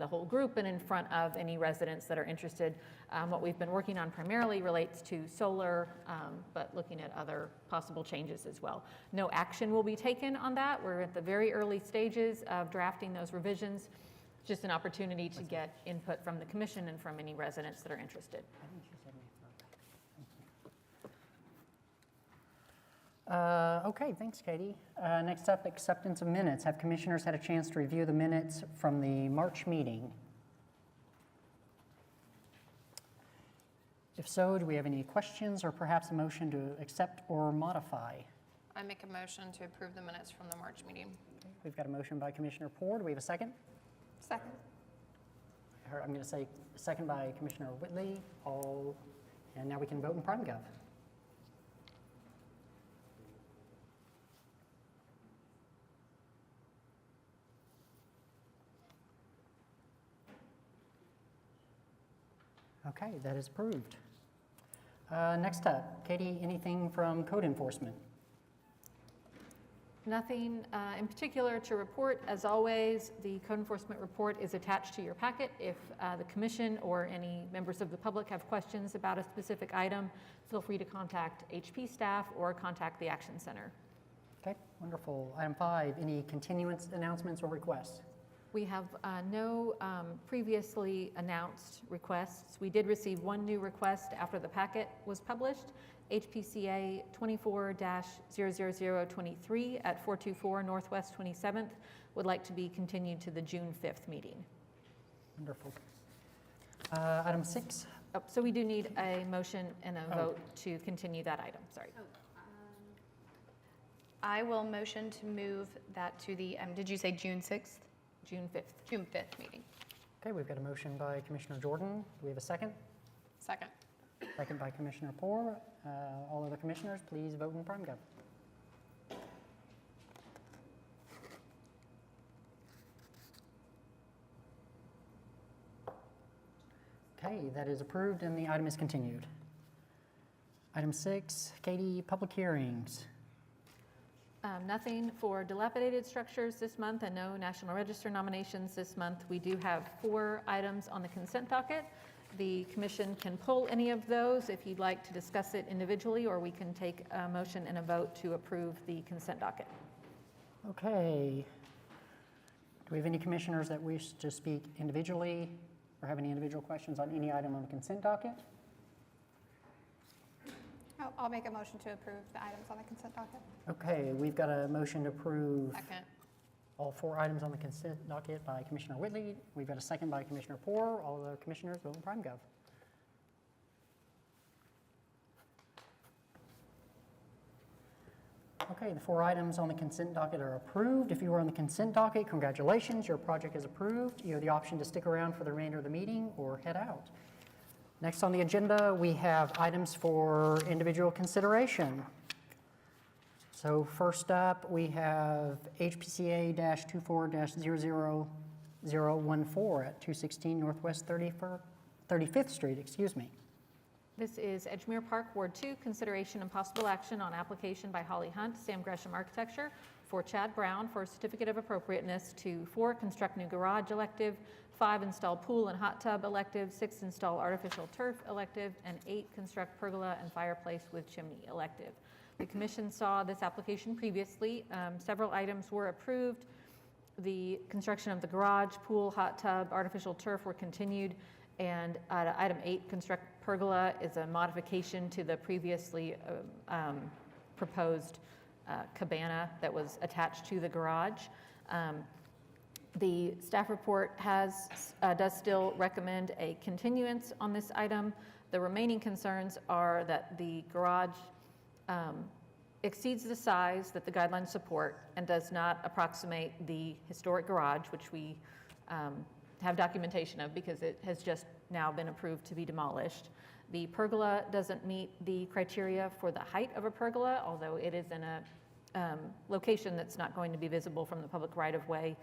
the whole group and in front of any residents that are interested. What we've been working on primarily relates to solar, but looking at other possible changes as well. No action will be taken on that. We're at the very early stages of drafting those revisions. Just an opportunity to get input from the commission and from any residents that are interested. Okay, thanks, Katie. Next up, acceptance of minutes. Have commissioners had a chance to review the minutes from the March meeting? If so, do we have any questions or perhaps a motion to accept or modify? I make a motion to approve the minutes from the March meeting. Okay, we've got a motion by Commissioner Poore. Do we have a second? Second. I'm going to say second by Commissioner Whitley. And now we can vote in PrimeGov. Okay, that is approved. Next up, Katie, anything from code enforcement? Nothing in particular to report. As always, the code enforcement report is attached to your packet. If the commission or any members of the public have questions about a specific item, feel free to contact HP staff or contact the Action Center. Okay, wonderful. Item 5, any continuance announcements or requests? We have no previously announced requests. We did receive one new request after the packet was published. HPCA 24-00023 at 424 Northwest 27th would like to be continued to the June 5th meeting. Wonderful. Item 6. Oh, so we do need a motion and a vote to continue that item. Sorry. I will motion to move that to the, did you say June 6th? June 5th. June 5th meeting. Okay, we've got a motion by Commissioner Jordan. Do we have a second? Second. Second by Commissioner Poore. All other commissioners, please vote in PrimeGov. Okay, that is approved and the item is continued. Item 6, Katie, public hearings. Nothing for dilapidated structures this month and no National Register nominations this month. We do have 4 items on the consent docket. The commission can pull any of those if you'd like to discuss it individually, or we can take a motion and a vote to approve the consent docket. Okay. Do we have any commissioners that wish to speak individually or have any individual questions on any item on the consent docket? I'll make a motion to approve the items on the consent docket. Okay, we've got a motion to approve Second. all 4 items on the consent docket by Commissioner Whitley. We've got a second by Commissioner Poore. All the commissioners vote in PrimeGov. Okay, the 4 items on the consent docket are approved. If you were on the consent docket, congratulations, your project is approved. You have the option to stick around for the remainder of the meeting or head out. Next on the agenda, we have items for individual consideration. So first up, we have HPCA-24-00014 at 216 Northwest 35th Street, excuse me. This is Edgemere Park, Ward 2, consideration and possible action on application by Holly Hunt, Sam Gresham Architecture, for Chad Brown for a certificate of appropriateness to 4, construct new garage elective, 5, install pool and hot tub elective, 6, install artificial turf elective, and 8, construct pergola and fireplace with chimney elective. The commission saw this application previously. Several items were approved. The construction of the garage, pool, hot tub, artificial turf were continued, and item 8, construct pergola, is a modification to the previously proposed cabana that was attached to the garage. The staff report does still recommend a continuance on this item. The remaining concerns are that the garage exceeds the size that the guidelines support and does not approximate the historic garage, which we have documentation of because it has just now been approved to be demolished. The pergola doesn't meet the criteria for the height of a pergola, although it is in a location that's not going to be visible from the public right-of-way.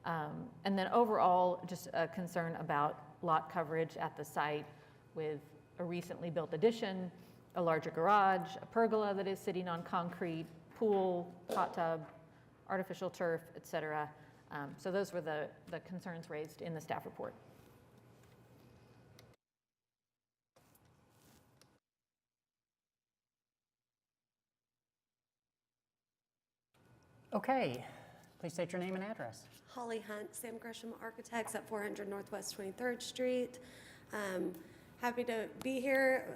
And then overall, just a concern about lot coverage at the site with a recently built addition, a larger garage, a pergola that is sitting on concrete, pool, hot tub, artificial turf, etc. So those were the concerns raised in the staff report. Okay, please state your name and address. Holly Hunt, Sam Gresham Architects at 400 Northwest 23rd Street. Happy to be here.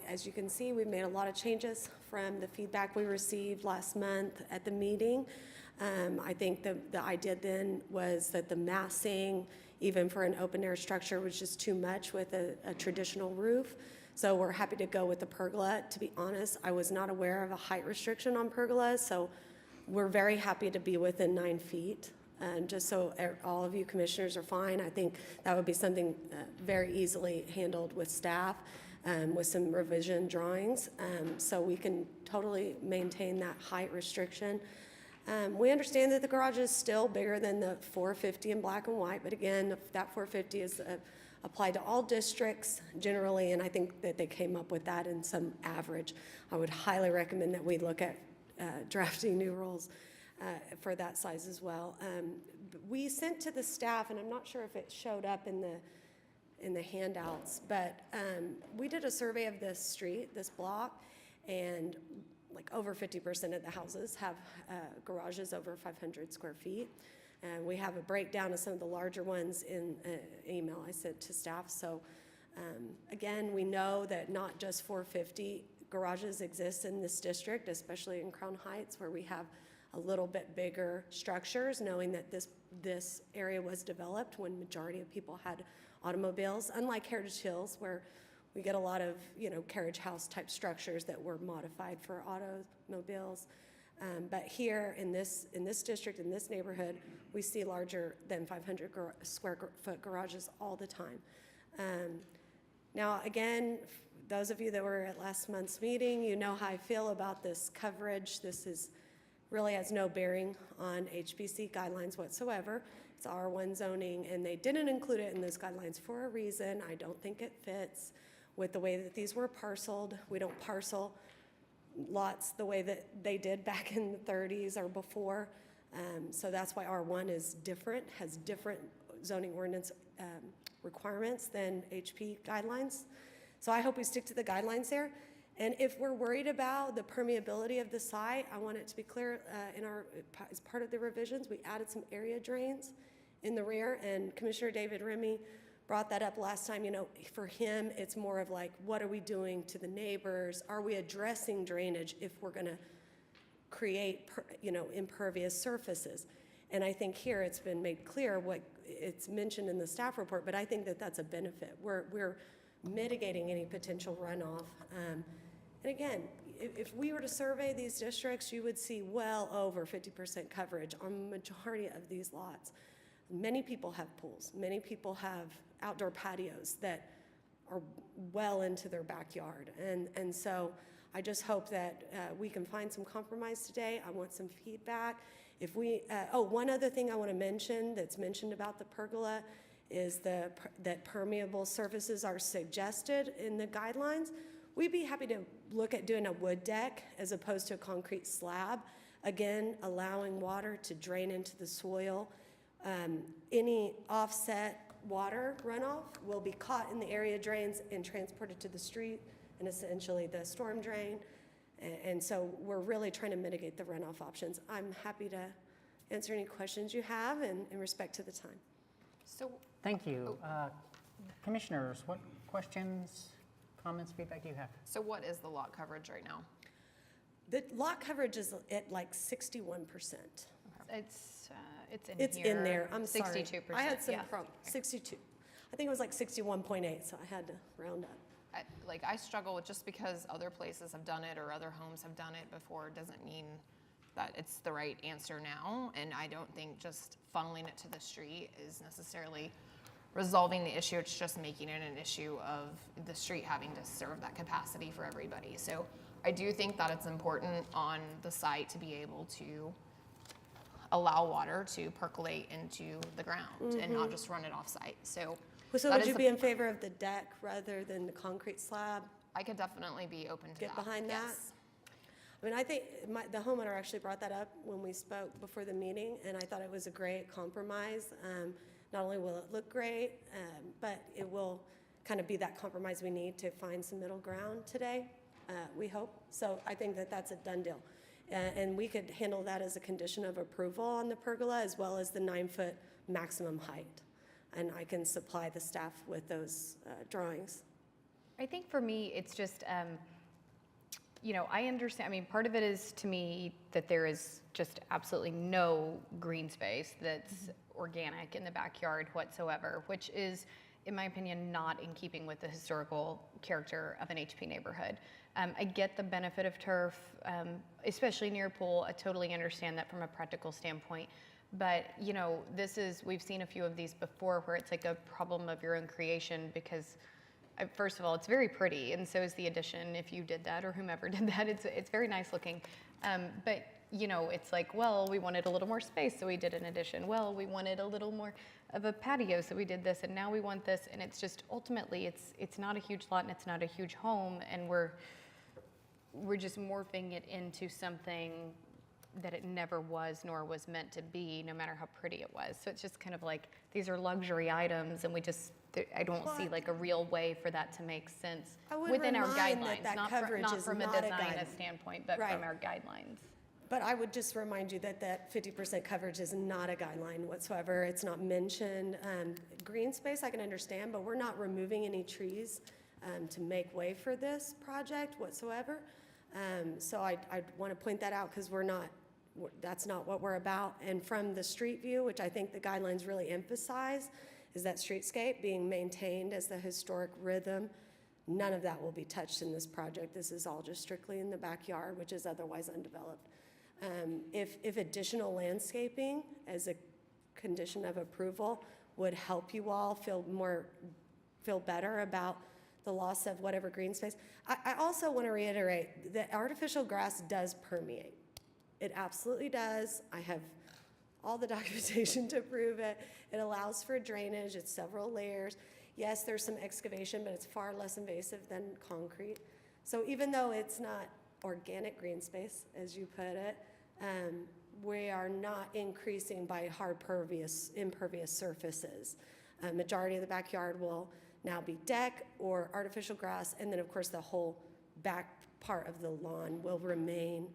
As you can see, we've made a lot of changes from the feedback we received last month at the meeting. I think the idea then was that the massing, even for an open air structure, was just too much with a traditional roof. So we're happy to go with the pergola. To be honest, I was not aware of a height restriction on pergolas, so we're very happy to be within 9 feet. And just so all of you commissioners are fine, I think that would be something very easily handled with staff with some revision drawings. So we can totally maintain that height restriction. We understand that the garage is still bigger than the 450 in black and white, but again, that 450 is applied to all districts generally, and I think that they came up with that in some average. I would highly recommend that we look at drafting new rules for that size as well. We sent to the staff, and I'm not sure if it showed up in the handouts, but we did a survey of this street, this block, and like over 50% of the houses have garages over 500 square feet. We have a breakdown of some of the larger ones in an email I sent to staff. So again, we know that not just 450 garages exist in this district, especially in Crown Heights, where we have a little bit bigger structures, knowing that this area was developed when majority of people had automobiles, unlike Heritage Hills, where we get a lot of, carriage house type structures that were modified for automobiles. But here in this district, in this neighborhood, we see larger than 500 square foot garages all the time. Now, again, those of you that were at last month's meeting, you know how I feel about this coverage. This really has no bearing on HPC guidelines whatsoever. It's R1 zoning, and they didn't include it in those guidelines for a reason. I don't think it fits with the way that these were parceled. We don't parcel lots the way that they did back in the 30s or before. So that's why R1 is different, has different zoning ordinance requirements than HP guidelines. So I hope we stick to the guidelines there. And if we're worried about the permeability of the site, I want it to be clear as part of the revisions, we added some area drains in the rear, and Commissioner David Remy brought that up last time. For him, it's more of like, what are we doing to the neighbors? Are we addressing drainage if we're going to create, impervious surfaces? And I think here it's been made clear what it's mentioned in the staff report, but I think that that's a benefit. We're mitigating any potential runoff. And again, if we were to survey these districts, you would see well over 50% coverage on the majority of these lots. Many people have pools. Many people have outdoor patios that are well into their backyard. And so I just hope that we can find some compromise today. I want some feedback. One other thing I want to mention that's mentioned about the pergola is that permeable surfaces are suggested in the guidelines. We'd be happy to look at doing a wood deck as opposed to a concrete slab. Again, allowing water to drain into the soil. Any offset water runoff will be caught in the area drains and transported to the street and essentially the storm drain. And so we're really trying to mitigate the runoff options. I'm happy to answer any questions you have in respect to the time. So, Thank you. Commissioners, what questions, comments, feedback do you have? so what is the lot coverage right now? The lot coverage is at like 61%. It's in It's here. in there, I'm sorry. 62%. I had some yeah. 62. I think it was like 61.8, so I had to round up. I struggle with, just because other places have done it or other homes have done it before doesn't mean that it's the right answer now. And I don't think just funneling it to the street is necessarily resolving the issue. It's just making it an issue of the street having to serve that capacity for everybody. So I do think that it's important on the site to be able to allow water to percolate into the ground and not just run it off site. So So that would is you the- be in favor of the deck rather than the concrete slab? I could definitely be open to Get that. behind that? Yes. I mean, I think the homeowner actually brought that up when we spoke before the meeting, and I thought it was a great compromise. Not only will it look great, but it will kind of be that compromise we need to find some middle ground today, we hope. So I think that that's a done deal. And we could handle that as a condition of approval on the pergola, as well as the 9-foot maximum height. And I can supply the staff with those drawings. I think for me, it's just, I understand, I mean, part of it is to me that there is just absolutely no green space that's organic in the backyard whatsoever, which is, in my opinion, not in keeping with the historical character of an HP neighborhood. I get the benefit of turf, especially near a pool. I totally understand that from a practical standpoint. But, we've seen a few of these before where it's like a problem of your own creation because, first of all, it's very pretty, and so is the addition if you did that or whomever did that. It's very nice looking. But, it's like, well, we wanted a little more space, so we did an addition. Well, we wanted a little more of a patio, so we did this, and now we want this. And it's just, ultimately, it's not a huge lot and it's not a huge home, and we're just morphing it into something that it never was nor was meant to be, no matter how pretty it was. So it's just kind of like, these are luxury items, and I don't see like a real way for that to make sense within our guidelines, not from a design standpoint, but from our guidelines. But I would just remind you that 50% coverage is not a guideline whatsoever. It's not mentioned. Green space I can understand, but we're not removing any trees to make way for this project whatsoever. So I want to point that out because that's not what we're about. And from the street view, which I think the guidelines really emphasize, is that streetscape being maintained as the historic rhythm. None of that will be touched in this project. This is all just strictly in the backyard, which is otherwise undeveloped. If additional landscaping as a condition of approval would help you all feel better about the loss of whatever green space. I also want to reiterate that artificial grass does permeate. It absolutely does. I have all the documentation to prove it. It allows for drainage. It's several layers. Yes, there's some excavation, but it's far less invasive than concrete. So even though it's not organic green space, as you put it, we are not increasing by hard impervious surfaces. Majority of the backyard will now be deck or artificial grass, and then of course the whole back part of the lawn will remain.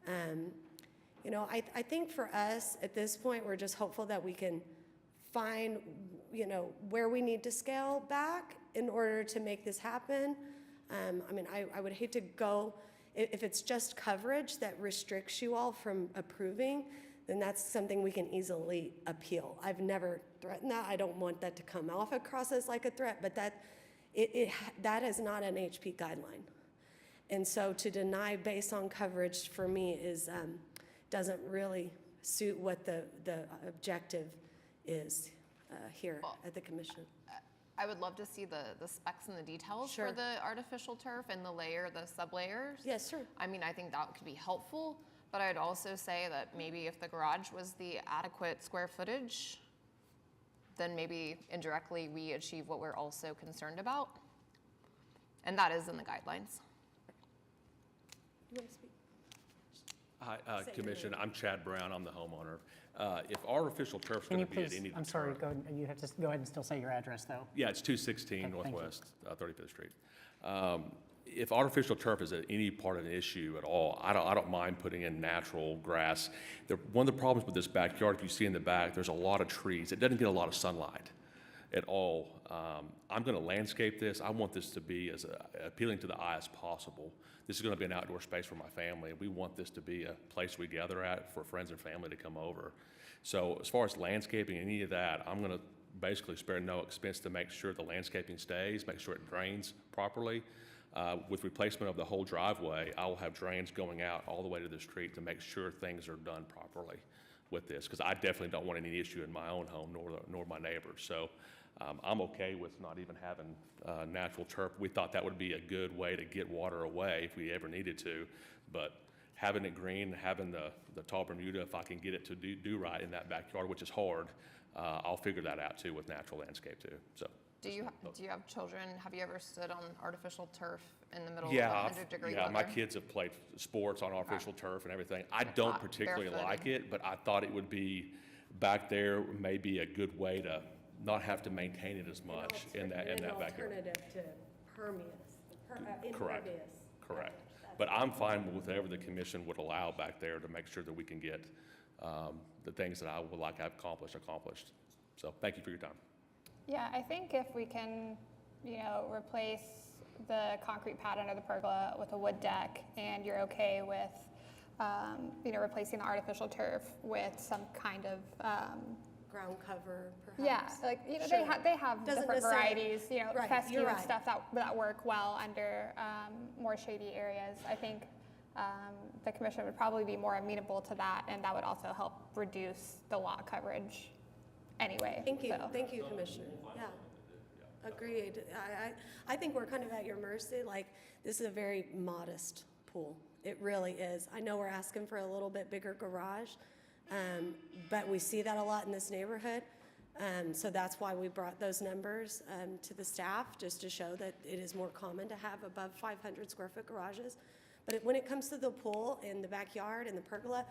I think for us at this point, we're just hopeful that we can find, where we need to scale back in order to make this happen. I would hate to go, if it's just coverage that restricts you all from approving, then that's something we can easily appeal. I've never threatened that. I don't want that to come off across as like a threat, but that is not an HP guideline. And so to deny based on coverage for me doesn't really suit what the objective is here at the commission. I would love to see the specs and the details Sure. for the artificial turf and the sub-layers. Yes, sure. I mean, I think that could be helpful, but I'd also say that maybe if the garage was the adequate square footage, then maybe indirectly we achieve what we're also concerned about. And that is in the guidelines. You want to speak? Hi, Say your Commission, name. I'm Chad Brown, I'm the homeowner. If artificial turf's Can going you to be at please, any... I'm sorry, you have to go ahead and still say your address, though. Yeah, it's 216 Okay, thank you. Northwest 35th Street. If artificial turf is at any part of an issue at all, I don't mind putting in natural grass. One of the problems with this backyard, if you see in the back, there's a lot of trees. It doesn't get a lot of sunlight at all. I'm going to landscape this. I want this to be as appealing to the eye as possible. This is going to be an outdoor space for my family. We want this to be a place we gather at for friends and family to come over. So as far as landscaping, any of that, I'm going to basically spare no expense to make sure the landscaping stays, make sure it drains properly. With replacement of the whole driveway, I will have drains going out all the way to the street to make sure things are done properly with this, because I definitely don't want any issue in my own home nor my neighbors. So I'm okay with not even having natural turf. We thought that would be a good way to get water away if we ever needed to, but having it green, having the tall Bermuda, if I can get it to do right in that backyard, which is hard, I'll figure that out too with natural landscape too, so. Do you have children? Have you ever stood on artificial turf in the middle Yeah, of 100-degree yeah, weather? my kids have played sports on artificial turf and everything. I don't hot, particularly like barefooted. it, but I thought it would be, back there may be a good way to not have to maintain it as much in that backyard. Alternative to permeous, Correct. impervious. Correct. But I'm fine with whatever the commission would allow back there to make sure that we can get the things that I would like to have accomplished. So thank you for your time. Yeah, I think if we can, replace the concrete pad under the pergola with a wood deck, and you're okay with, replacing the artificial turf with some kind of, Ground cover, yeah, perhaps. like, Sure. they have Doesn't different necessarily- varieties, Right, fescue you're and right. stuff that work well under more shady areas. I think the commission would probably be more amenable to that, and that would also help reduce the lot coverage anyway. Thank you, so. thank you, Commissioner. Yeah, agreed. I think we're kind of at your mercy. Like, this is a very modest pool. It really is. I know we're asking for a little bit bigger garage, but we see that a lot in this neighborhood. So that's why we brought those numbers to the staff, just to show that it is more common to have above 500 square foot garages. But when it comes to the pool and the backyard and the pergola,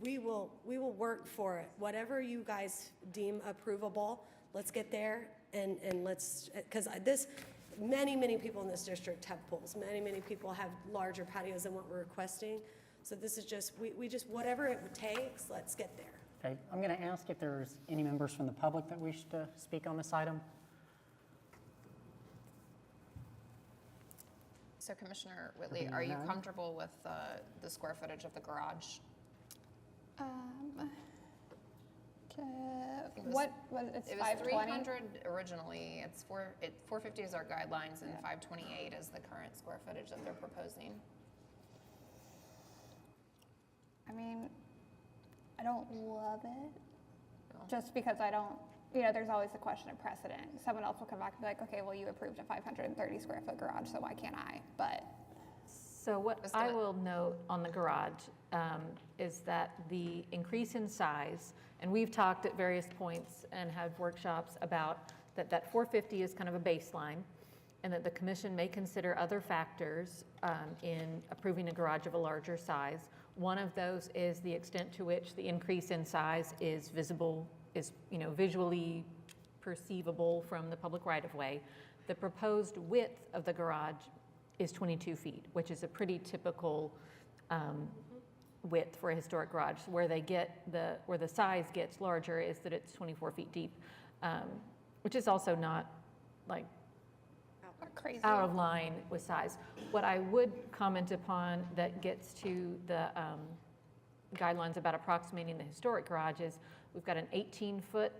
we will work for it. Whatever you guys deem approvable, let's get there and let's, because many people in this district have pools. Many people have larger patios than what we're requesting. So this is just, we just, whatever it takes, let's get there. Okay, I'm going to ask if there's any members from the public that wish to speak on this item. So Commissioner Whitley, Being are you none. comfortable with the square footage of the garage? it was- It's It was 520? 300 originally, 450 is our guidelines and 528 is the current square footage that they're proposing. I mean, I don't love it, No. just because I don't, there's always the question of precedent. Someone else will come back and be like, okay, well, you approved a 530 square foot garage, so why can't I? But So what Just I gonna- will note on the garage is that the increase in size, and we've talked at various points and had workshops about that 450 is kind of a baseline, and that the commission may consider other factors in approving a garage of a larger size. One of those is the extent to which the increase in size is visible, is visually perceivable from the public right-of-way. The proposed width of the garage is 22 feet, which is a pretty typical width for a historic garage. Where the size gets larger is that it's 24 feet deep, which is also not like crazy. out of line with size. What I would comment upon that gets to the guidelines about approximating the historic garage is we've got an 18-foot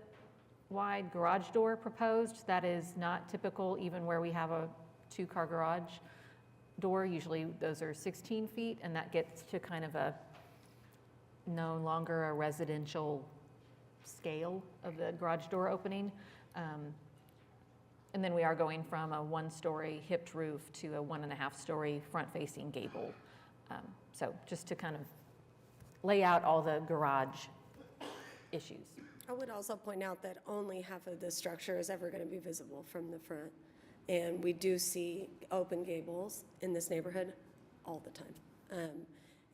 wide garage door proposed. That is not typical even where we have a 2-car garage door. Usually those are 16 feet, and that gets to kind of a no longer a residential scale of the garage door opening. And then we are going from a 1-story hipped roof to a 1.5-story front-facing gable. So just to kind of lay out all the garage issues. I would also point out that only half of the structure is ever going to be visible from the front. And we do see open gables in this neighborhood all the time.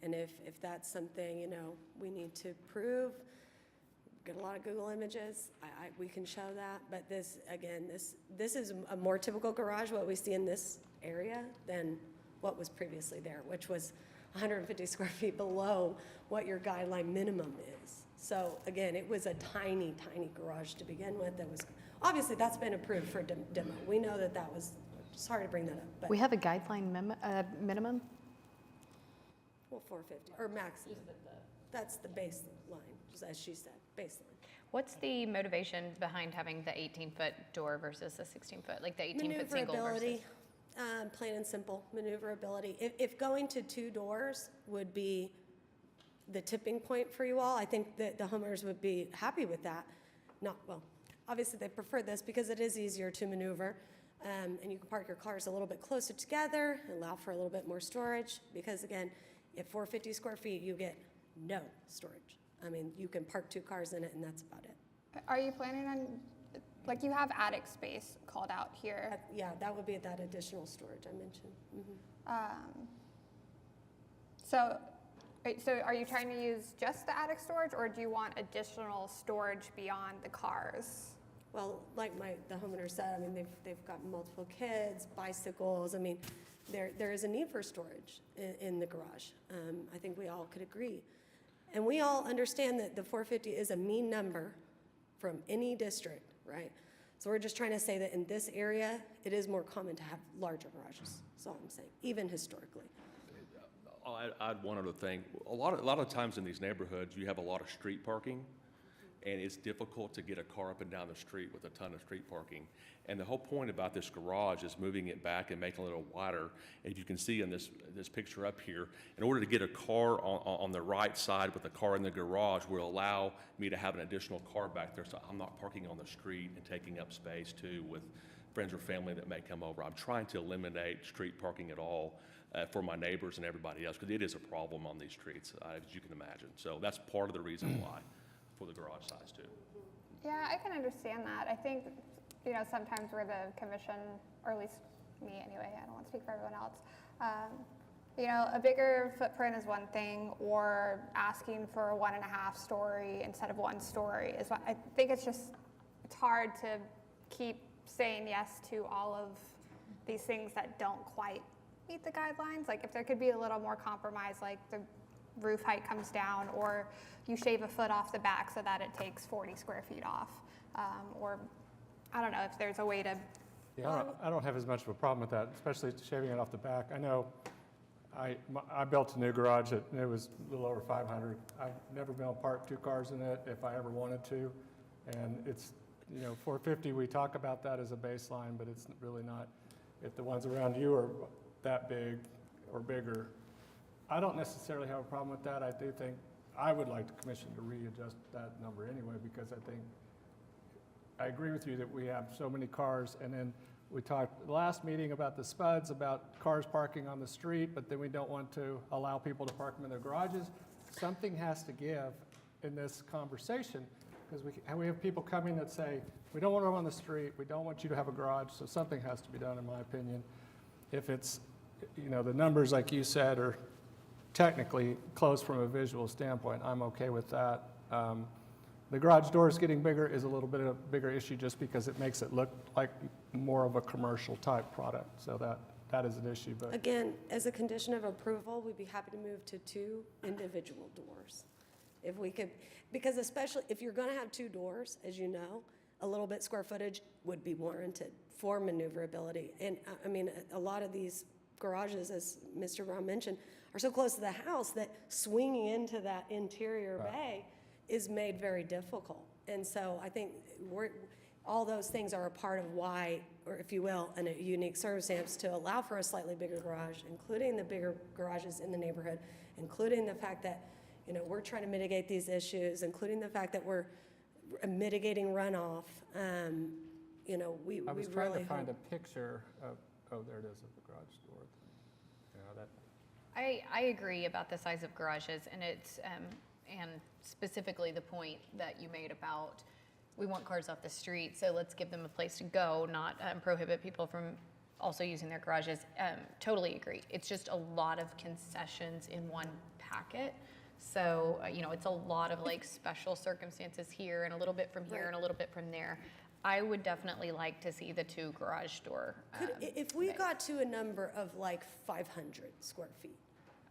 And if that's something, we need to prove, get a lot of Google images, we can show that. But this, again, this is a more typical garage, what we see in this area, than what was previously there, which was 150 square feet below what your guideline minimum is. So again, it was a tiny garage to begin with. That was, obviously, that's been approved for demo. We know that was, sorry to bring that up, but, We have a guideline minimum? well, 450, or max. That's the baseline, just as she said, baseline. What's the motivation behind having the 18-foot door versus the 16-foot, like the 18-foot single versus? Maneuverability, plain and simple, maneuverability. If going to 2 doors would be the tipping point for you all, I think that the homeowners would be happy with that. Obviously they prefer this because it is easier to maneuver, and you can park your cars a little bit closer together, allow for a little bit more storage, because again, at 450 square feet, you get no storage. I mean, you can park 2 cars in it and that's about it. Are you planning on, like you have attic space called out here. Yeah, that would be that additional storage I mentioned. So are you trying to use just the attic storage, or do you want additional storage beyond the cars? Well, like the homeowner said, I mean, they've got multiple kids, bicycles. I mean, there is a need for storage in the garage. I think we all could agree. And we all understand that the 450 is a mean number from any district, right? So we're just trying to say that in this area, it is more common to have larger garages. That's all I'm saying, even historically. I'll add one other thing. A lot of times in these neighborhoods, you have a lot of street parking, and it's difficult to get a car up and down the street with a ton of street parking. And the whole point about this garage is moving it back and making it a little wider. As you can see in this picture up here, in order to get a car on the right side with a car in the garage will allow me to have an additional car back there, so I'm not parking on the street and taking up space too with friends or family that may come over. I'm trying to eliminate street parking at all for my neighbors and everybody else, because it is a problem on these streets, as you can imagine. So that's part of the reason why for the garage size too. Yeah, I can understand that. I think, sometimes we're the commission, or at least me anyway, I don't want to speak for everyone else. A bigger footprint is one thing, or asking for a 1.5 story instead of 1 story is what, I think it's hard to keep saying yes to all of these things that don't quite meet the guidelines. Like if there could be a little more compromise, like the roof height comes down, or you shave a foot off the back so that it takes 40 square feet off, or I don't know if there's a way to. Yeah, I don't have as much of a problem with that, especially shaving it off the back. I know I built a new garage and it was a little over 500. I've never been able to park 2 cars in it if I ever wanted to. And it's, 450, we talk about that as a baseline, but it's really not. If the ones around you are that big or bigger, I don't necessarily have a problem with that. I do think I would like the commission to readjust that number anyway, because I agree with you that we have so many cars, and then we talked last meeting about the SPUDs, about cars parking on the street, but then we don't want to allow people to park them in their garages. Something has to give in this conversation, because we have people coming that say, we don't want them on the street, we don't want you to have a garage, so something has to be done, in my opinion. If it's, the numbers, like you said, are technically close from a visual standpoint, I'm okay with that. The garage doors getting bigger is a little bit of a bigger issue just because it makes it look like more of a commercial type product. So that is an issue. But Again, as a condition of approval, we'd be happy to move to 2 individual doors. If we could, because especially if you're gonna have 2 doors, as you know, a little bit square footage would be warranted for maneuverability. And I mean, a lot of these garages, as Mr. Brown mentioned, are so close to the house that swinging into that interior bay is made very difficult. And so I think all those things are a part of why, or if you will, in a unique circumstance to allow for a slightly bigger garage, including the bigger garages in the neighborhood, including the fact that, we're trying to mitigate these issues, including the fact that we're mitigating runoff. We I was really trying to find hope. a picture of, there it is, of the garage door. I agree about the size of garages, and it's and specifically the point that you made about we want cars off the street, so let's give them a place to go, not prohibit people from also using their garages. Totally agree. It's just a lot of concessions in one packet. So, it's a lot of special circumstances here and a little bit from here and a little bit from there. I would definitely like to see the 2 garage door. If we got to a number of 500 square feet,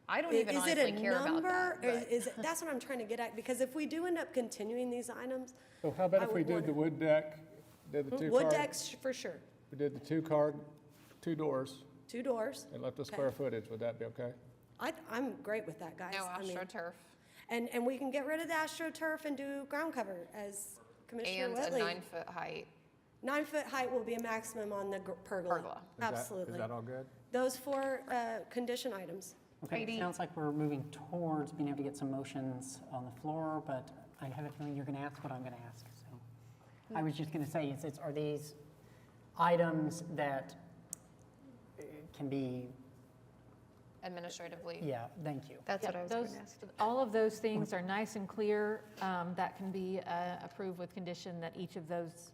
I don't even honestly care about that. but- That's what I'm trying to get at, because if we do end up continuing these items, So how about I if we would did want the wood deck, did the 2 wood car, decks for sure, we did the 2 doors, 2 doors. and left the Okay. square footage, would that be okay? I'm great with that, guys. No I mean, AstroTurf. And we can get rid of the AstroTurf and do ground cover, as Commissioner And a Whitley. 9-foot height 9-foot height will be a maximum on the pergola. pergola. Absolutely. Is that all good? Those 4 condition items. Okay, it Heidi. sounds like we're moving towards being able to get some motions on the floor, but I have a feeling you're going to ask what I'm going to ask. So I was just going to say, are these items that can be administratively. Yeah, thank you. That's Yeah, what I was going those- to ask. All of those things are nice and clear, that can be approved with condition that each of those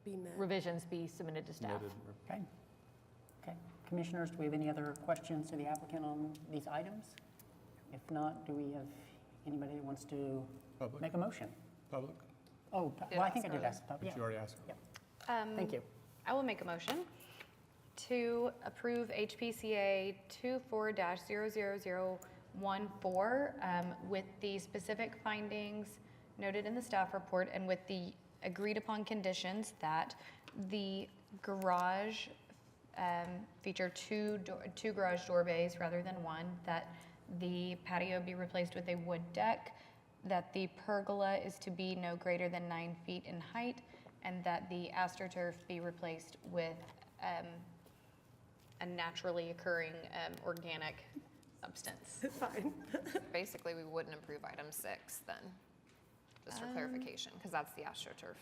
Be met. revisions be submitted to staff. Submitted. Okay. Okay. Commissioners, do we have any other questions to the applicant on these items? If not, do we have anybody that wants to Public, make a motion? public, Oh, Did well, I think I ask did earlier. ask. but you already asked. Thank you. I will make a motion to approve HPCA 24-00014 with the specific findings noted in the staff report and with the agreed upon conditions that the garage feature two garage door bays rather than one, that the patio be replaced with a wood deck, that the pergola is to be no greater than 9 feet in height, and that the AstroTurf be replaced with a naturally occurring organic substance. Fine. Basically, we wouldn't approve item 6 then, just for clarification, because that's the AstroTurf.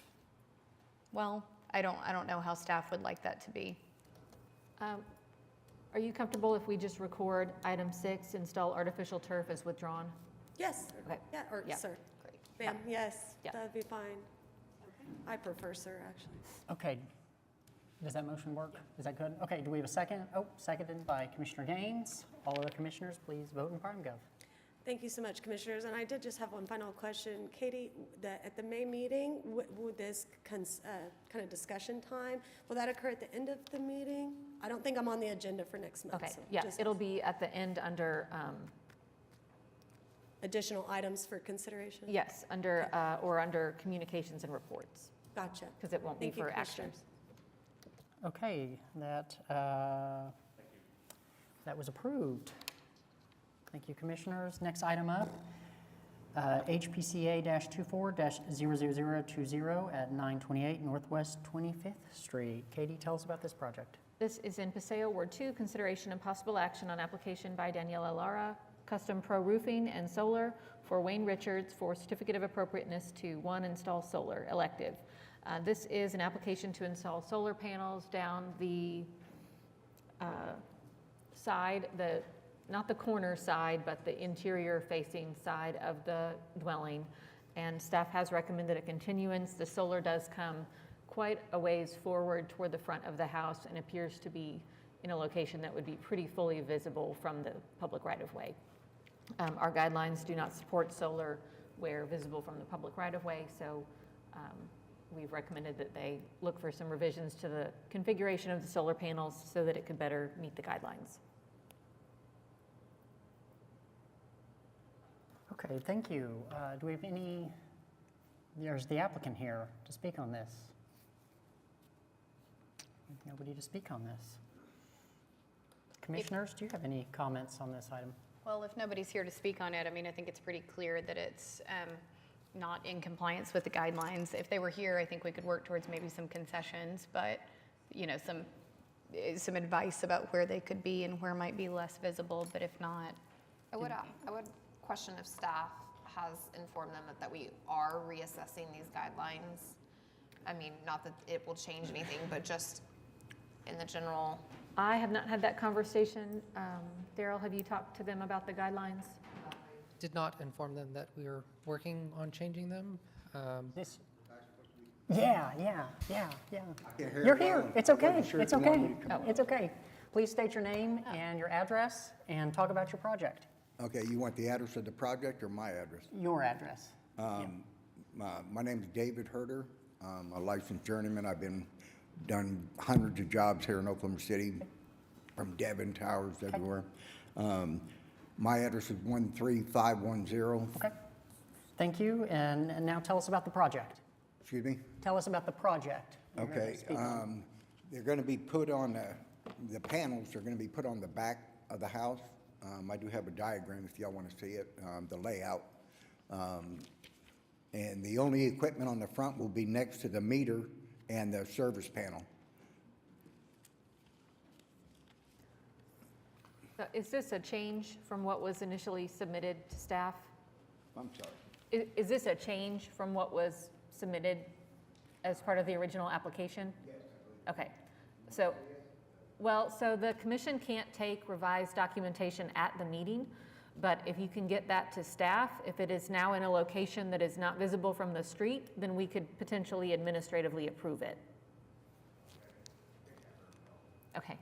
Well, I don't know how staff would like that to be. Are you comfortable if we just record item 6, install artificial turf as withdrawn? Yes. Okay. Yeah, or Yeah. sir. Great. Ma'am, yes, Yeah. that'd be fine. I prefer sir, actually. Okay. Does that motion work? Is that good? Okay, do we have a second? Oh, seconded by Commissioner Gaines. All other commissioners, please vote in PrimeGov. Thank you so much, Commissioners. And I did just have one final question. Katie, at the May meeting, would this kind of discussion time, will that occur at the end of the meeting? I don't think I'm on the agenda for next month. Okay, so yeah, just it'll be at the end under, Additional items for consideration? yes, under, or under communications and reports, Gotcha. because it won't be Thank you, for action. Commissioners. Okay, that was approved. Thank you, Commissioners. Next item up, HPCA-24-00020 at 928 Northwest 25th Street. Katie, tell us about this project. This is in Paseo Ward 2, consideration and possible action on application by Daniela Lara, Custom Pro Roofing and Solar, for Wayne Richards for certificate of appropriateness to, 1, install solar, elective. This is an application to install solar panels down the side, not the corner side, but the interior facing side of the dwelling. And staff has recommended a continuance. The solar does come quite a ways forward toward the front of the house and appears to be in a location that would be pretty fully visible from the public right-of-way. Our guidelines do not support solar where visible from the public right-of-way, so we've recommended that they look for some revisions to the configuration of the solar panels so that it could better meet the guidelines. Okay, thank you. Do we have there's the applicant here to speak on this. Nobody to speak on this. Commissioners, do you have any comments on this item? Well, if nobody's here to speak on it, I mean, I think it's pretty clear that it's not in compliance with the guidelines. If they were here, I think we could work towards maybe some concessions, but, you know, some advice about where they could be and where might be less visible, but if not, I would question if staff has informed them that we are reassessing these guidelines. I mean, not that it will change anything, but just in the general. I have not had that conversation. Daryl, have you talked to them about the guidelines? Did not inform them that we were working on changing them. This? Yeah. can't hear You're it here. well. It's I okay. wasn't sure It's if you wanted okay. me to come up. It's okay. Please state your name and your address and talk about your project. Okay, you want the address of the project or my address? Your address. My name is David Herder. I'm a licensed journeyman. I've done hundreds of jobs here in Oklahoma City, from Devon Towers everywhere. My address is 13510. Okay. Thank you. And now tell us about the project. Excuse me? Tell us about the project. You're here to Okay, speak on. they're going to be put on, the panels are going to be put on the back of the house. I do have a diagram if y'all want to see it, the layout. And the only equipment on the front will be next to the meter and the service panel. So is this a change from what was initially submitted to staff? I'm sorry. Is this a change from what was submitted as part of the original application? Yes. Okay, so, Well, so the commission can't take revised documentation at the meeting, but if you can get that to staff, if it is now in a location that is not visible from the street, then we could potentially administratively approve it. Okay.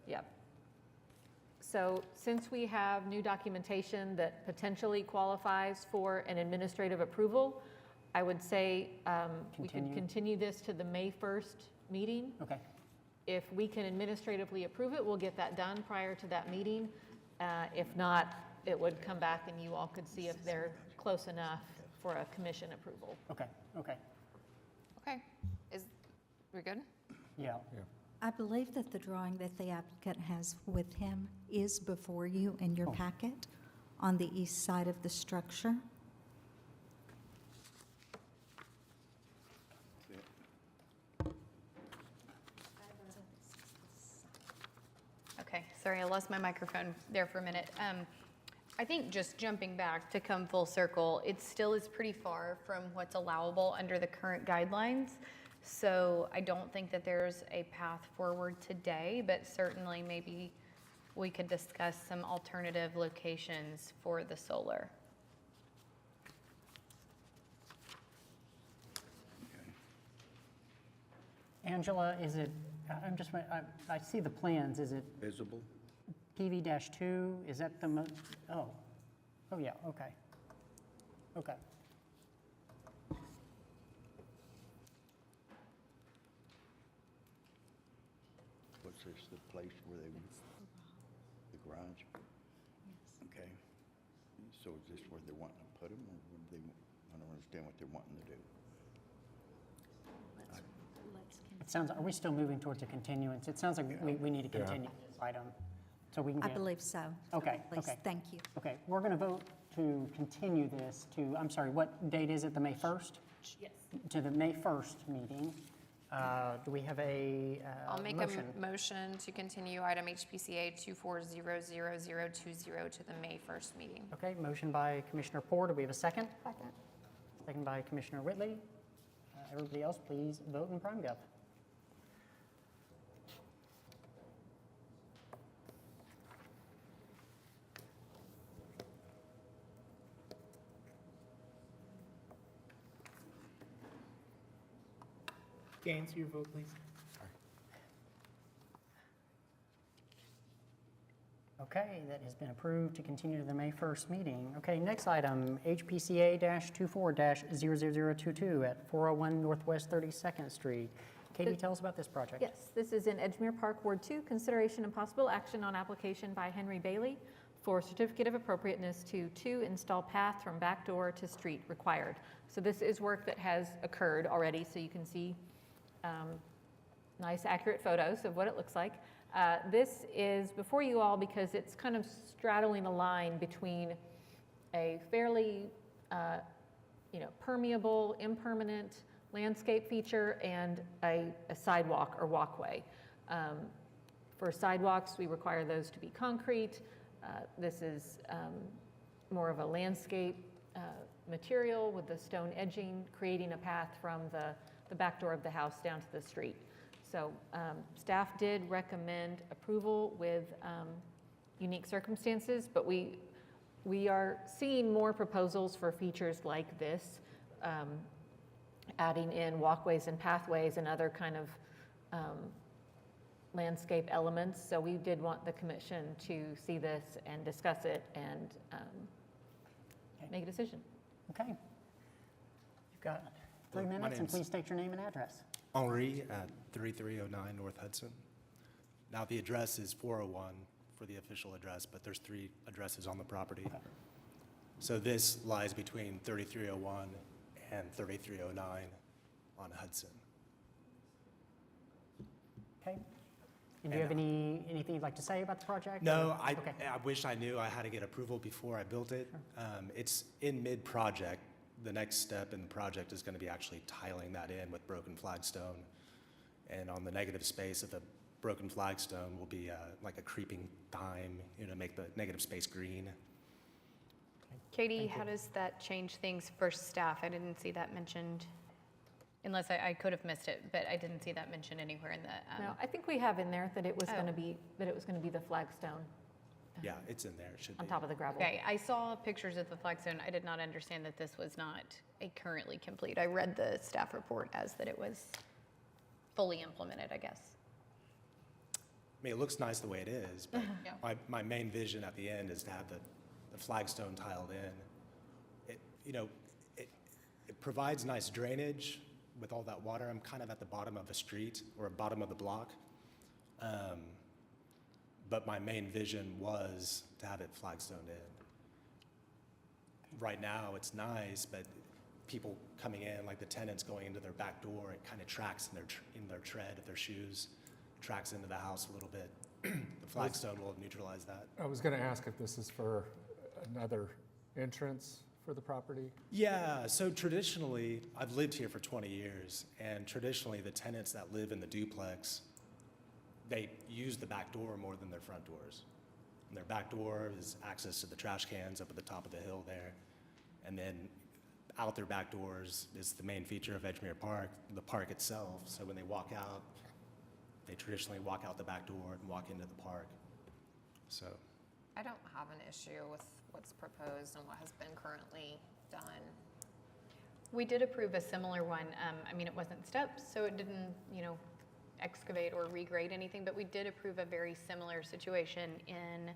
Yep. So since we have new documentation that potentially qualifies for an administrative approval, I would say we could continue this to the May 1st meeting. Okay, If we can administratively approve it, we'll get that done prior to that meeting. If not, it would come back and you all could see if they're close enough for a commission approval. okay, okay, Okay, we good? yeah. I believe that the drawing that the applicant has with him is before you in your packet on the east side of the structure. Okay, sorry, I lost my microphone there for a minute. I think just jumping back to come full circle, it still is pretty far from what's allowable under the current guidelines. So I don't think that there's a path forward today, but certainly maybe we could discuss some alternative locations for the solar. Angela, is it, I see the plans, is it Visible? PV-2? Is that the, oh, yeah, okay. Okay, What's this, the place where they, the garage? Okay. So is this where they're wanting to put them, or would they, I don't understand what they're wanting to do. it sounds, are we still moving towards a continuance? It sounds like we need to continue this item, so we can I get. believe so. Okay, Please, okay. thank you. Okay, we're going to vote to continue this to, I'm sorry, what date is it, the May 1st? Yes. To the May 1st meeting. Do we have a I'll make motion? a motion to continue item HPCA 240020 to the May 1st meeting. Okay, motion by Commissioner Poore. Do we have a second? Second. Second by Commissioner Whitley. Everybody else, please vote in PrimeGov. Gaines, your vote, please. Okay, that has been approved to continue to the May 1st meeting. Okay, next item, HPCA-24-00022 at 401 Northwest 32nd Street. Katie, tell us about this project. Yes, this is in Edgemere Park, Ward 2, consideration and possible action on application by Henry Bailey for certificate of appropriateness to install path from back door to street required. So this is work that has occurred already, so you can see nice, accurate photos of what it looks like. This is before you all because it's kind of straddling a line between a fairly, permeable, impermanent landscape feature and a sidewalk or walkway. For sidewalks, we require those to be concrete. This is more of a landscape material with the stone edging, creating a path from the back door of the house down to the street. So staff did recommend approval with unique circumstances, but we are seeing more proposals for features like this, adding in walkways and pathways and other kind of landscape elements. So we did want the commission to see this and discuss it and make a decision. Okay. You've got 3 My minutes, and name's- please state your name and address. Henri at 3309 North Hudson. Now, the address is 401 for the official address, but there's 3 addresses on the property. So this lies between 3301 and 3309 on Hudson. Okay. And do you have anything you'd like to say about the project? No, or- Okay. I wish I knew I had to get approval before I built it. It's in mid-project. The next step in the project is going to be actually tiling that in with broken flagstone. And on the negative space of the broken flagstone will be like a creeping thyme, make the negative space green. Katie, how does that change things for staff? I didn't see that mentioned unless I could have missed it, but I didn't see that mentioned anywhere in the. No, I think we have in there that it was Oh. going to be, the flagstone Yeah, it's in there, it should be. on top of the gravel. Okay, I saw pictures of the flagstone. I did not understand that this was not a currently complete. I read the staff report as that it was fully implemented, I guess. I mean, it looks nice the way it is, but Yeah. my main vision at the end is to have the flagstone tiled in. It provides nice drainage with all that water. I'm kind of at the bottom of a street or bottom of the block. But my main vision was to have it flagstoned in. Right now, it's nice, but people coming in, like the tenants going into their back door, it kind of tracks in their tread of their shoes, tracks into the house a little bit. The flagstone will neutralize that. I was going to ask if this is for another entrance for the property. Yeah, so traditionally, I've lived here for 20 years, and traditionally, the tenants that live in the duplex, they use the back door more than their front doors. And their back door is access to the trash cans up at the top of the hill there. And then out their back doors is the main feature of Edgemere Park, the park itself. So when they walk out, they traditionally walk out the back door and walk into the park. So, I don't have an issue with what's proposed and what has been currently done. We did approve a similar one. I mean, it wasn't steps, so it didn't, excavate or regrade anything, but we did approve a very similar situation in,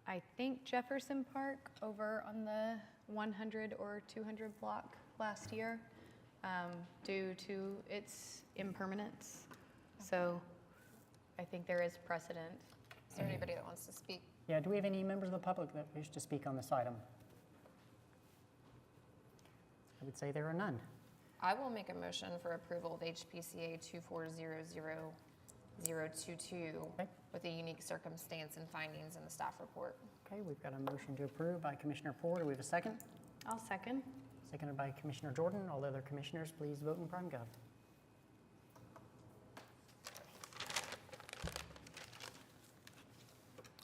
I think, Jefferson Park over on the 100 or 200 block last year, due to its impermanence. So I think there is precedent. Is there anybody that wants to speak? Yeah, do we have any members of the public that wish to speak on this item? I would say there are none. I will make a motion for approval of HPCA 2400022 Okay. with the unique circumstance and findings in the staff report. Okay, we've got a motion to approve by Commissioner Porter. Do we have a second? I'll second. Seconded by Commissioner Jordan. All the other commissioners, please vote in prime gov.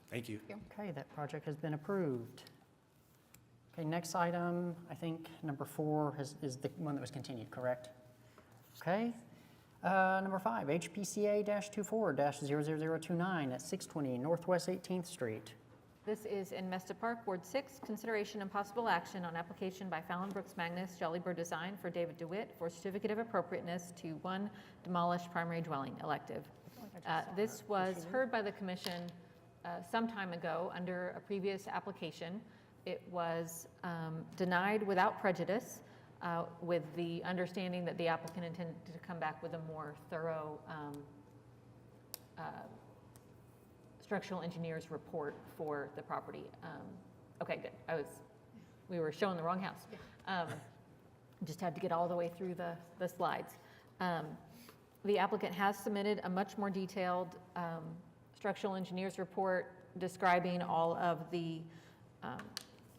thank you. Okay, that project has been approved. Okay, next item, I think number 4 is the one that was continued, correct? Okay. Number 5, HPCA-24-00029 at 620 Northwest 18th Street. This is in Mesta Park, Ward 6, consideration and possible action on application by Fallon Brooks Magnus Jolly Bird Design for David DeWitt for certificate of appropriateness to 1 demolished primary dwelling elective. This was heard by the commission some time ago under a previous application. It was denied without prejudice, with the understanding that the applicant intended to come back with a more thorough structural engineer's report for the property. Okay, good. We were showing the wrong house. Just had to get all the way through the slides. The applicant has submitted a much more detailed structural engineer's report describing all of the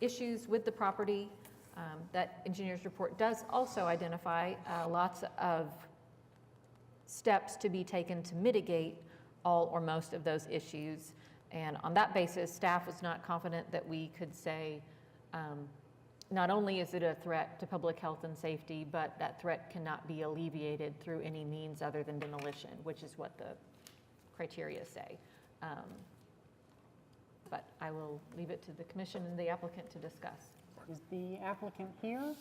issues with the property. That engineer's report does also identify lots of steps to be taken to mitigate all or most of those issues. And on that basis, staff was not confident that we could say, not only is it a threat to public health and safety, but that threat cannot be alleviated through any means other than demolition, which is what the criteria say. But I will leave it to the commission and the applicant to discuss. Is the applicant here?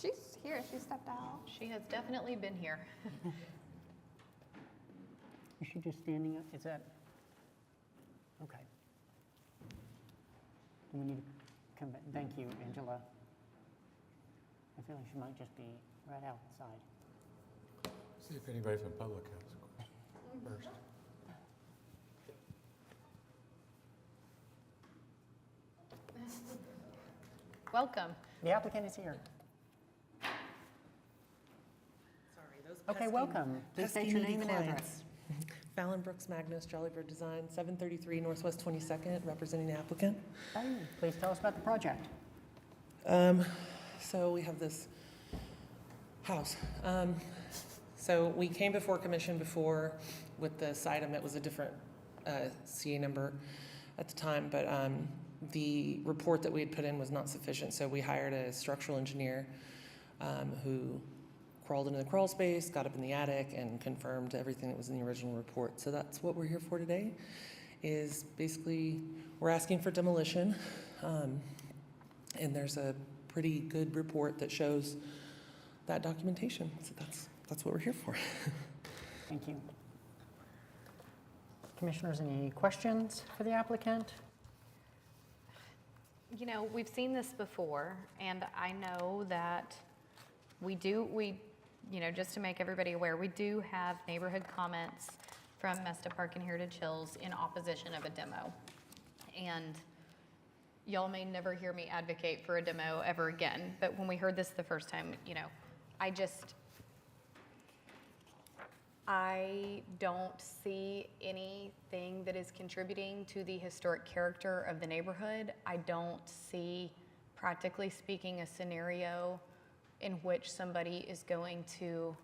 She's here, she stepped out. She has definitely been here. Is she just standing up? Is that? Okay. Do we need to come back? Thank you, Angela. I feel like she might just be right outside. See if anybody from the public has a question first. Welcome. The applicant is here. Sorry, those Okay, pesky- welcome. Please state pesky your needy name and clients. Fallon Brooks Magnus, Jolly Bird Design, 733 Northwest 22nd, representing the applicant. Okay, please tell us about the project. So we have this house. So we came before commission before with this item. It was a different CA number at the time, but the report that we had put in was not sufficient. So we hired a structural engineer who crawled into the crawl space, got up in the attic, and confirmed everything that was in the original report. So that's what we're here for today, is basically we're asking for demolition. And there's a pretty good report that shows that documentation. So that's what we're here for. Thank you. Commissioners, any questions for the applicant? You know, we've seen this before, and I know that we, you know, just to make everybody aware, we do have neighborhood comments from Mesta Park and Heritage Hills in opposition of a demo. And y'all may never hear me advocate for a demo ever again, but when we heard this the first time, you know, I don't see anything that is contributing to the historic character of the neighborhood. I don't see, practically speaking, a scenario in which somebody is going to,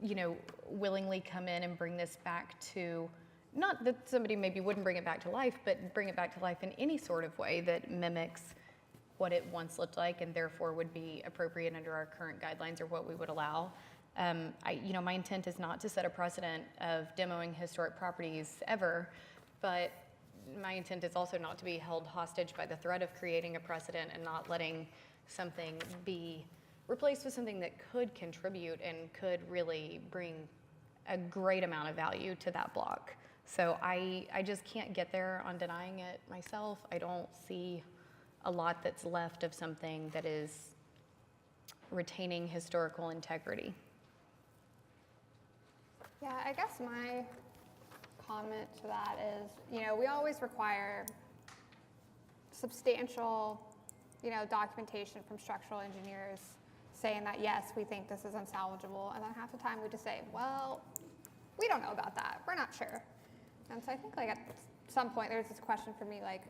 you know, willingly come in and bring this back to, not that somebody maybe wouldn't bring it back to life, but bring it back to life in any sort of way that mimics what it once looked like and therefore would be appropriate under our current guidelines or what we would allow. You know, my intent is not to set a precedent of demoing historic properties ever, but my intent is also not to be held hostage by the threat of creating a precedent and not letting something be replaced with something that could contribute and could really bring a great amount of value to that block. So I just can't get there on denying it myself. I don't see a lot that's left of something that is retaining historical integrity. Yeah, I guess my comment to that is, you know, we always require substantial, you know, documentation from structural engineers saying that, yes, we think this is unsalvageable. And then half the time we just say, well, we don't know about that. We're not sure. And so I think like at some point there's this question for me, like,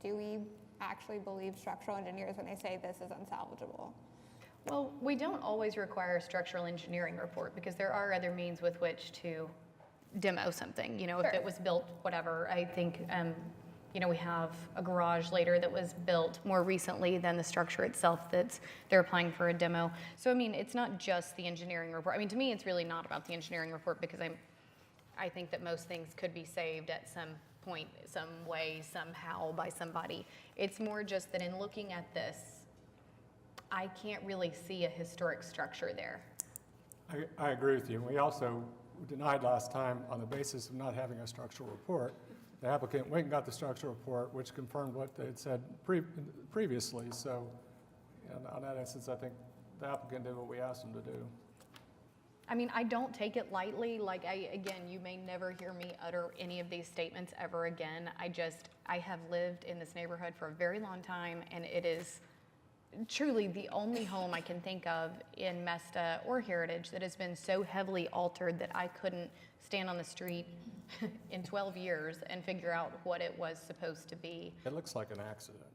do we actually believe structural engineers when they say this is unsalvageable? Well, we don't always require a structural engineering report because there are other means with which to demo something. You know, if it was built, whatever. I think, you know, we have a garage later that was built more recently than the structure itself that they're applying for a demo. So, I mean, it's not just the engineering report. I mean, to me, it's really not about the engineering report because I think that most things could be saved at some point, some way, somehow by somebody. It's more just that in looking at this, I can't really see a historic structure there. I agree with you. We also denied last time on the basis of not having a structural report. The applicant went and got the structural report, which confirmed what they had said previously. So on that instance, I think the applicant did what we asked him to do. I mean, I don't take it lightly. Like, again, you may never hear me utter any of these statements ever again. I have lived in this neighborhood for a very long time, and it is truly the only home I can think of in Mesta or Heritage that has been so heavily altered that I couldn't stand on the street in 12 years and figure out what it was supposed to be. It looks like an accident.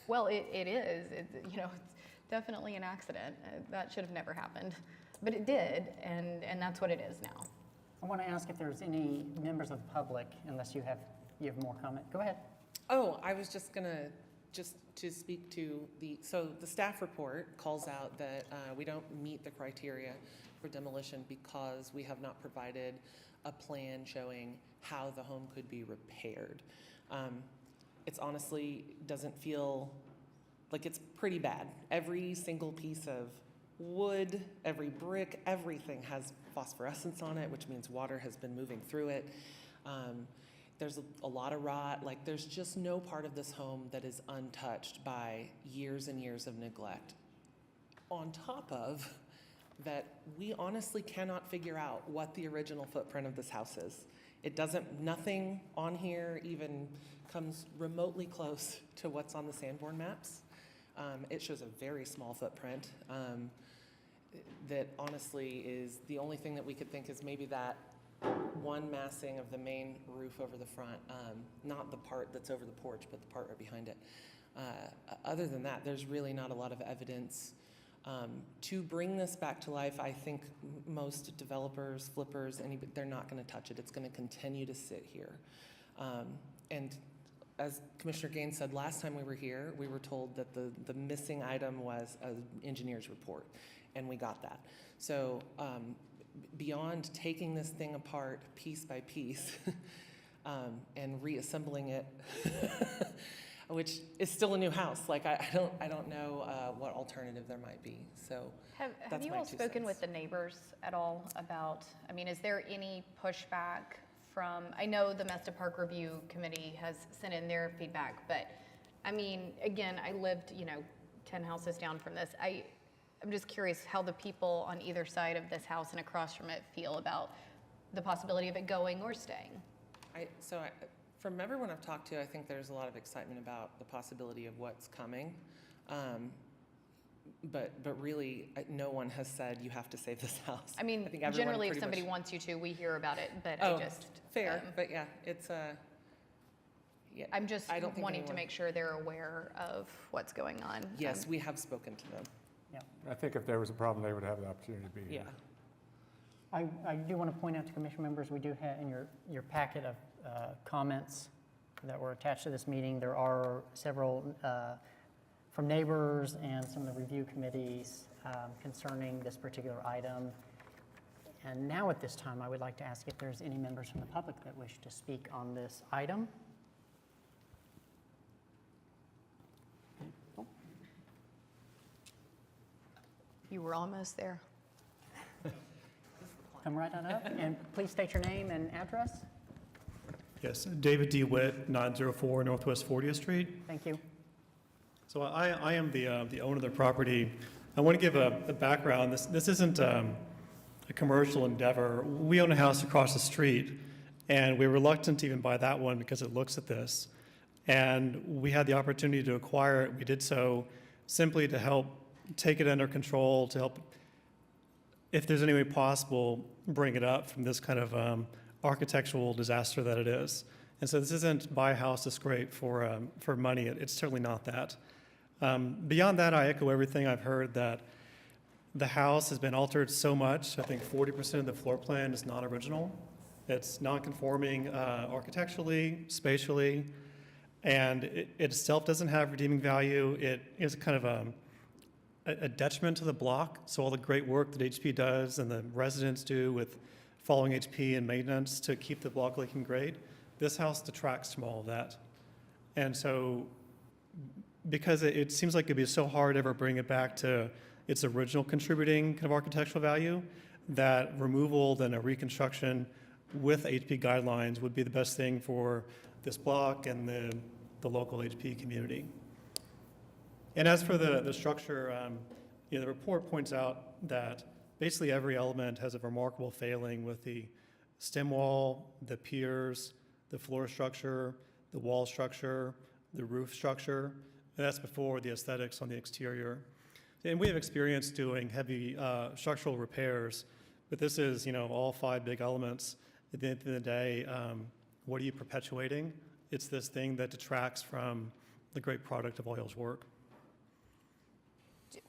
Well, it is. You know, it's definitely an accident. That should have never happened. But it did, and that's what it is now. I want to ask if there's any members of the public, unless you have more comment. Go ahead. Oh, I was just gonna, to speak to so the staff report calls out that we don't meet the criteria for demolition because we have not provided a plan showing how the home could be repaired. It's honestly doesn't feel like it's pretty bad. Every single piece of wood, every brick, everything has phosphorescence on it, which means water has been moving through it. There's a lot of rot. Like, there's just no part of this home that is untouched by years and years of neglect. On top of that, we honestly cannot figure out what the original footprint of this house is. Nothing on here even comes remotely close to what's on the Sanborn maps. It shows a very small footprint that honestly is the only thing that we could think is maybe that one massing of the main roof over the front, not the part that's over the porch, but the part right behind it. Other than that, there's really not a lot of evidence. To bring this back to life, I think most developers, flippers, they're not going to touch it. It's going to continue to sit here. And as Commissioner Gaines said, last time we were here, we were told that the missing item was an engineer's report, and we got that. So beyond taking this thing apart piece by piece and reassembling it, which is still a new house, like I don't know what alternative there might be. So Have that's you my all 2 spoken cents. with the neighbors at all about, I mean, is there any pushback from, I know the Mesta Park Review Committee has sent in their feedback, but I mean, again, I lived, 10 houses down from this. I'm just curious how the people on either side of this house and across from it feel about the possibility of it going or staying. From everyone I've talked to, I think there's a lot of excitement about the possibility of what's coming. But really, no one has said you have to save this house. I mean, think everyone generally if pretty somebody much- wants you to, we hear about it, but Oh, I just. fair, but yeah, it's yeah. I'm just I don't think wanting to anyone- make sure they're aware of what's going on. Yes, we have spoken to them. I think if there was a problem, they would have the opportunity to be Yeah. here. I do want to point out to commission members, we do have in your packet of comments that were attached to this meeting, there are several from neighbors and some of the review committees concerning this particular item. And now at this time, I would like to ask if there's any members from the public that wish to speak on this item. You were almost there. Come right on up, and please state your name and address. Yes, David D. Witt, 904 Northwest 40th Street. Thank you. So I am the owner of the property. I want to give a background. This isn't a commercial endeavor. We own a house across the street, and we were reluctant to even buy that one because it looks at this. And we had the opportunity to acquire it. We did so simply to help take it under control, to help, if there's any way possible, bring it up from this kind of architectural disaster that it is. And so this isn't buy a house to scrape for money. It's certainly not that. Beyond that, I echo everything I've heard, that the house has been altered so much. I think 40% of the floor plan is non-original. It's non-conforming architecturally, spatially, and it itself doesn't have redeeming value. It is kind of a detriment to the block. So all the great work that HP does and the residents do with following HP and maintenance to keep the block looking great, this house detracts from all of that. And so because it seems like it'd be so hard to ever bring it back to its original contributing kind of architectural value, that removal, then a reconstruction with HP guidelines would be the best thing for this block and the local HP community. And as for the structure, the report points out that basically every element has a remarkable failing, with the stem wall, the piers, the floor structure, the wall structure, the roof structure. And that's before the aesthetics on the exterior. And we have experience doing heavy structural repairs, but this is, all 5 big elements. At the end of the day, what are you perpetuating? It's this thing that detracts from the great product of all y'all's work.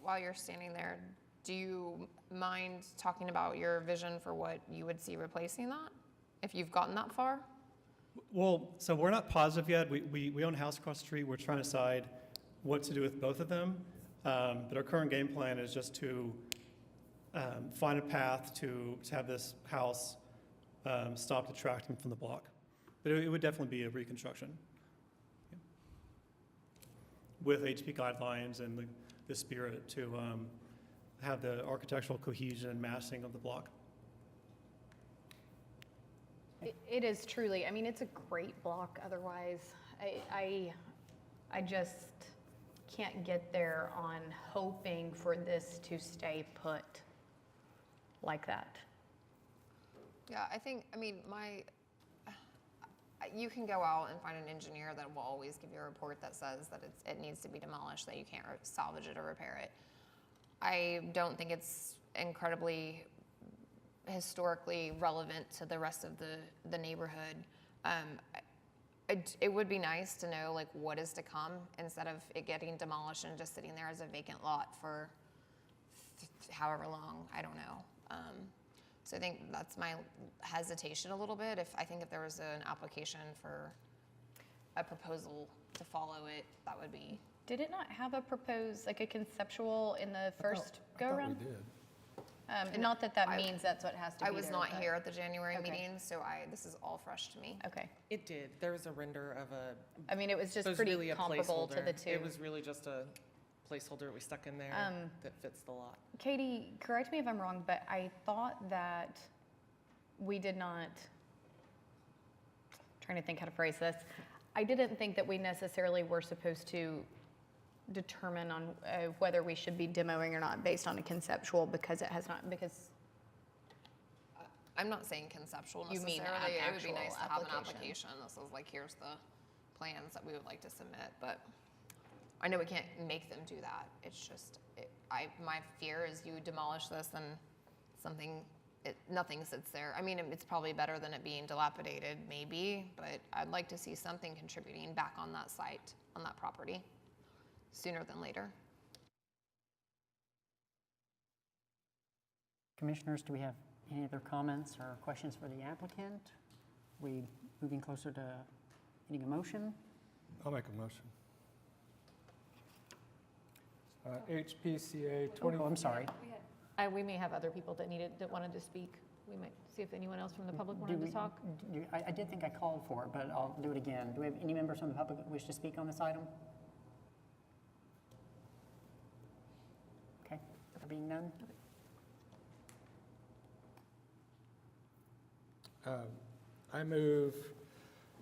While you're standing there, do you mind talking about your vision for what you would see replacing that, if you've gotten that far? Well, so we're not positive yet. We own a house across the street. We're trying to decide what to do with both of them. But our current game plan is just to find a path to have this house stop detracting from the block. But it would definitely be a reconstruction with HP guidelines and the spirit to have the architectural cohesion and massing of the block. It is truly, I mean, it's a great block otherwise. I just can't get there on hoping for this to stay put like that. Yeah, you can go out and find an engineer that will always give you a report that says that it needs to be demolished, that you can't salvage it or repair it. I don't think it's incredibly historically relevant to the rest of the neighborhood. It would be nice to know like what is to come instead of it getting demolished and just sitting there as a vacant lot for however long, I don't know. So I think that's my hesitation a little bit. I think if there was an application for a proposal to follow it, that would be. Did it not have a proposed, like a conceptual in the first go-around? We did. And not that that means that's what has to be I was there, not but- here at the January Okay. meeting, so this is all fresh to me. Okay. It did. There was a render of a. I mean, it was just it was pretty really a comparable to the placeholder. two. It was really just a placeholder we stuck in there that fits the lot. Katie, correct me if I'm wrong, but I thought that we did not, trying to think how to phrase this. I didn't think that we necessarily were supposed to determine on whether we should be demoing or not based on a conceptual because it has not, because I'm not saying conceptual You mean necessarily. It would be actual nice to have an application. application. This is like, here's the plans that we would like to submit, but I know we can't make them do that. It's just, my fear is you demolish this and nothing sits there. I mean, it's probably better than it being dilapidated, maybe, but I'd like to see something contributing back on that site, on that property, sooner than later. Commissioners, do we have any other comments or questions for the applicant? We moving closer to getting a motion? I'll make a motion. HPCA Oh, I'm sorry. We may have other people that wanted to speak. We might see if anyone else from the public wanted to talk. I did think I called for it, but I'll do it again. Do we have any members from the public that wish to speak on this item? Okay, there being none. I move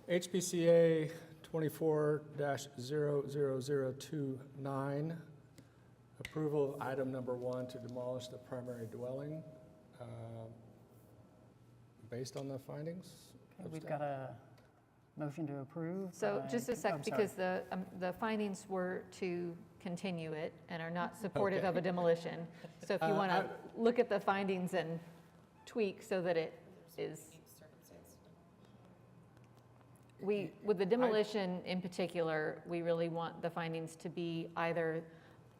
HPCA 24-00029, approval of item number 1 to demolish the primary dwelling based on the findings. Okay, we've got a motion to approve. So by- just a oh, sec, I'm sorry. because the findings were to continue it and are not supportive Okay. of a demolition. So if you want to look at the findings and tweak so that it is. With the demolition in particular, we really want the findings to be either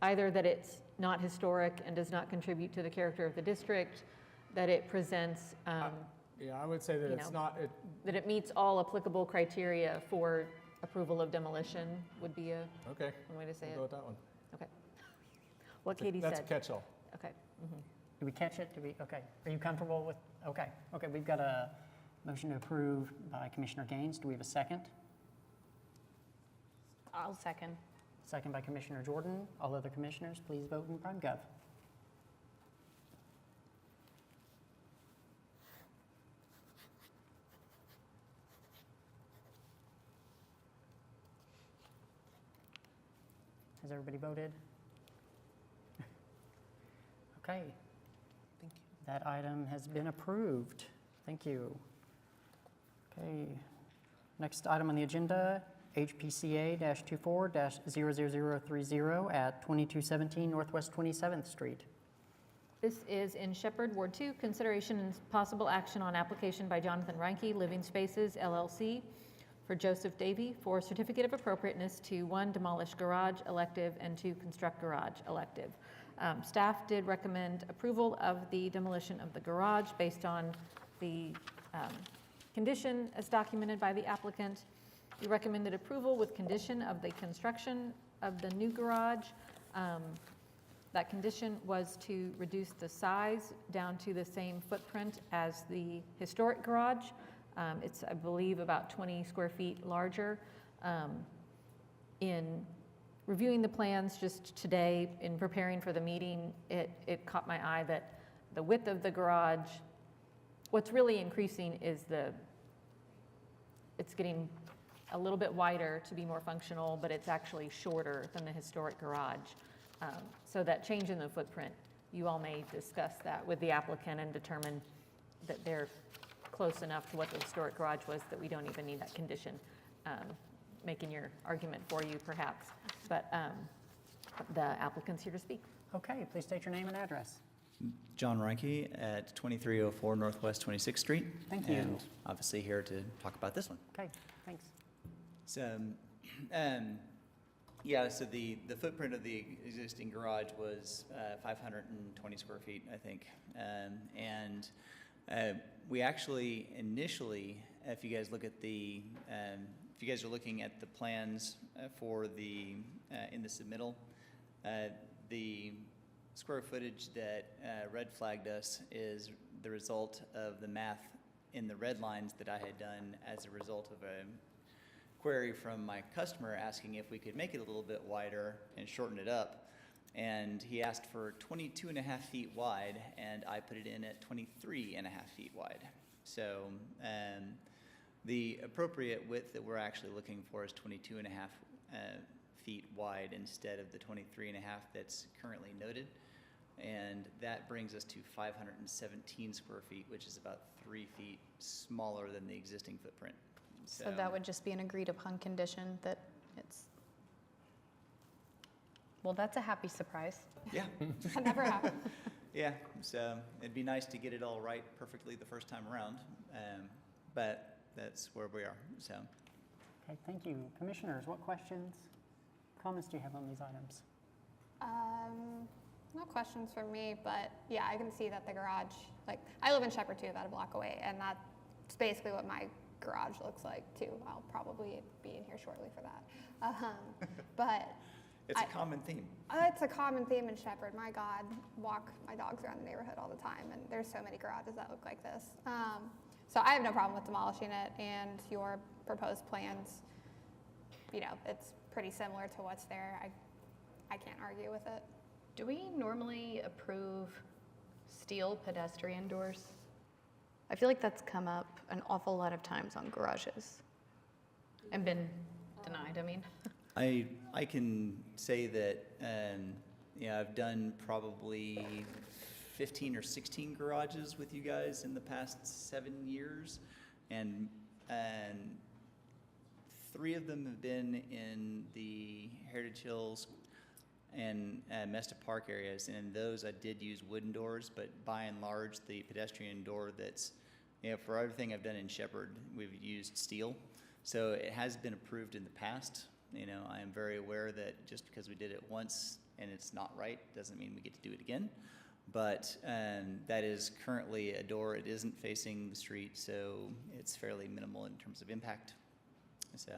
that it's not historic and does not contribute to the character of the district, that it presents, Yeah, I would say that you it's know, not, that it meets all applicable criteria for approval of demolition would be okay, one way to say we'll it. go with that one. Okay. What Katie said. That's a catch-all. Okay. Mhm. Do we catch it? Okay. Are you comfortable with, okay. Okay, we've got a motion to approve by Commissioner Gaines. Do we have a second? I'll second. Second by Commissioner Jordan. All other commissioners, please vote in PrimeGov. Has everybody voted? Okay. Thank you. That item has been approved. Thank you. Okay. Next item on the agenda, HPCA-24-00030 at 2217 Northwest 27th Street. This is in Shepherd, Ward 2, consideration and possible action on application by Jonathan Reinke, Living Spaces LLC, for Joseph Davy for certificate of appropriateness to 1, demolish garage elective and 2, construct garage elective. Staff did recommend approval of the demolition of the garage based on the condition as documented by the applicant. We recommended approval with condition of the construction of the new garage. That condition was to reduce the size down to the same footprint as the historic garage. It's, I believe, about 20 square feet larger. In reviewing the plans just today, in preparing for the meeting, it caught my eye that the width of the garage, what's really increasing is it's getting a little bit wider to be more functional, but it's actually shorter than the historic garage. So that change in the footprint, you all may discuss that with the applicant and determine that they're close enough to what the historic garage was that we don't even need that condition, making your argument for you perhaps. But the applicant's here to speak. Okay, please state your name and address. John Reinke at 2304 Northwest 26th Street. Thank you. And obviously here to talk about this one. Okay, thanks. So, yeah, so the footprint of the existing garage was 520 square feet, I think. We actually initially, if you guys look at the if you guys are looking at the plans for the, in the submittal, the square footage that red flagged us is the result of the math in the red lines that I had done as a result of a query from my customer asking if we could make it a little bit wider and shorten it up. And he asked for 22 and a half feet wide, and I put it in at 23 and a half feet wide. So the appropriate width that we're actually looking for is 22 and a half feet wide instead of the 23 and a half that's currently noted. And that brings us to 517 square feet, which is about 3 feet smaller than the existing footprint. So that would just be an agreed upon condition that it's, well, that's a happy surprise. Yeah. That never happened. Yeah, so it'd be nice to get it all right perfectly the first time around, but that's where we are, so. Okay, thank you. Commissioners, what questions, comments do you have on these items? No questions from me, but yeah, I can see that the garage, like, I live in Shepherd too, about a block away, and that's basically what my garage looks like too. I'll probably be in here shortly for that. But It's a common theme. it's a common theme in Shepherd. My God, walk my dogs around the neighborhood all the time, and there's so many garages that look like this. So I have no problem with demolishing it, and your proposed plans, you know, it's pretty similar to what's there. I can't argue with it. Do we normally approve steel pedestrian doors? I feel like that's come up an awful lot of times on garages and been denied, I mean. I can say that, yeah, I've done probably 15 or 16 garages with you guys in the past 7 years, and 3 of them have been in the Heritage Hills and Mesta Park areas, and in those I did use wooden doors, but by and large the pedestrian door that's, you know, for everything I've done in Shepherd, we've used steel. So it has been approved in the past. You know, I am very aware that just because we did it once and it's not right doesn't mean we get to do it again. But that is currently a door. It isn't facing the street, so it's fairly minimal in terms of impact. So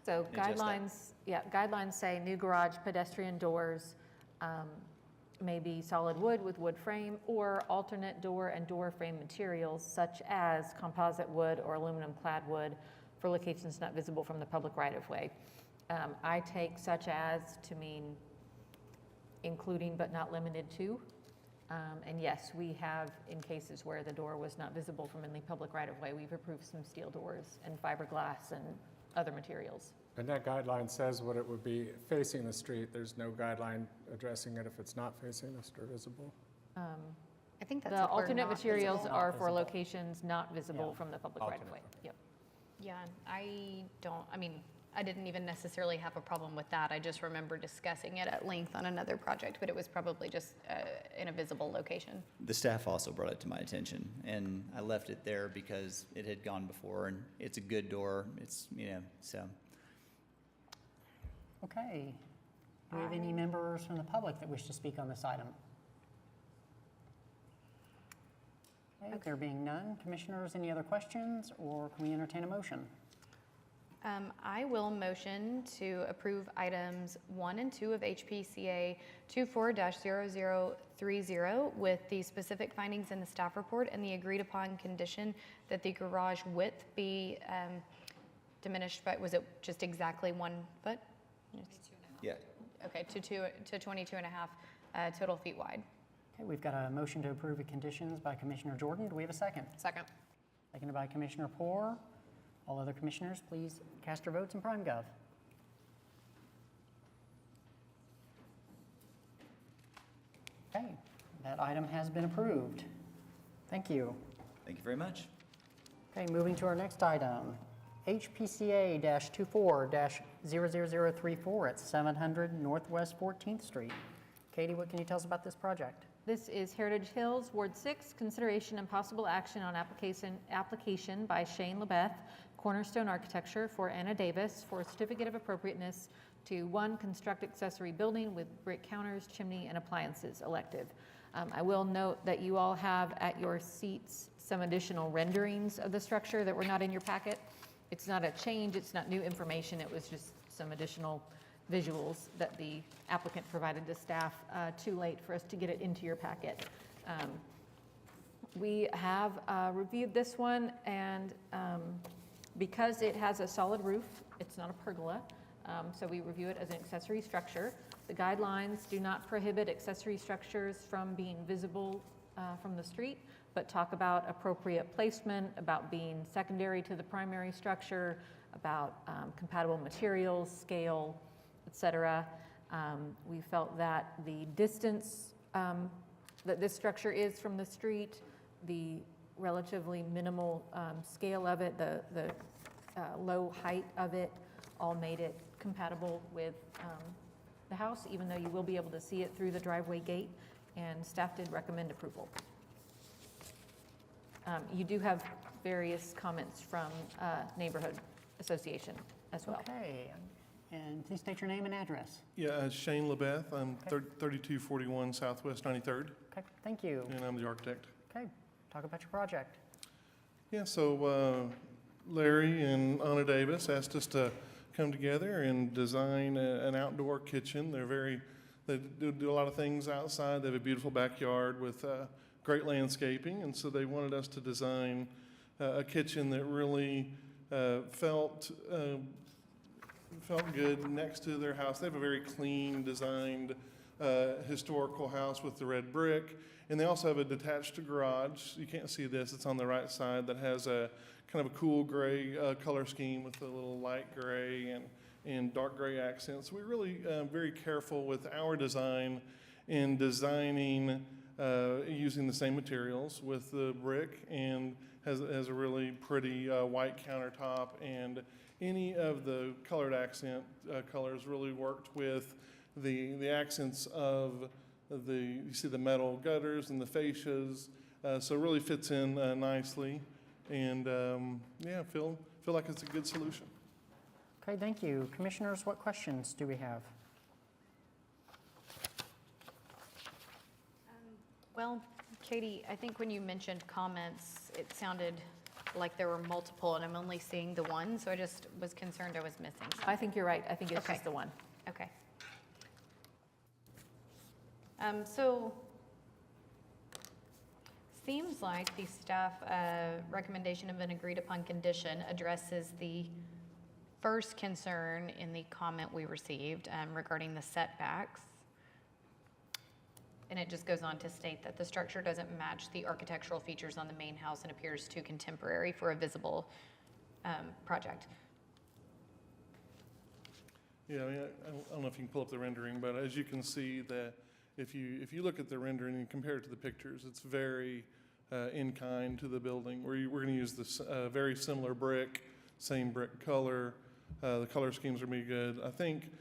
Adjust that. guidelines say new garage pedestrian doors may be solid wood with wood frame or alternate door and door frame materials such as composite wood or aluminum clad wood for locations not visible from the public right-of-way. I take such as to mean including but not limited to. And yes, we have, in cases where the door was not visible from any public right-of-way, we've approved some steel doors and fiberglass and other materials. And that guideline says what it would be facing the street. There's no guideline addressing it if it's not facing the street or visible. I think that's The what we're alternate not materials visible. are Not for visible. locations not visible Yeah. from the public Alternate, right-of-way. okay. Yep. Yeah, I didn't even necessarily have a problem with that. I just remember discussing it at length on another project, but it was probably just in a visible location. The staff also brought it to my attention, and I left it there because it had gone before, and it's a good door. It's, you know, so. Okay. Do we have any members from the public that wish to speak on this item? Okay, there being none, commissioners, any other questions, or can we entertain a motion? I will motion to approve items 1 and 2 of HPCA 24-0030 with the specific findings in the staff report and the agreed upon condition that the garage width be diminished by, was it just exactly 1 foot? Yeah. Okay, to 22 and a half total feet wide. Okay, we've got a motion to approve the conditions by Commissioner Jordan. Do we have a second? Second. Seconded by Commissioner Poore. All other commissioners, please cast your votes in PrimeGov. Okay, that item has been approved. Thank you. Thank you very much. Okay, moving to our next item, HPCA-24-00034 at 700 Northwest 14th Street. Katie, what can you tell us about this project? This is Heritage Hills, Ward 6, consideration and possible action on application by Shane LeBeth, Cornerstone Architecture, for Anna Davis for a certificate of appropriateness to 1, construct accessory building with brick counters, chimney, and appliances elective. I will note that you all have at your seats some additional renderings of the structure that were not in your packet. it's not a change, it's not new information, it was just some additional visuals that the applicant provided to staff too late for us to get it into your packet. We have reviewed this one, and because it has a solid roof, it's not a pergola, so we review it as an accessory structure. The guidelines do not prohibit accessory structures from being visible from the street, but talk about appropriate placement, about being secondary to the primary structure, about compatible materials, scale, etc. We felt that the distance that this structure is from the street, the relatively minimal scale of it, the low height of it, all made it compatible with the house, even though you will be able to see it through the driveway gate, and staff did recommend approval. You do have various comments from Neighborhood Association as well. Okay, and please state your name and address. Yeah, Shane LeBeth. I'm 3241 Southwest 93rd, Okay, thank you. and I'm the architect. Okay, talk about your project. Yeah, so Larry and Anna Davis asked us to come together and design an outdoor kitchen. They do a lot of things outside. They have a beautiful backyard with great landscaping, and so they wanted us to design a kitchen that really felt good next to their house. They have a very clean, designed historical house with the red brick, and they also have a detached garage. You can't see this, it's on the right side, that has a kind of a cool gray color scheme with a little light gray and dark gray accents. We're really very careful with our design in designing using the same materials with the brick, and has a really pretty white countertop, and any of the colored accent colors really worked with the accents of you see the metal gutters and the fascias, so it really fits in nicely, and yeah, feel like it's a good solution. Okay, thank you. Commissioners, what questions do we have? Well, Katie, I think when you mentioned comments, it sounded like there were multiple, and I'm only seeing the one, so I just was concerned I was missing something. I think you're right. I think it's Okay. just the one. Okay. So, seems like the staff recommendation of an agreed upon condition addresses the first concern in the comment we received regarding the setbacks. And it just goes on to state that the structure doesn't match the architectural features on the main house and appears too contemporary for a visible project. Yeah, I mean, I don't know if you can pull up the rendering, but as you can see, that if you look at the rendering and compare it to the pictures, it's very in kind to the building. We're going to use this very similar brick, same brick color. The color schemes are going to be good. I think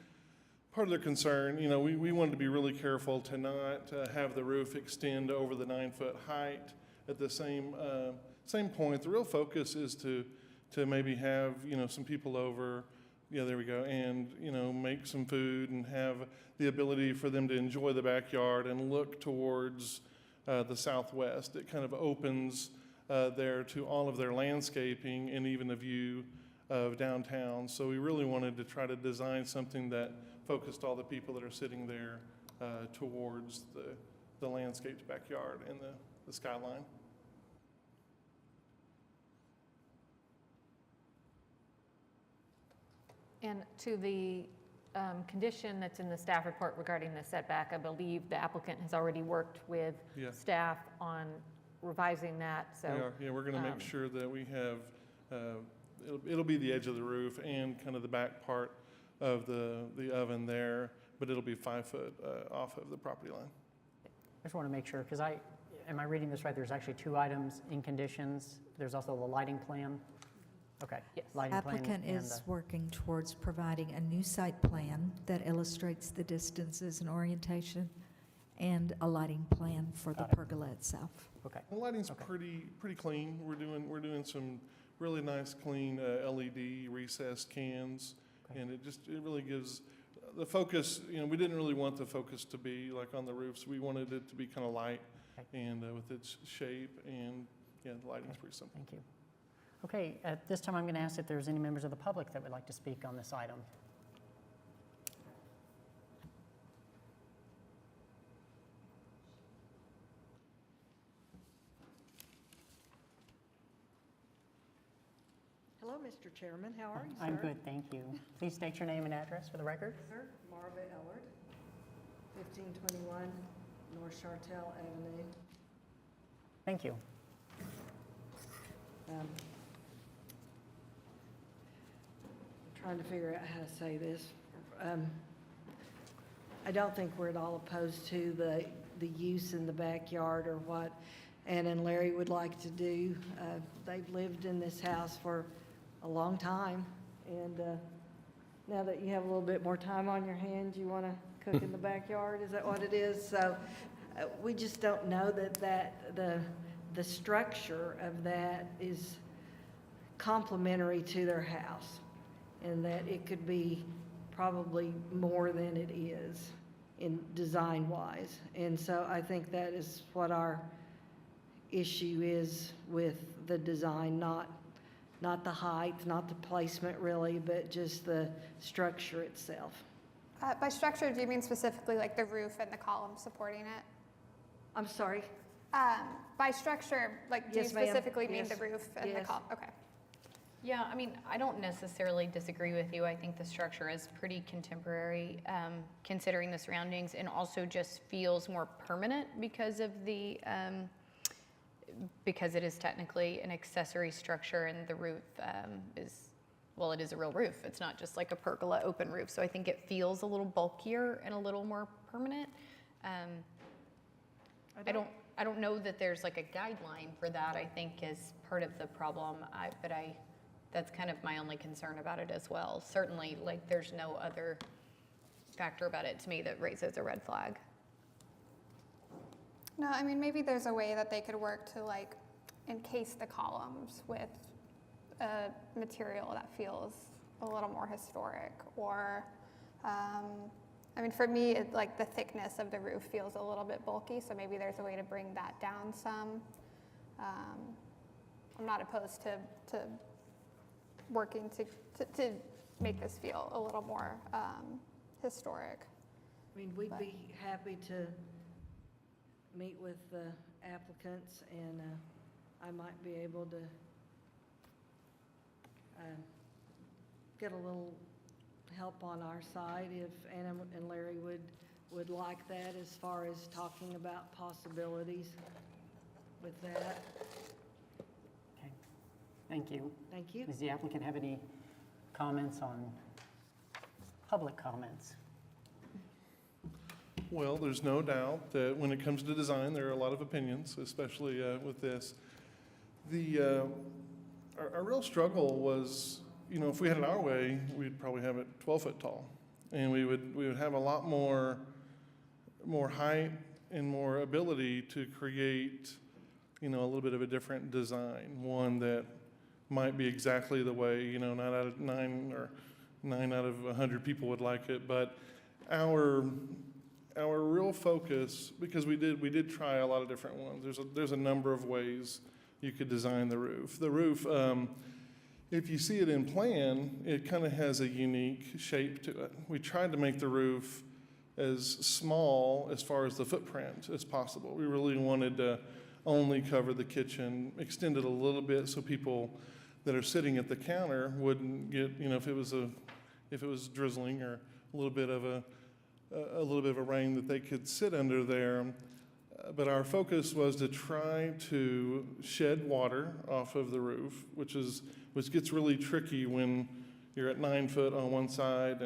part of their concern, we wanted to be really careful to not have the roof extend over the 9-foot height at the same point. The real focus is to maybe have, some people over, yeah, there we go, and, make some food and have the ability for them to enjoy the backyard and look towards the southwest. It kind of opens there to all of their landscaping and even a view of downtown. So we really wanted to try to design something that focused all the people that are sitting there towards the landscaped backyard and the skyline. And to the condition that's in the staff report regarding the setback, I believe the applicant has already worked with Yeah. staff on revising that, so. We are. Yeah, we're going to make sure that we have, it'll be the edge of the roof and kind of the back part of the oven there, but it'll be 5 foot off of the property line. I just want to make sure, because am I reading this right? There's actually 2 items in conditions. There's also the lighting plan. Okay. Yes. Lighting plan Applicant and is working towards providing a new site plan that illustrates the distances and orientation, and a lighting plan for the Got it. pergola itself. Okay. The lighting's pretty clean. We're doing some really nice clean LED recessed cans, and it really gives the focus. We didn't really want the focus to be like on the roofs. We wanted it to be kind of light and with its shape, and yeah, the lighting's pretty simple. Thank you. Okay, at this time, I'm going to ask if there's any members of the public that would like to speak on this item. Hello, Mr. Chairman. How are you, sir? I'm good, thank you. Please state your name and address for the record. Sir, Marva Ellard, 1521 North Chartel Avenue. Thank you. I'm trying to figure out how to say this. I don't think we're at all opposed to the use in the backyard or what Ann and Larry would like to do. They've lived in this house for a long time, and now that you have a little bit more time on your hands, you want to cook in the backyard? Is that what it is? So we just don't know that the structure of that is complementary to their house, and that it could be probably more than it is in design-wise. And so I think that is what our issue is with the design, not the height, not the placement really, but just the structure itself. By structure, do you mean specifically like the roof and the columns supporting it? I'm sorry? By structure, like, do Yes, you ma'am. specifically mean Yes. the roof and the Yes. column? Okay. Yeah, I mean, I don't necessarily disagree with you. I think the structure is pretty contemporary, considering the surroundings, and also just feels more permanent because of the, because it is technically an accessory structure, and the roof is, well, it is a real roof. It's not just like a pergola open roof. So I think it feels a little bulkier and a little more permanent. I don't know that there's like a guideline for that, I think, is part of the problem. That's kind of my only concern about it as well. Certainly, like, there's no other factor about it to me that raises a red flag. No, I mean, maybe there's a way that they could work to like encase the columns with a material that feels a little more historic, or, I mean, for me, like the thickness of the roof feels a little bit bulky, so maybe there's a way to bring that down some. I'm not opposed to working to make this feel a little more historic. I mean, we'd be happy to meet with the applicants, and I might be able to get a little help on our side if Anna and Larry would like that, as far as talking about possibilities with that. Okay, thank you. Thank you. Does the applicant have any comments on public comments? Well, there's no doubt that when it comes to design, there are a lot of opinions, especially with this. Our real struggle was, you know, if we had it our way, we'd probably have it 12 foot tall, and we would have a lot more height and more ability to create, you know, a little bit of a different design, one that might be exactly the way, you know, 9 out of 9 or 9 out of 100 people would like it, but our real focus, because we did try a lot of different ones. There's a number of ways you could design the roof. The roof, if you see it in plan, it kind of has a unique shape to it. We tried to make the roof as small as far as the footprint as possible. We really wanted to only cover the kitchen, extend it a little bit so people that are sitting at the counter wouldn't get, you know, if it was drizzling or a little bit of a rain, that they could sit under there. But our focus was to try to shed water off of the roof, which gets really tricky when you're at 9 foot on one side,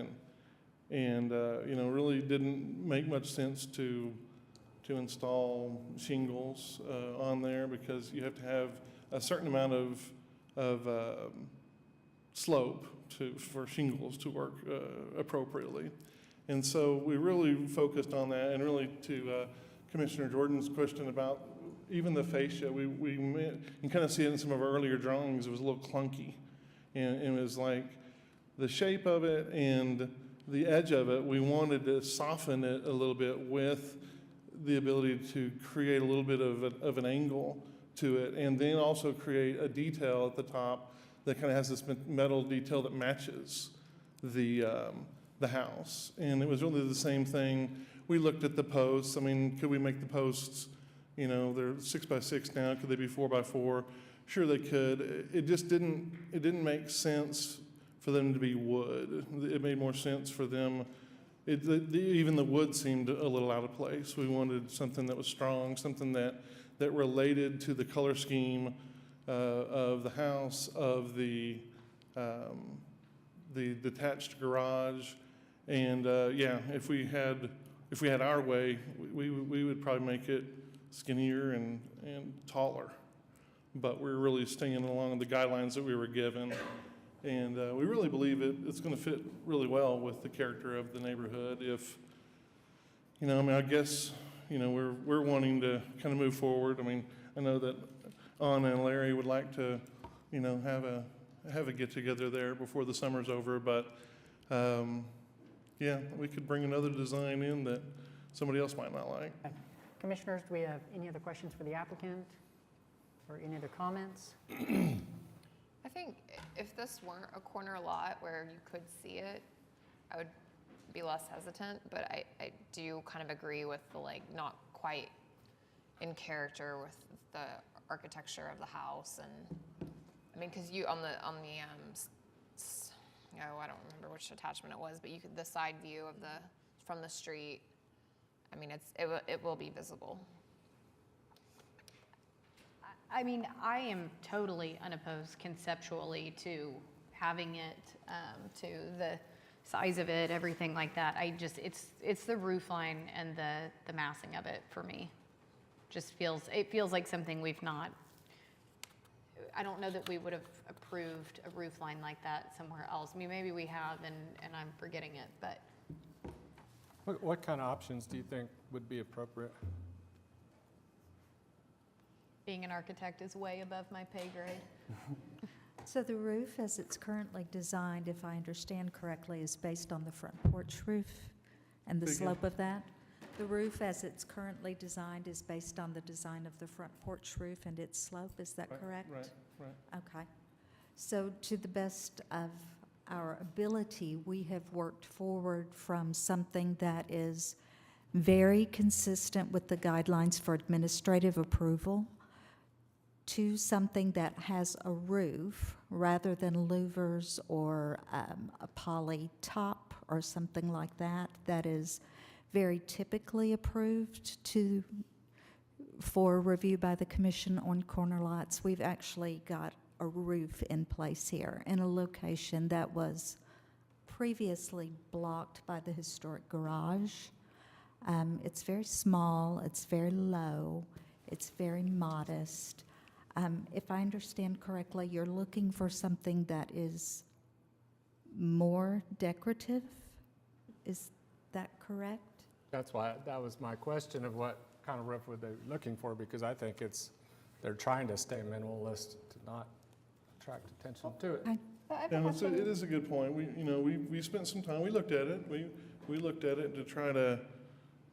and you know, really didn't make much sense to install shingles on there, because you have to have a certain amount of slope for shingles to work appropriately. And so we really focused on that, and really to Commissioner Jordan's question about even the fascia, you can kind of see it in some of our earlier drawings. It was a little clunky, and it was like the shape of it and the edge of it, we wanted to soften it a little bit with the ability to create a little bit of an angle to it, and then also create a detail at the top that kind of has this metal detail that matches the house. And it was really the same thing. We looked at the posts. I mean, could we make the posts, you know, they're 6x6 now, could they be 4x4? Sure they could. It just didn't make sense for them to be wood. It made more sense for them, even the wood seemed a little out of place. We wanted something that was strong, something that related to the color scheme of the house, of the detached garage. And yeah, if we had our way, we would probably make it skinnier and taller. But we're really staying along the guidelines that we were given. And we really believe it's going to fit really well with the character of the neighborhood. If, you know, I mean, I guess, you know, we're wanting to kind of move forward. I mean, I know that Anna and Larry would like to, you know, have a get together there before the summer's over. But yeah, we could bring another design in that somebody else might not like. Okay. Commissioners, do we have any other questions for the applicant or any other comments? I think if this weren't a corner lot where you could see it, I would be less hesitant, but I do kind of agree with the like not quite in character with the architecture of the house. And I mean, because you on the oh, I don't remember which attachment it was, but you could the side view of from the street. I mean, it will be visible. I mean, I am totally unopposed conceptually to having it, to the size of it, everything like that. It's the roof line and the massing of it for me. It feels like something we've not, I don't know that we would have approved a roof line like that somewhere else. I mean, maybe we have and I'm forgetting it, but. What kind of options do you think would be appropriate? Being an architect is way above my pay grade. So the roof, as it's currently designed, if I understand correctly, is based on the front porch roof and the slope of that? The roof, as it's currently designed, is based on the design of the front porch roof and its slope, is that correct? Right. Okay. So to the best of our ability, we have worked forward from something that is very consistent with the guidelines for administrative approval to something that has a roof rather than louvers or a poly top or something like that, that is very typically approved for review by the commission on corner lots. We've actually got a roof in place here in a location that was previously blocked by the historic garage. It's very small, it's very low, it's very modest. If I understand correctly, you're looking for something that is more decorative? Is that correct? That's why, that was my question of what kind of roof were they looking for, because I think they're trying to stay minimalist to not attract attention to it. And it is a good point. We spent some time, we looked at it. We looked at it to try to,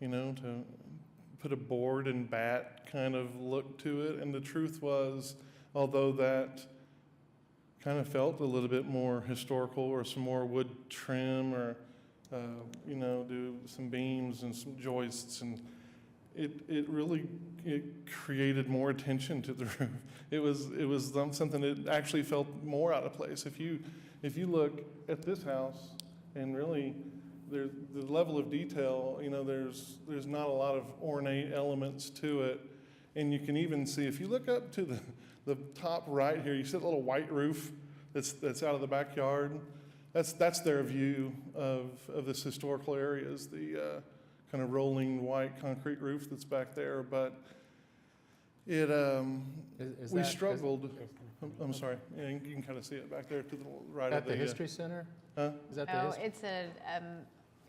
to put a board and bat kind of look to it. And the truth was, although that kind of felt a little bit more historical or some more wood trim or, do some beams and some joists, and it really created more attention to the roof. It was something that actually felt more out of place. If you look at this house, and really the level of detail, there's not a lot of ornate elements to it, and you can even see if you look up to the top right here, you see that little white roof that's out of the backyard. That's their view of this historical area, is the kind of rolling white concrete roof that's back there. But we struggled. I'm sorry. Yeah, you can kind of see it back there to the right of the History Center? Huh? Is that the history?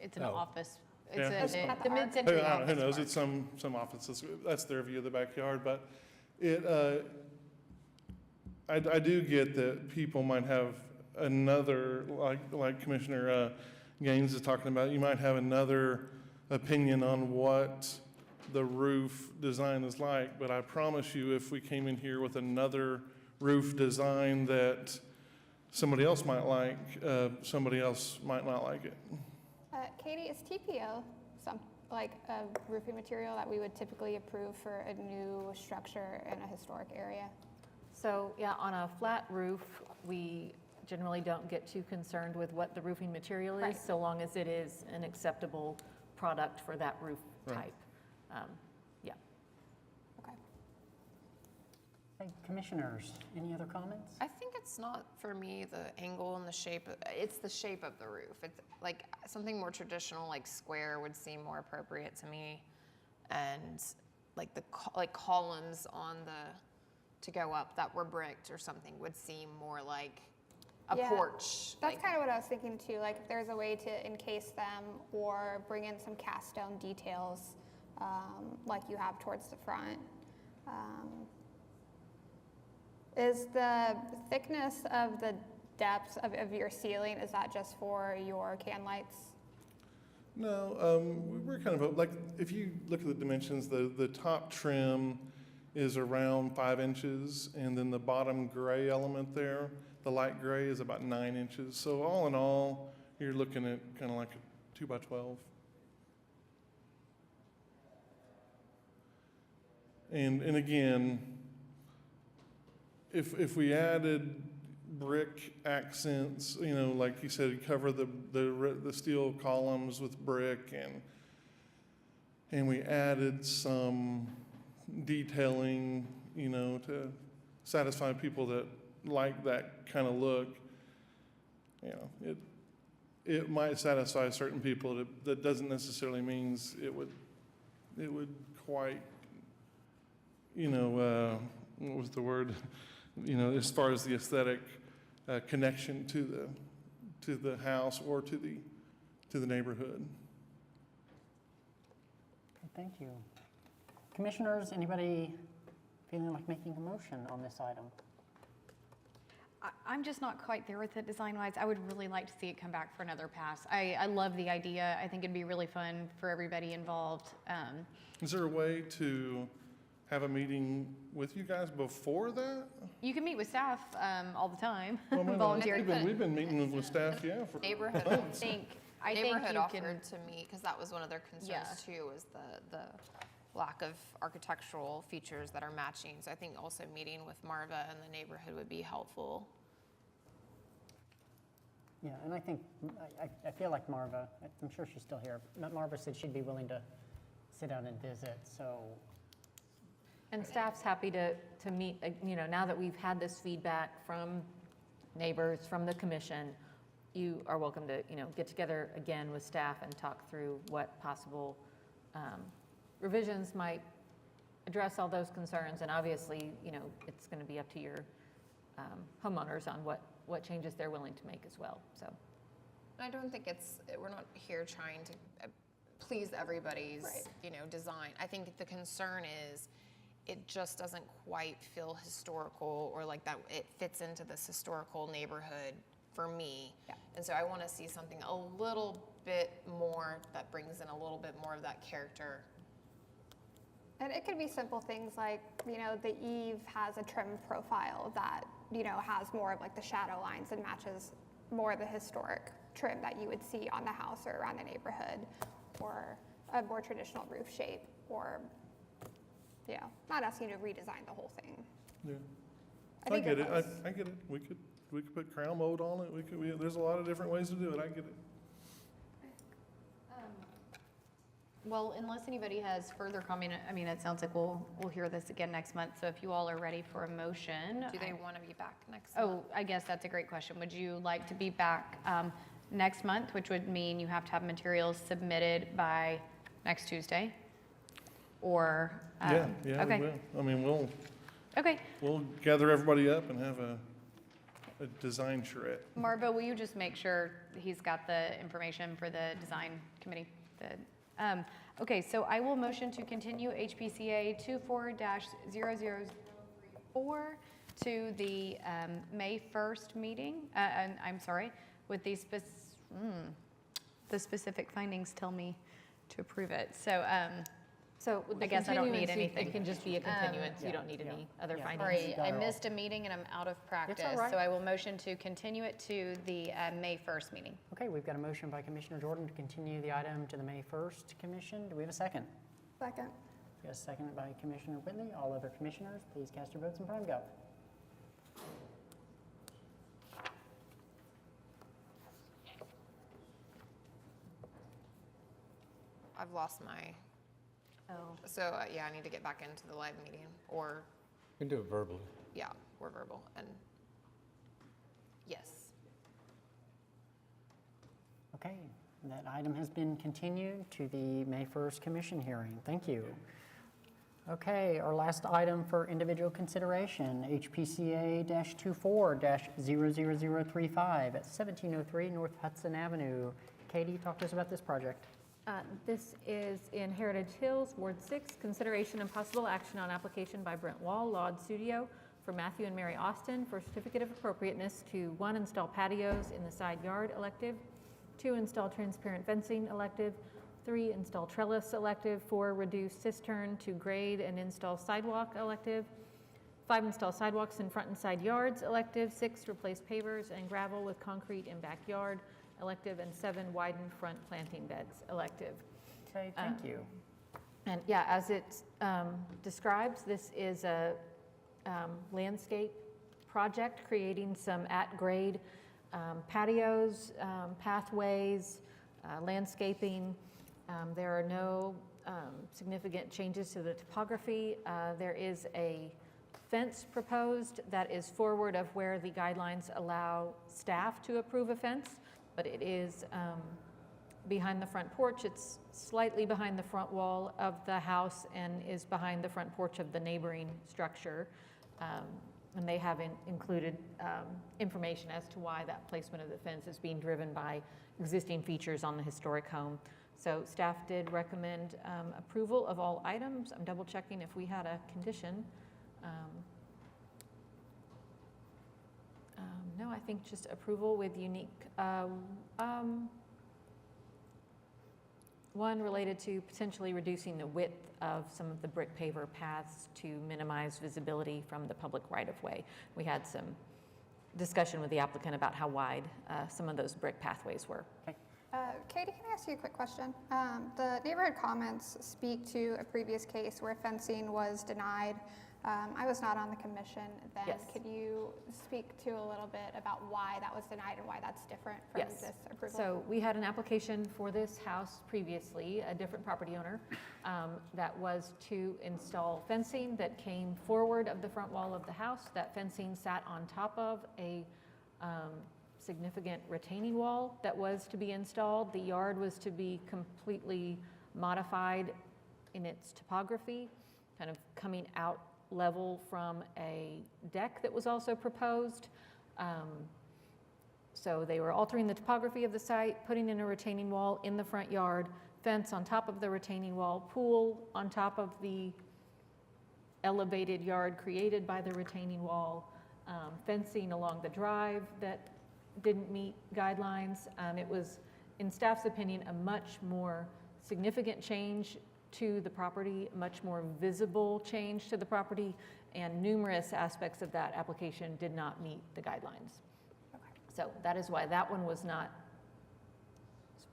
It's an office. Yeah. It's the mid-century office. Who knows? It's some office. That's their view of the backyard. But I do get that people might have another, like Commissioner Gaines is talking about, you might have another opinion on what the roof design is like, but I promise you, if we came in here with another roof design that somebody else might like, somebody else might not like it. Katie, is TPO like a roofing material that we would typically approve for a new structure in a historic area? So, yeah, on a flat roof, we generally don't get too concerned with what the roofing material is, Right. so long as it is an acceptable product for that roof Right. type. Yeah. Hey, commissioners, any other comments? I think it's not, for me, the angle and the shape, it's the shape of the roof. It's like something more traditional, like square would seem more appropriate to me. And like the columns on to go up that were bricked or something would seem more like a Yeah, porch. That's like- kind of what I was thinking too, like if there's a way to encase them or bring in some cast stone details like you have towards the front. Is the thickness of the depth of your ceiling, is that just for your can lights? No, we're kind of, like, if you look at the dimensions, the top trim is around 5 inches, and then the bottom gray element there, the light gray, is about 9 inches. So all in all, you're looking at kind of like a 2 by 12. And again, if we added brick accents, you know, like you said, cover the steel columns with brick, and we added some detailing, you know, to satisfy people that like that kind of look, you know, it might satisfy certain people. That doesn't necessarily means it would quite, you know, what was the word? You know, as far as the aesthetic connection to the house or to the neighborhood. Okay, thank you. Commissioners, anybody feeling like making a motion on this item? I'm just not quite there with it design-wise. I would really like to see it come back for another pass. I love the idea. I think it'd be really fun for everybody involved. Is there a way to have a meeting with you guys before that? You can meet with staff all the time, Well, I mean, volunteering. we've been meeting with staff, yeah, for Neighborhood, months. I think neighborhood you offered can. to meet, because that was one of their concerns too, was the lack of architectural features that are matching. So I think also meeting with Marva and the neighborhood would be helpful. Yeah, and I think, I feel like Marva, I'm sure she's still here, but Marva said she'd be willing to sit down and visit, so. And staff's happy to meet, you know, now that we've had this feedback from neighbors, from the commission, you are welcome to, you know, get together again with staff and talk through what possible revisions might address all those concerns. And obviously, you know, it's going to be up to your homeowners on what changes they're willing to make as well, so. I don't think we're not here trying to please everybody's, Right. you know, design. I think the concern is it just doesn't quite feel historical, or like that it fits into this historical neighborhood for me. Yeah. And so I want to see something a little bit more that brings in a little bit more of that character. And it could be simple things like, you know, the eave has a trim profile that, you know, has more of like the shadow lines and matches more of the historic trim that you would see on the house or around the neighborhood, or a more traditional roof shape, or, you know, not asking you to redesign the whole thing. Yeah. I I think get it it, was- I get it. We could put crown mold on it, there's a lot of different ways to do it, I get it. Well, unless anybody has further comment, I mean, it sounds like we'll hear this again next month. So if you all are ready for a motion. Do they want to be back next month? Oh, I guess that's a great question. Would you like to be back next month, which would mean you have to have materials submitted by next Tuesday? Or? Yeah, okay. we will. I mean, Okay. we'll gather everybody up and have a design charrette. Marva, will you just make sure he's got the information for the design committee? Okay, so I will motion to continue HPCA 24-0034 to the May 1st meeting. And I'm sorry, with the specific findings tell me to approve it. So So with the I guess I don't need continuance, anything. It can just be a continuance. You Yeah. don't need any other Yeah. findings. Sorry, I got it all. missed a meeting and I'm out of practice. right. So I will motion to continue it to the May 1st meeting. Okay, we've got a motion by Commissioner Jordan to continue the item to the May 1st commission. Do we have a second? Second. We have a second by Commissioner Whitley. All other commissioners, please cast your votes in prime go. I've lost my, so yeah, I need to get back into the live meeting, or, You can do it verbally. yeah, or verbal, and yes. Okay, that item has been continued to the May 1st commission hearing. Thank you. Okay, our last item for individual consideration, HPCA-24-00035 at 1703 North Hudson Avenue. Katie, talk to us about this project. This is in Heritage Hills, Ward 6, consideration and possible action on application by Brent Wall, Laud Studio, for Matthew and Mary Austin for certificate of appropriateness to 1, install patios in the side yard elective, 2, install transparent fencing elective, 3, install trellis elective, 4, reduce cistern to grade and install sidewalk elective, 5, install sidewalks in front and side yards elective, 6, replace pavers and gravel with concrete in backyard elective, and 7, widen front planting beds elective. Okay, thank you. And yeah, as it describes, this is a landscape project creating some at-grade patios, pathways, landscaping. There are no significant changes to the topography. There is a fence proposed that is forward of where the guidelines allow staff to approve a fence, but it is behind the front porch. It's slightly behind the front wall of the house and is behind the front porch of the neighboring structure. And they have included information as to why that placement of the fence is being driven by existing features on the historic home. So staff did recommend approval of all items. I'm double checking if we had a condition. No, I think just approval with unique, one related to potentially reducing the width of some of the brick paver paths to minimize visibility from the public right-of-way. We had some discussion with the applicant about how wide some of those brick pathways were. Okay. Katie, can I ask you a quick question? The neighborhood comments speak to a previous case where fencing was denied. I was not on the commission then. Yes. Could you speak to a little bit about why that was denied and why that's different from Yes. this approval? So we had an application for this house previously, a different property owner, that was to install fencing that came forward of the front wall of the house. That fencing sat on top of a significant retaining wall that was to be installed. The yard was to be completely modified in its topography, kind of coming out level from a deck that was also proposed. So they were altering the topography of the site, putting in a retaining wall in the front yard, fence on top of the retaining wall, pool on top of the elevated yard created by the retaining wall, fencing along the drive that didn't meet guidelines. It was, in staff's opinion, a much more significant change to the property, much more visible change to the property, and numerous aspects of that application did not meet the guidelines. So that is why that one was not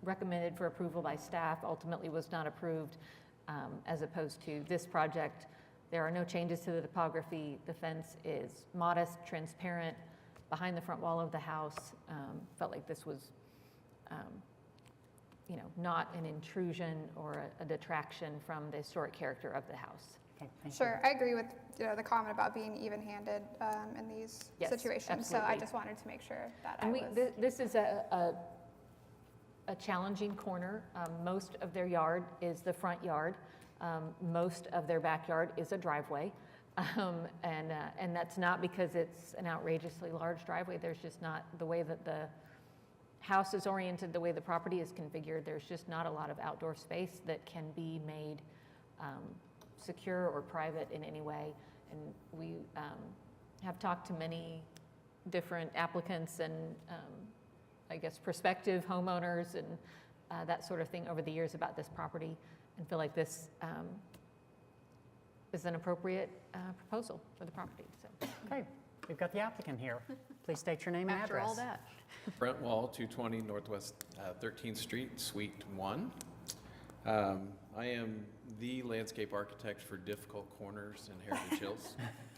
recommended for approval by staff, ultimately was not approved, as opposed to this project. There are no changes to the topography. The fence is modest, transparent, behind the front wall of the house. Felt like this was not an intrusion or a detraction from the historic character of the house. Okay, thank Sure, I agree with the comment about being even-handed in these Yes, situations. So I absolutely. just wanted to make sure that And I was. this is a challenging corner. Most of their yard is the front yard. Most of their backyard is a driveway. And that's not because it's an outrageously large driveway. There's just not, the way that the house is oriented, the way the property is configured, there's just not a lot of outdoor space that can be made secure or private in any way. And we have talked to many different applicants and I guess prospective homeowners and that sort of thing over the years about this property, and feel like this is an appropriate proposal for the property, so. Okay, we've got the applicant here. Please state your name and After address. all that. Brent Wall, 220 Northwest 13th Street, Suite 1. I am the landscape architect for difficult corners and Heritage Hills,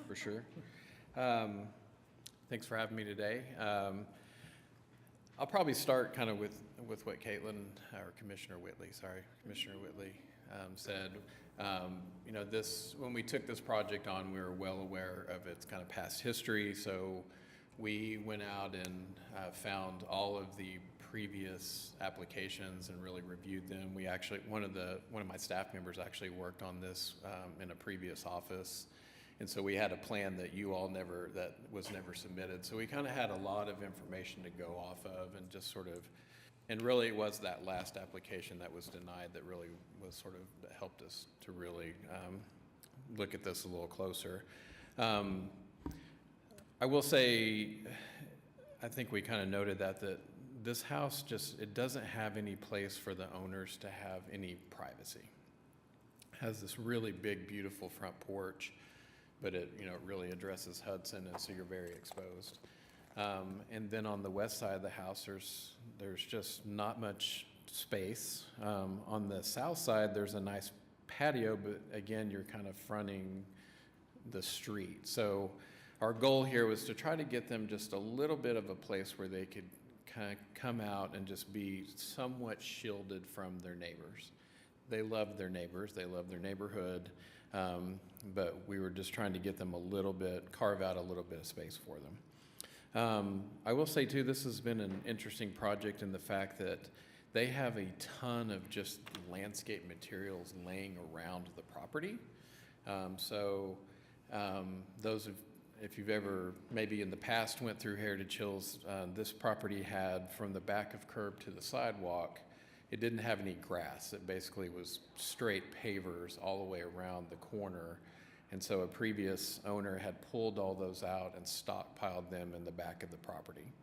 for sure. Thanks for having me today. I'll probably start kind of with what Caitlin, or Commissioner Whitley said. You know, when we took this project on, we were well aware of its kind of past history, so we went out and found all of the previous applications and really reviewed them. We actually, one of my staff members actually worked on this in a previous office, and so we had a plan that that was never submitted. So we kind of had a lot of information to go off of, and just sort of, and really it was that last application that was denied that really was sort of helped us to really look at this a little closer. I will say, I think we kind of noted that this house it doesn't have any place for the owners to have any privacy. It has this really big, beautiful front porch, but it really addresses Hudson, and so you're very exposed. And then on the west side of the house, there's just not much space. On the south side, there's a nice patio, but again, you're kind of fronting the street. So our goal here was to try to get them just a little bit of a place where they could kind of come out and just be somewhat shielded from their neighbors. They love their neighbors, they love their neighborhood, but we were just trying to get them carve out a little bit of space for them. I will say too, this has been an interesting project in the fact that they have a ton of just landscape materials laying around the property. If you've ever maybe in the past went through Heritage Hills, this property had, from the back of curb to the sidewalk, it didn't have any grass. It basically was straight pavers all the way around the corner. And so a previous owner had pulled all those out and stockpiled them in the back of the property.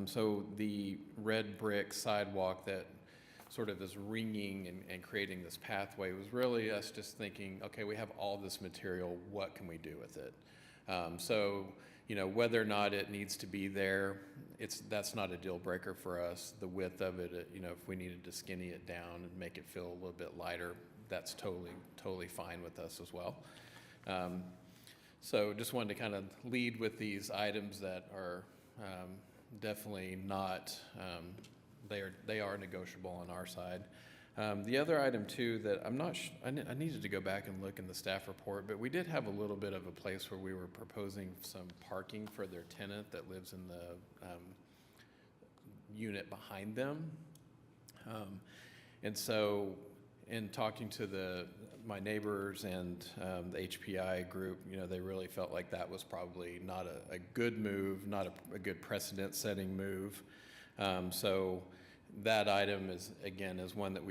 So the red brick sidewalk that sort of is ringing and creating this pathway was really us just thinking, okay, we have all this material, what can we do with it? Whether or not it needs to be there, that's not a deal breaker for us. The width of it, if we needed to skinny it down and make it feel a little bit lighter, that's totally fine with us as well. So just wanted to kind of lead with these items that are definitely not, they are negotiable on our side. The other item too that I needed to go back and look in the staff report, but we did have a little bit of a place where we were proposing some parking for their tenant that lives in the unit behind them. And so in talking to my neighbors and the HPI group, they really felt like that was probably not a good move, not a good precedent-setting move. So that item is one that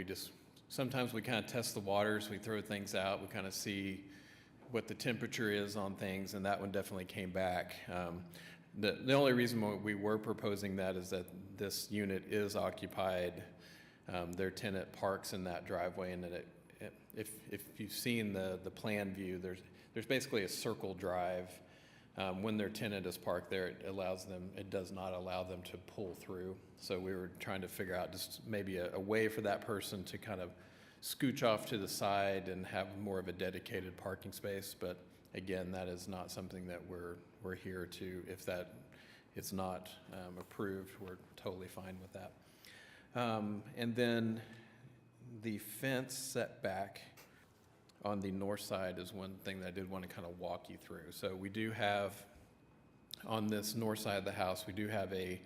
sometimes we kind of test the waters, we throw things out, we kind of see what the temperature is on things, and that one definitely came back. The only reason we were proposing that is that this unit is occupied. Their tenant parks in that driveway, and that if you've seen the plan view, there's basically a circle drive. When their tenant is parked there, it does not allow them to pull through. So we were trying to figure out just maybe a way for that person to kind of scooch off to the side and have more of a dedicated parking space. But again, that is not something that we're here to. If that is not approved, we're totally fine with that. And then the fence setback on the north side is one thing that I did want to kind of walk you through. So we do have, on this north side of the house, we do have a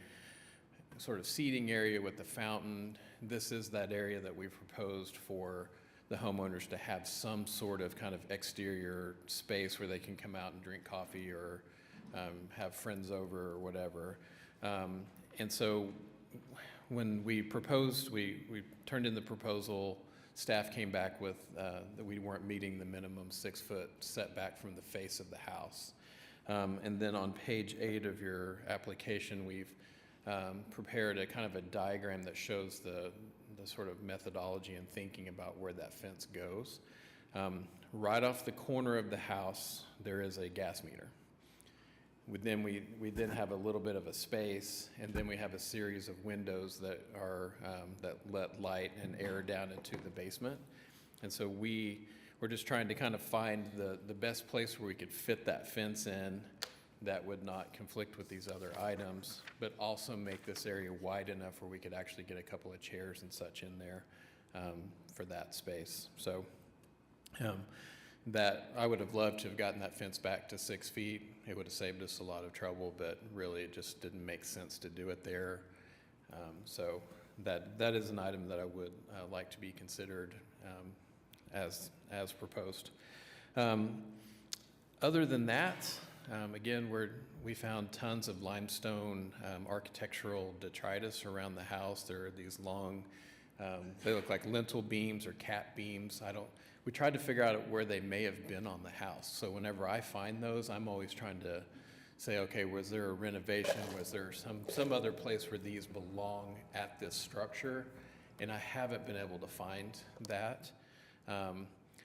sort of seating area with the fountain. This is that area that we proposed for the homeowners to have some sort of kind of exterior space where they can come out and drink coffee or have friends over or whatever. And so when we proposed, we turned in the proposal, staff came back with that we weren't meeting the minimum 6-foot setback from the face of the house. And then on page 8 of your application, we've prepared a kind of a diagram that shows the sort of methodology and thinking about where that fence goes. right off the corner of the house, there is a gas meter. We then have a little bit of a space, and then we have a series of windows that are that let light and air down into the basement. And so we're just trying to kind of find the best place where we could fit that fence in that would not conflict with these other items, but also make this area wide enough where we could actually get a couple of chairs and such in there for that space. So that I would have loved to have gotten that fence back to 6 feet. It would have saved us a lot of trouble, but really it just didn't make sense to do it there. So that is an item that I would like to be considered as proposed. Other than that, again, we found tons of limestone architectural detritus around the house. There are these long, they look like lintel beams or cat beams. We tried to figure out where they may have been on the house. So whenever I find those, I'm always trying to say, okay, was there a renovation? Was there some other place where these belong at this structure? And I haven't been able to find that.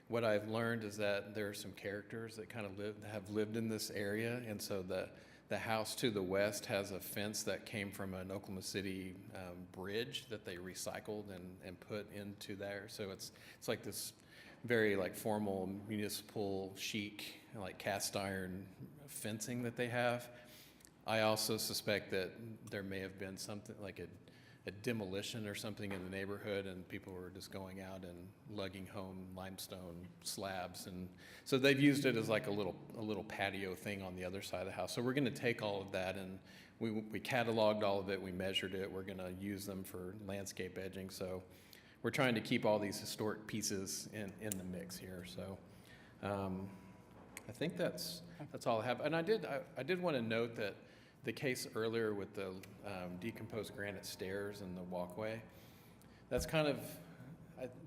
What I've learned is that there are some characters that kind of have lived in this area, and so the house to the west has a fence that came from an Oklahoma City bridge that they recycled and put into there. So it's like this very like formal municipal chic like cast iron fencing that they have. I also suspect that there may have been something like a demolition or something in the neighborhood, and people were just going out and lugging home limestone slabs, and so they've used it as like a little patio thing on the other side of the house. So we're going to take all of that, and we cataloged all of it, we measured it, we're going to use them for landscape edging. So we're trying to keep all these historic pieces in the mix here. So I think that's all I have. And I did want to note that the case earlier with the decomposed granite stairs and the walkway, that's kind of,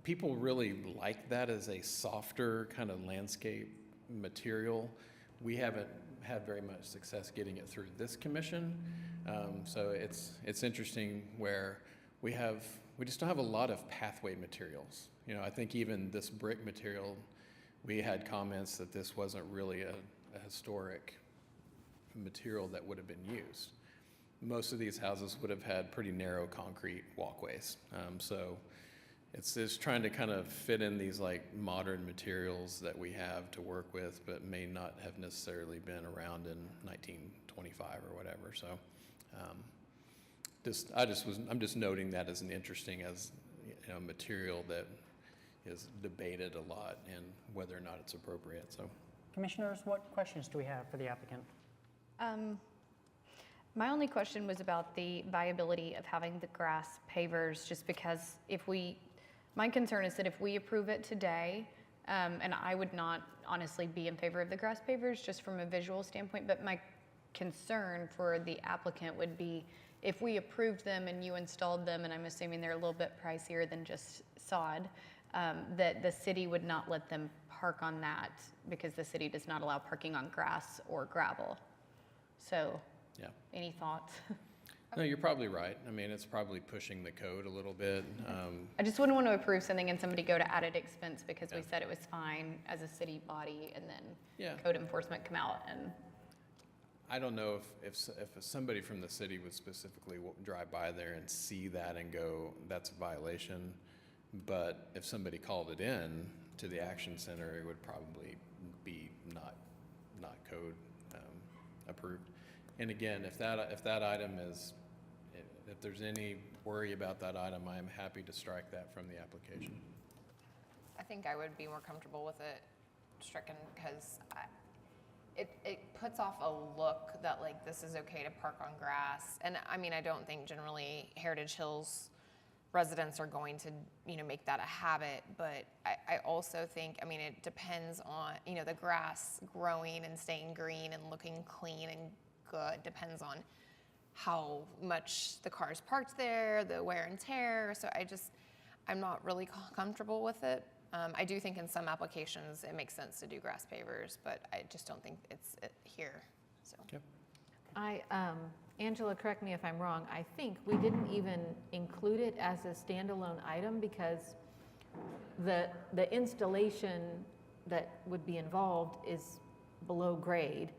people really like that as a softer kind of landscape material. We haven't had very much success getting it through this commission. So it's interesting where we just don't have a lot of pathway materials. You know, I think even this brick material, we had comments that this wasn't really a historic material that would have been used. Most of these houses would have had pretty narrow concrete walkways. So it's just trying to kind of fit in these like modern materials that we have to work with, but may not have necessarily been around in 1925 or whatever. So I'm just noting that as an interesting material that is debated a lot and whether or not it's appropriate. So, Commissioners, what questions do we have for the applicant? My only question was about the viability of having the grass pavers, just because my concern is that if we approve it today, and I would not honestly be in favor of the grass pavers just from a visual standpoint, but my concern for the applicant would be if we approved them and you installed them, and I'm assuming they're a little bit pricier than just sod, that the city would not let them park on that because the city does not allow parking on grass or gravel. So, yeah. Any thoughts? No, you're probably right. I mean, it's probably pushing the code a little bit. I just wouldn't want to approve something and somebody go to added expense because we said it was fine as a city body, and then code enforcement come out and. I don't know if somebody from the city would specifically drive by there and see that and go, that's a violation. But if somebody called it in to the action center, it would probably be not code approved. And again, if that item is, if there's any worry about that item, I am happy to strike that from the application. I think I would be more comfortable with it stricken because it puts off a look that like this is okay to park on grass. And I mean, I don't think generally Heritage Hills residents are going to, make that a habit, but I also think, it depends on, the grass growing and staying green and looking clean and good depends on how much the car's parked there, the wear and tear. So I'm not really comfortable with it. I do think in some applications it makes sense to do grass pavers, but I just don't think it's here. So. Yep. Angela, correct me if I'm wrong, I think we didn't even include it as a standalone item because the installation that would be involved is below grade,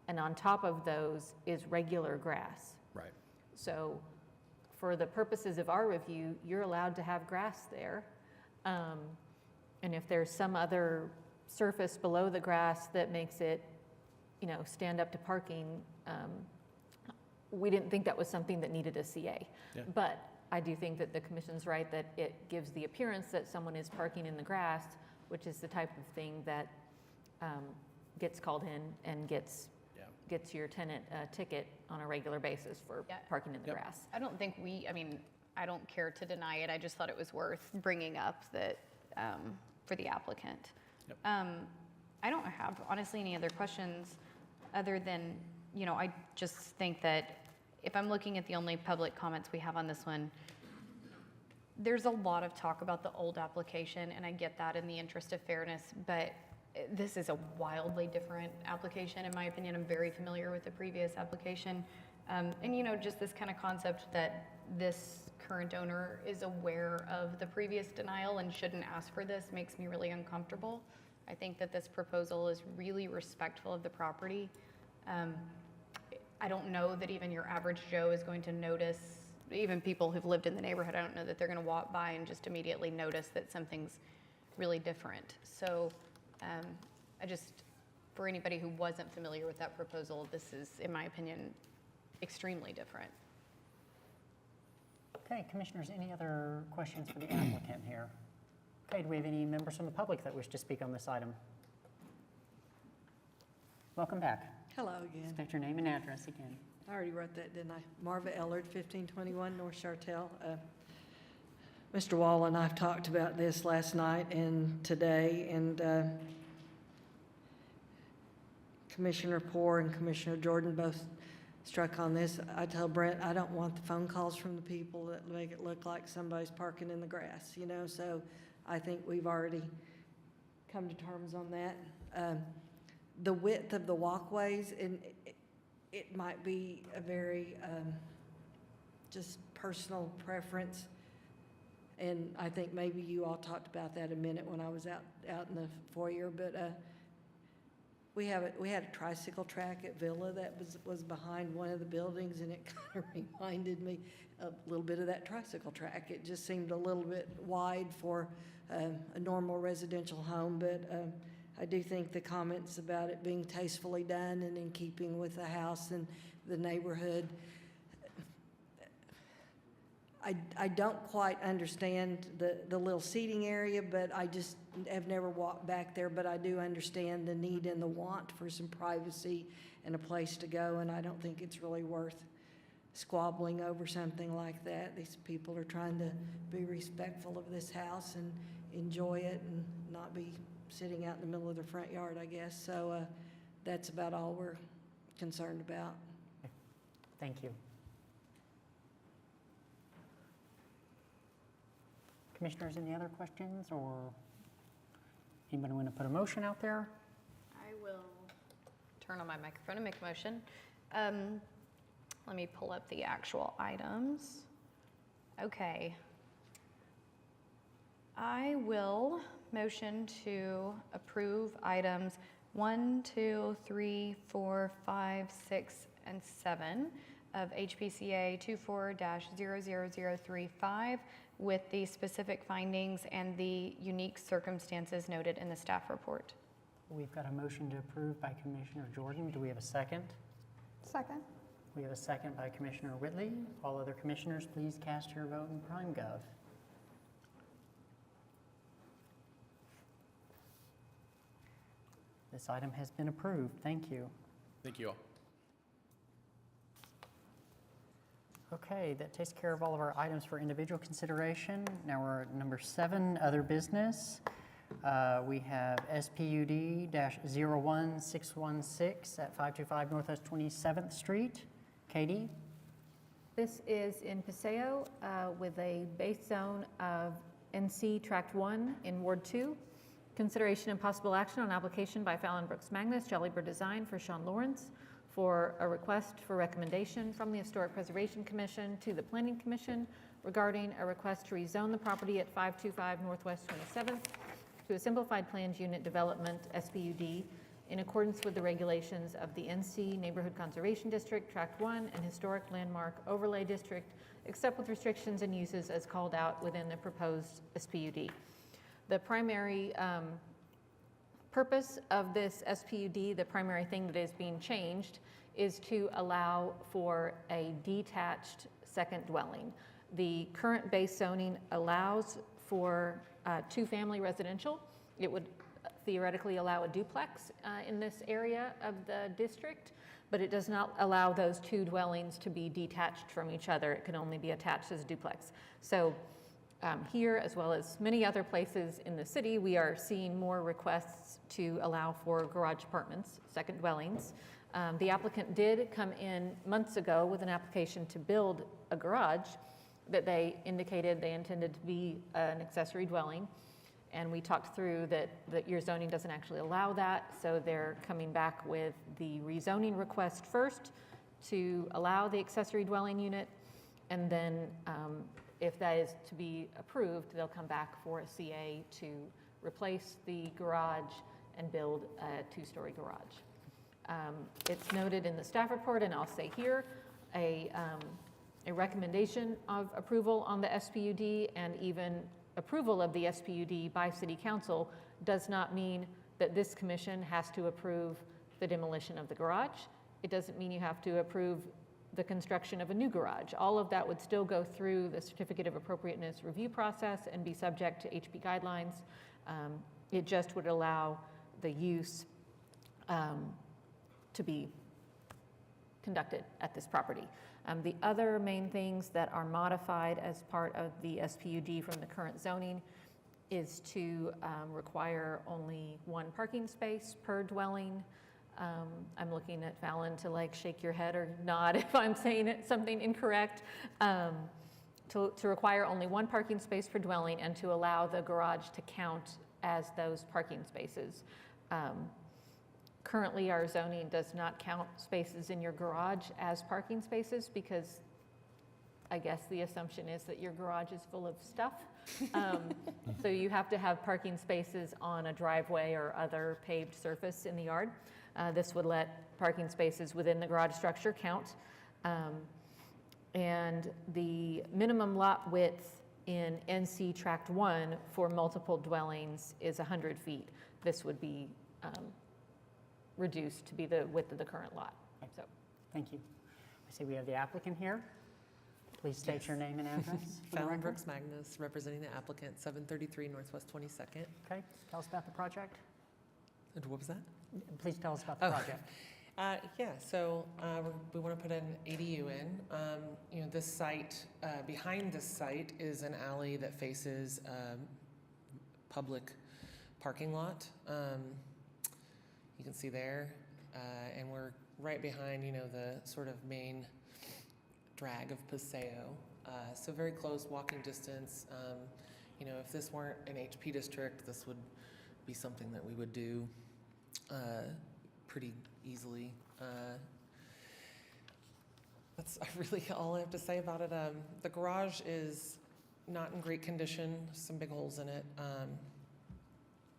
and on top of those is regular grass. Right. So for the purposes of our review, you're allowed to have grass there. And if there's some other surface below the grass that makes it, stand up to parking, we didn't think that was something that needed a CA. Yeah. But I do think that the commission's right that it gives the appearance that someone is parking in the grass, which is the type of thing that gets called in and gets your tenant a ticket on a regular basis for parking in the grass. I don't think I don't care to deny it. I just thought it was worth bringing up that for the applicant. Yep. I don't have honestly any other questions other than, I just think that if I'm looking at the only public comments we have on this one, there's a lot of talk about the old application, and I get that in the interest of fairness, but this is a wildly different application, in my opinion. I'm very familiar with the previous application. And just this kind of concept that this current owner is aware of the previous denial and shouldn't ask for this makes me really uncomfortable. I think that this proposal is really respectful of the property. I don't know that even your average Joe is going to notice, even people who've lived in the neighborhood, I don't know that they're going to walk by and just immediately notice that something's really different. So for anybody who wasn't familiar with that proposal, this is, in my opinion, extremely different. Okay, commissioners, any other questions for the applicant here? Okay, do we have any members from the public that wish to speak on this item? Welcome back. Hello again. State your name and address again. I already wrote that, didn't I? Marva Ellard, 1521 North Chartel. Mr. Wall and I've talked about this last night and today, and Commissioner Poore and Commissioner Jordan both struck on this. I tell Brent I don't want the phone calls from the people that make it look like somebody's parking in the grass, so I think we've already come to terms on that. The width of the walkways, and it might be a very just personal preference, and I think maybe you all talked about that a minute when I was out in the foyer, but we had a tricycle track at Villa that was behind one of the buildings, and it kind of reminded me a little bit of that tricycle track. It just seemed a little bit wide for a normal residential home, but I do think the comments about it being tastefully done and in keeping with the house and the neighborhood, I don't quite understand the little seating area, but I just have never walked back there, but I do understand the need and the want for some privacy and a place to go, and I don't think it's really worth squabbling over something like that. These people are trying to be respectful of this house and enjoy it and not be sitting out in the middle of their front yard, I guess. So that's about all we're concerned about. Thank you. Commissioners, any other questions, or anybody want to put a motion out there? I will turn on my microphone and make a motion. Let me pull up the actual items. Okay. I will motion to approve items 1, 2, 3, 4, 5, 6, and 7 of HPCA 24-00035 with the specific findings and the unique circumstances noted in the staff report. We've got a motion to approve by Commissioner Jordan. Do we have a second? Second. We have a second by Commissioner Whitley. All other commissioners, please cast your vote in PrimeGov. This item has been approved. Thank you. Thank you all. Okay, that takes care of all of our items for individual consideration. Now we're at number 7, other business. We have SPUD-01616 at 525 Northwest 27th Street. Katie? This is in Paseo with a base zone of NC Tract 1 in Ward 2. Consideration and possible action on application by Fallon Brooks Magnus, Jolly Bird Design for Sean Lawrence for a request for recommendation from the Historic Preservation Commission to the Planning Commission regarding a request to rezone the property at 525 Northwest 27th to a simplified planned unit development, SPUD, in accordance with the regulations of the NC Neighborhood Conservation District, Tract 1, and Historic Landmark Overlay District, except with restrictions and uses as called out within the proposed SPUD. The primary purpose of this SPUD, the primary thing that is being changed, is to allow for a detached second dwelling. The current base zoning allows for two-family residential. It would theoretically allow a duplex in this area of the district, but it does not allow those two dwellings to be detached from each other. It can only be attached as a duplex. So here, as well as many other places in the city, we are seeing more requests to allow for garage apartments, second dwellings. The applicant did come in months ago with an application to build a garage that they indicated they intended to be an accessory dwelling. And we talked through that your zoning doesn't actually allow that, so they're coming back with the rezoning request first to allow the accessory dwelling unit, and then if that is to be approved, they'll come back for a CA to replace the garage and build a two-story garage. It's noted in the staff report, and I'll say here, a recommendation of approval on the SPUD and even approval of the SPUD by City Council does not mean that this commission has to approve the demolition of the garage. It doesn't mean you have to approve the construction of a new garage. All of that would still go through the Certificate of Appropriateness review process and be subject to HP guidelines. It just would allow the use to be conducted at this property. The other main things that are modified as part of the SPUD from the current zoning is to require only one parking space per dwelling. I'm looking at Fallon to like shake your head or nod if I'm saying something incorrect. To require only one parking space per dwelling and to allow the garage to count as those parking spaces. Currently, our zoning does not count spaces in your garage as parking spaces because I guess the assumption is that your garage is full of stuff. So you have to have parking spaces on a driveway or other paved surface in the yard. This would let parking spaces within the garage structure count. And the minimum lot width in NC Tract 1 for multiple dwellings is 100 feet. This would be reduced to be the width of the current lot. So, Thank you. I see we have the applicant here. Please state Yes. your name and address. for the Fallon record. Brooks Magnus, representing the applicant, 733 Northwest 22nd. Okay, tell us about the project. And what was that? Please tell us about the Oh. project. Yeah, so we want to put an ADU in. You know, this site, behind this site is an alley that faces public parking lot. You can see there, and we're right behind, you know, the sort of main drag of Paseo. So very close walking distance. You know, if this weren't an HP district, this would be something that we would do pretty easily. That's really all I have to say about it. The garage is not in great condition, some big holes in it.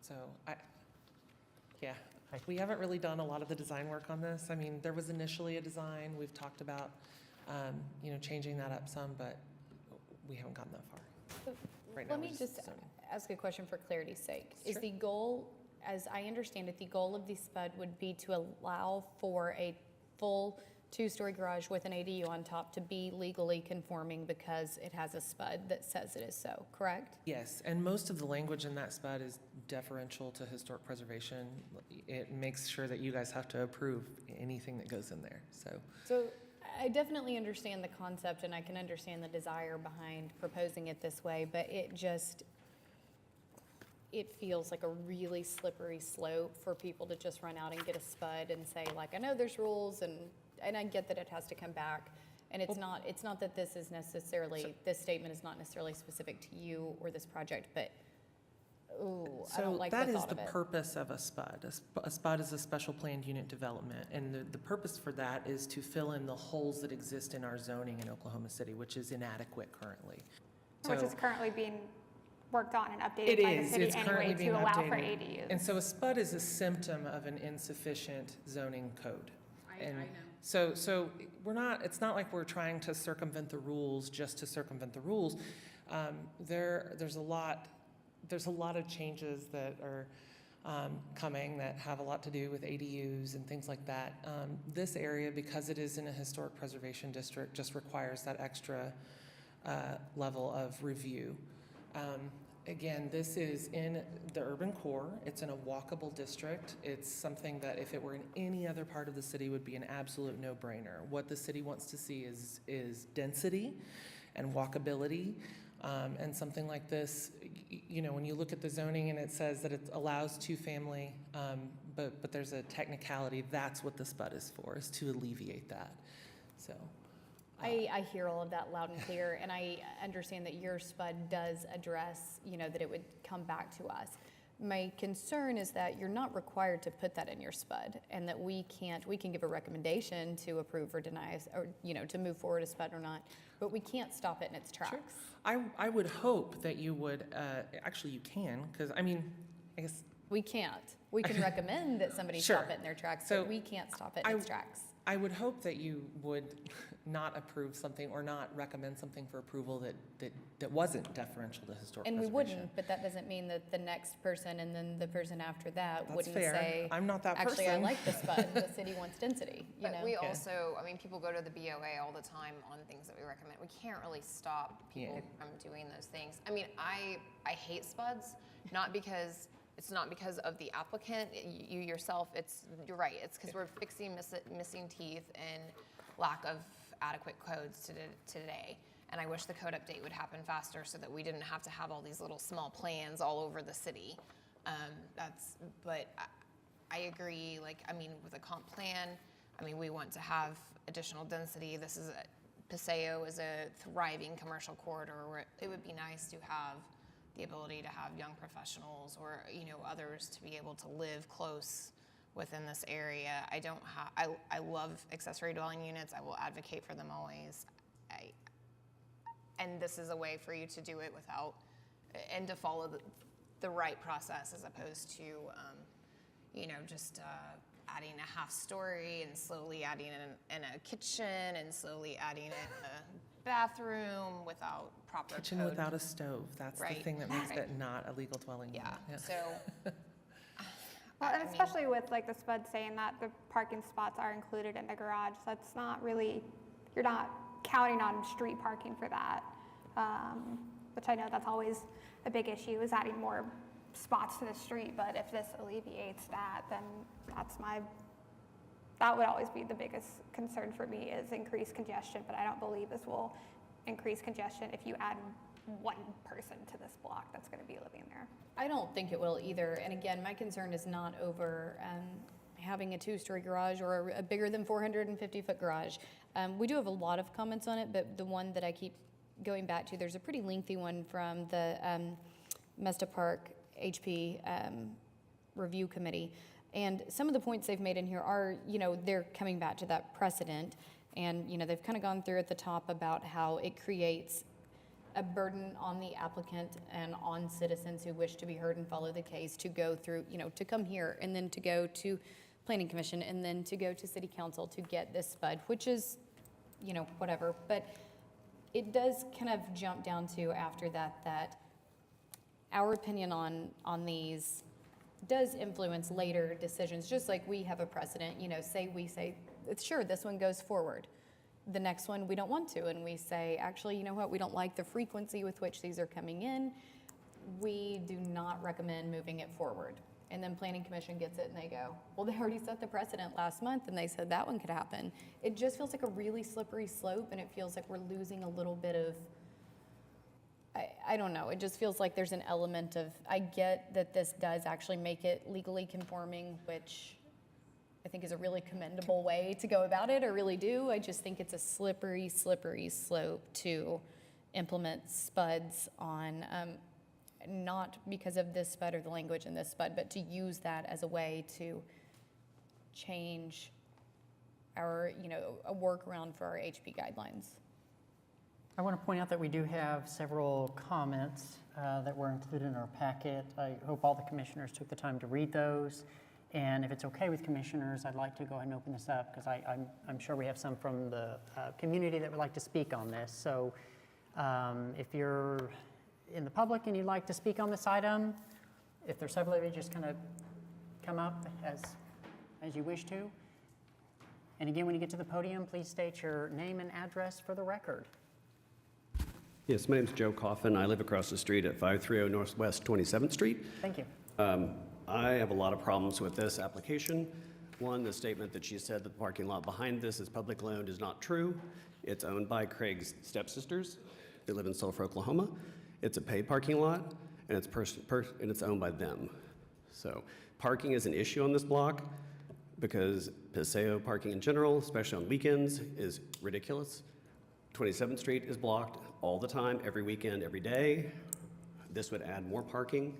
So yeah, we haven't really done a lot of the design work on this. I mean, there was initially a design. We've talked about, you know, changing that up some, but we haven't gotten that far. Right now, Let me we're just zoning. ask a question for clarity's sake. Is Sure. the goal, as I understand it, the goal of the SPUD would be to allow for a full two-story garage with an ADU on top to be legally conforming because it has a SPUD that says it is so, correct? Yes, and most of the language in that SPUD is deferential to historic preservation. It makes sure that you guys have to approve anything that goes in there, so. So I definitely understand the concept and I can understand the desire behind proposing it this way, but it feels like a really slippery slope for people to just run out and get a SPUD and say like, I know there's rules and I get that it has to come back. And it's not that this is necessarily, this statement is not necessarily specific to you or this project, but I don't like the So that is thought the of it. purpose of a SPUD. A SPUD is a special planned unit development, and the purpose for that is to fill in the holes that exist in our zoning in Oklahoma City, which is inadequate currently. Which So- is currently being worked on and It updated by the is, city it's anyway currently to being allow for updated. ADUs. And so a SPUD is a symptom of an insufficient zoning code. I know. So we're not, it's not like we're trying to circumvent the rules just to circumvent the rules. There's a lot of changes that are coming that have a lot to do with ADUs and things like that. This area, because it is in a historic preservation district, just requires that extra level of review. Again, this is in the urban core. It's in a walkable district. It's something that if it were in any other part of the city would be an absolute no-brainer. What the city wants to see is density and walkability. And something like this, you know, when you look at the zoning and it says that it allows two-family, but there's a technicality, that's what the SPUD is for, is to alleviate that. So. I hear all of that loud and clear, and I understand that your SPUD does address, you know, that it would come back to us. My concern is that you're not required to put that in your SPUD, and that we can give a recommendation to approve or deny, or, you know, to move forward a SPUD or not, but we can't stop it in its tracks. Sure. I would hope that you would, actually you can, because I mean, I guess. We can't. We can recommend that somebody Sure. stop it in their tracks, So but we can't stop it in its tracks. I would hope that you would not approve something or not recommend something for approval that wasn't deferential to historic And we preservation. wouldn't, but that doesn't mean that the next person and then the person after that That's wouldn't fair. say, I'm not that actually, I person." like this SPUD, the city wants density, you But know? we also, I mean, people go to the BOA all the time on things that we recommend. We can't really stop people from doing those things. I mean, I hate SPUDs, it's not because of the applicant, you yourself, you're right, it's because we're fixing missing teeth and lack of adequate codes today. And I wish the code update would happen faster so that we didn't have to have all these little small plans all over the city. But I agree, like, I mean, with a comp plan, I mean, we want to have additional density. Paseo is a thriving commercial corridor where it would be nice to have the ability to have young professionals or, you know, others to be able to live close within this area. I love accessory dwelling units. I will advocate for them always. And this is a way for you to do it without, and to follow the right process as opposed to, you know, just adding a half story and slowly adding in a kitchen and slowly adding in a bathroom without proper Kitchen code. without a stove, that's the Right. thing that makes Right. it not a legal dwelling unit. Yeah, so. Well, and especially with like the SPUD saying that the parking spots are included in the garage, that's not really, you're not counting on street parking for that. Which I know that's always a big issue, is adding more spots to the street, but if this alleviates that, then that would always be the biggest concern for me, is increased congestion, but I don't believe this will increase congestion if you add one person to this block that's gonna be living there. I don't think it will either. And again, my concern is not over having a two-story garage or a bigger than 450-foot garage. We do have a lot of comments on it, but the one that I keep going back to, there's a pretty lengthy one from the Mesta Park HP Review Committee. And some of the points they've made in here are, you know, they're coming back to that precedent. And, you know, they've kind of gone through at the top about how it creates a burden on the applicant and on citizens who wish to be heard and follow the case to go through, you know, to come here and then to go to Planning Commission and then to go to City Council to get this SPUD, which is, you know, whatever. But it does kind of jump down to after that our opinion on these does influence later decisions, just like we have a precedent, you know, we say, sure, this one goes forward. The next one, we don't want to, and we say, actually, you know what, we don't like the frequency with which these are coming in. We do not recommend moving it forward. And then Planning Commission gets it and they go, well, they already set the precedent last month and they said that one could happen. It just feels like a really slippery slope, and it feels like we're losing a little bit of, I don't know, it just feels like there's an element of, I get that this does actually make it legally conforming, which I think is a really commendable way to go about it, I really do. I just think it's a slippery, slippery slope to implement SPUDs on, not because of this SPUD or the language in this SPUD, but to use that as a way to change our, you know, a workaround for our HP guidelines. I want to point out that we do have several comments that were included in our packet. I hope all the commissioners took the time to read those. And if it's okay with commissioners, I'd like to go ahead and open this up because I'm sure we have some from the community that would like to speak on this. So if you're in the public and you'd like to speak on this item, if there's several of you, just kind of come up as you wish to. And again, when you get to the podium, please state your name and address for the record. Yes, my name is Joe Coffin. I live across the street at 530 Northwest 27th Street. Thank you. I have a lot of problems with this application. One, the statement that she said that the parking lot behind this is publicly owned is not true. It's owned by Craig's stepsisters. They live in Sulphur, Oklahoma. It's a paid parking lot, and it's owned by them. So parking is an issue on this block because Paseo parking in general, especially on weekends, is ridiculous. 27th Street is blocked all the time, every weekend, every day. This would add more parking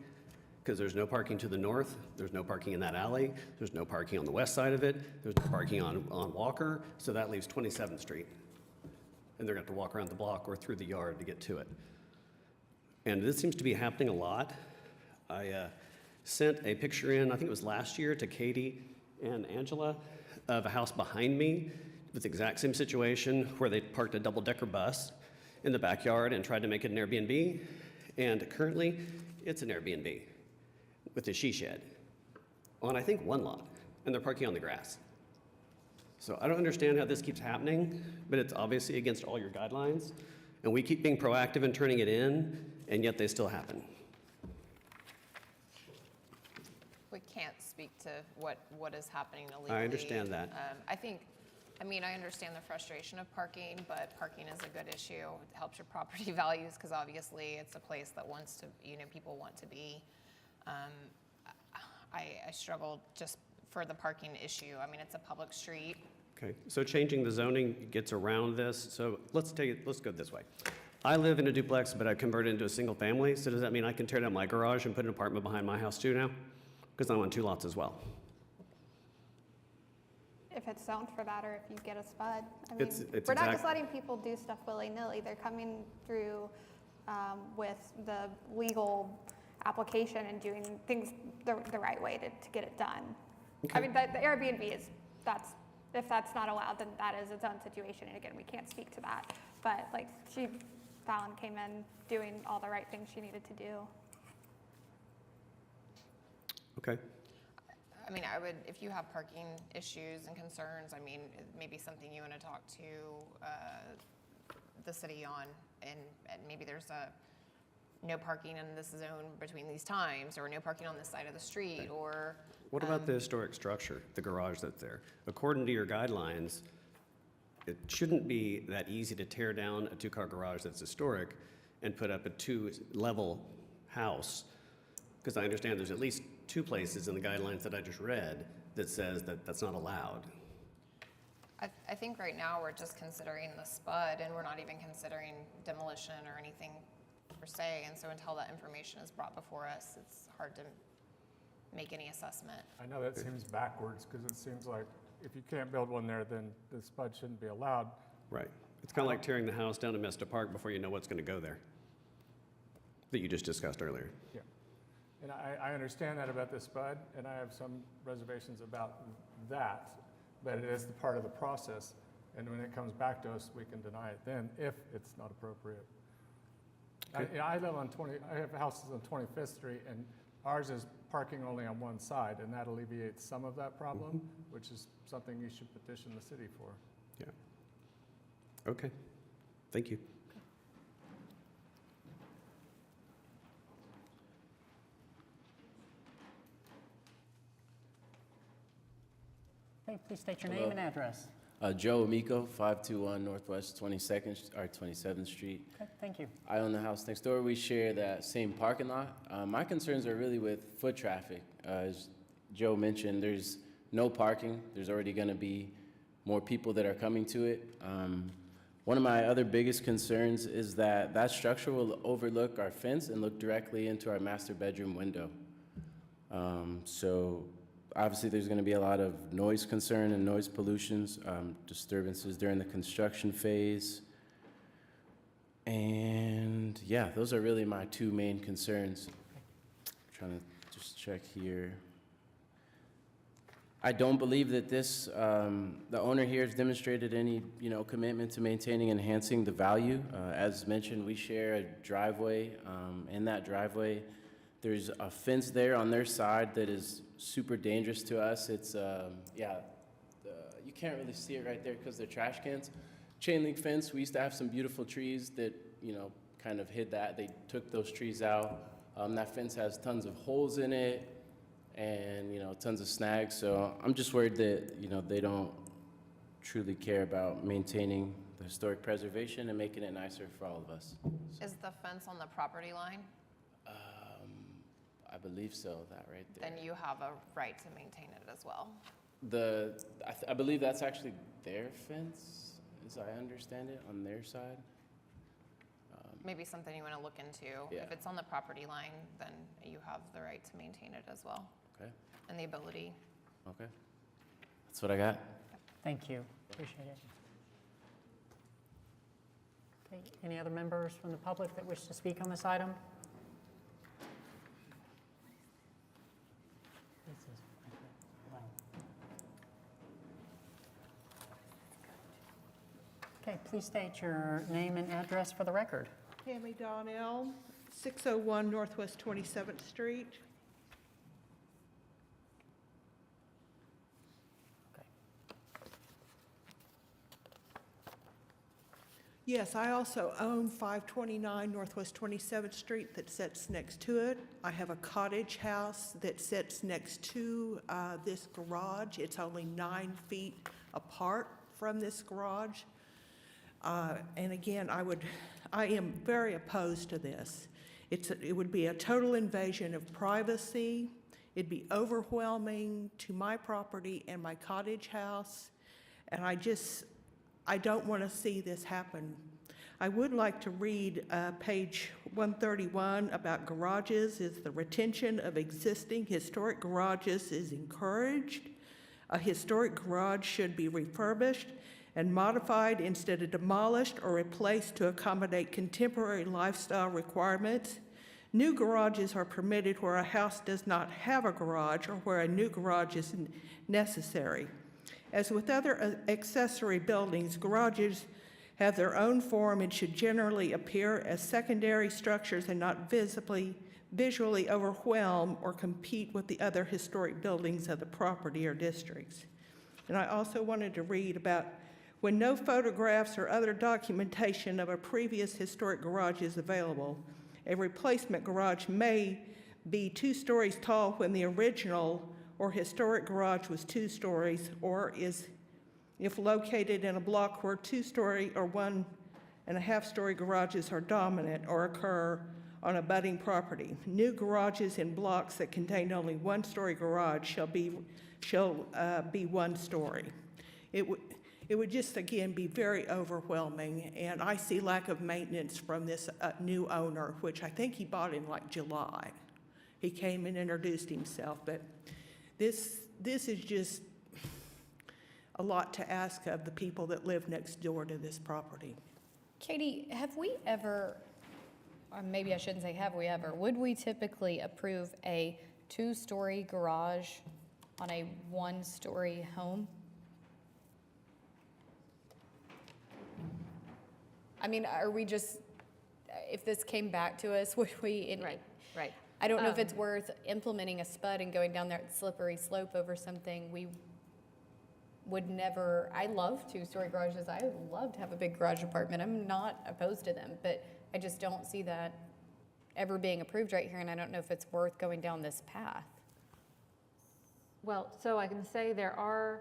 because there's no parking to the north, there's no parking in that alley, there's no parking on the west side of it, there's no parking on Walker, so that leaves 27th Street. And they're going to have to walk around the block or through the yard to get to it. And this seems to be happening a lot. I sent a picture in, I think it was last year, to Katie and Angela of a house behind me with the exact same situation where they parked a double-decker bus in the backyard and tried to make it an Airbnb. And currently, it's an Airbnb with a she shed on, I think, one lot, and they're parking on the grass. So I don't understand how this keeps happening, but it's obviously against all your guidelines, and we keep being proactive in turning it in, and yet they still happen. We can't speak to what is happening illegally. I understand that. I understand the frustration of parking, but parking is a good issue. It helps your property values because obviously it's a place that wants to, people want to be. I struggle just for the parking issue. It's a public street. Okay, so changing the zoning gets around this. So let's go this way. I live in a duplex, but I converted into a single family. So does that mean I can tear down my garage and put an apartment behind my house too now? Because I'm on 2 lots as well. If it's zoned for that, or if you get a spud. It's we're not just letting people do stuff willy-nilly. They're coming through with the legal application and doing things the right way to get it done. Okay. The Airbnb is, if that's not allowed, then that is its own situation. And again, we can't speak to that. But Fallon came in doing all the right things she needed to do. Okay. If you have parking issues and concerns, maybe something you want to talk to the city on, and maybe there's no parking in this zone between these times, or no parking on this side of the street, or... What about the historic structure, the garage that's there? According to your guidelines, it shouldn't be that easy to tear down a 2-car garage that's historic and put up a 2-level house, because I understand there's at least 2 places in the guidelines that I just read that says that that's not allowed. I think right now we're just considering the spud, and we're not even considering demolition or anything per se, and so until that information is brought before us, it's hard to make any assessment. I know that seems backwards, because it seems like if you can't build one there, then the spud shouldn't be allowed. Right. It's kind of like tearing the house down in Mesta Park before you know what's going to go there, that you just discussed earlier. Yeah. And I understand that about the spud, and I have some reservations about that, but it is the part of the process. And when it comes back to us, we can deny it then if it's not appropriate. Okay. I have houses on 25th Street, and ours is parking only on one side, and that alleviates some of that problem, which is something you should petition the city for. Yeah. Okay. Thank you. Okay, please state your name and address. Joe Amico, 521 Northwest 27th Street. Okay, thank you. I own the house next door. We share that same parking lot. My concerns are really with foot traffic. As Joe mentioned, there's no parking. There's already going to be more people that are coming to it. One of my other biggest concerns is that that structure will overlook our fence and look directly into our master bedroom window. So obviously there's going to be a lot of noise concern and noise pollutions, disturbances during the construction phase. And yeah, those are really my two main concerns. Trying to just check here. I don't believe that this, the owner here has demonstrated any, commitment to maintaining and enhancing the value. As mentioned, we share a driveway. In that driveway, there's a fence there on their side that is super dangerous to us. It's, you can't really see it right there because they're trash cans. Chain link fence, we used to have some beautiful trees that, kind of hid that. They took those trees out. That fence has tons of holes in it and, tons of snags. So I'm just worried that, they don't truly care about maintaining the historic preservation and making it nicer for all of us. Is the fence on the property line? I believe so, that right there. Then you have a right to maintain it as well. I believe that's actually their fence, as I understand it, on their side. Maybe something you want to look into. Yeah. If it's on the property line, then you have the right to maintain it as well. Okay. And the ability. Okay. That's what I got. Thank you. Appreciate it. Okay, any other members from the public that wish to speak on this item? Okay, please state your name and address for the record. Tammy Donnell, 601 Northwest 27th Street. Yes, I also own 529 Northwest 27th Street that sits next to it. I have a cottage house that sits next to this garage. It's only 9 feet apart from this garage. And again, I am very opposed to this. It would be a total invasion of privacy. It'd be overwhelming to my property and my cottage house. And I don't want to see this happen. I would like to read page 131 about garages. Is the retention of existing historic garages is encouraged. A historic garage should be refurbished and modified instead of demolished or replaced to accommodate contemporary lifestyle requirements. New garages are permitted where a house does not have a garage or where a new garage is necessary. As with other accessory buildings, garages have their own form and should generally appear as secondary structures and not visually overwhelm or compete with the other historic buildings of the property or districts. And I also wanted to read about when no photographs or other documentation of a previous historic garage is available, a replacement garage may be 2 stories tall when the original or historic garage was 2 stories, or if located in a block where 2-story or 1.5-story garages are dominant or occur on abutting property. New garages in blocks that contain only 1-story garage shall be 1 story. It would just, again, be very overwhelming, and I see lack of maintenance from this new owner, which I think he bought in like July. He came and introduced himself, but this is just a lot to ask of the people that live next door to this property. Katie, have we ever, or maybe I shouldn't say have we ever, would we typically approve a 2-story garage on a 1-story home? I mean, are we just, if this came back to us, would we? Right. I don't know if it's worth implementing a spud and going down that slippery slope over something we would never. I love 2-story garages. I would love to have a big garage apartment. I'm not opposed to them, but I just don't see that ever being approved right here, and I don't know if it's worth going down this path. Well, so I can say there are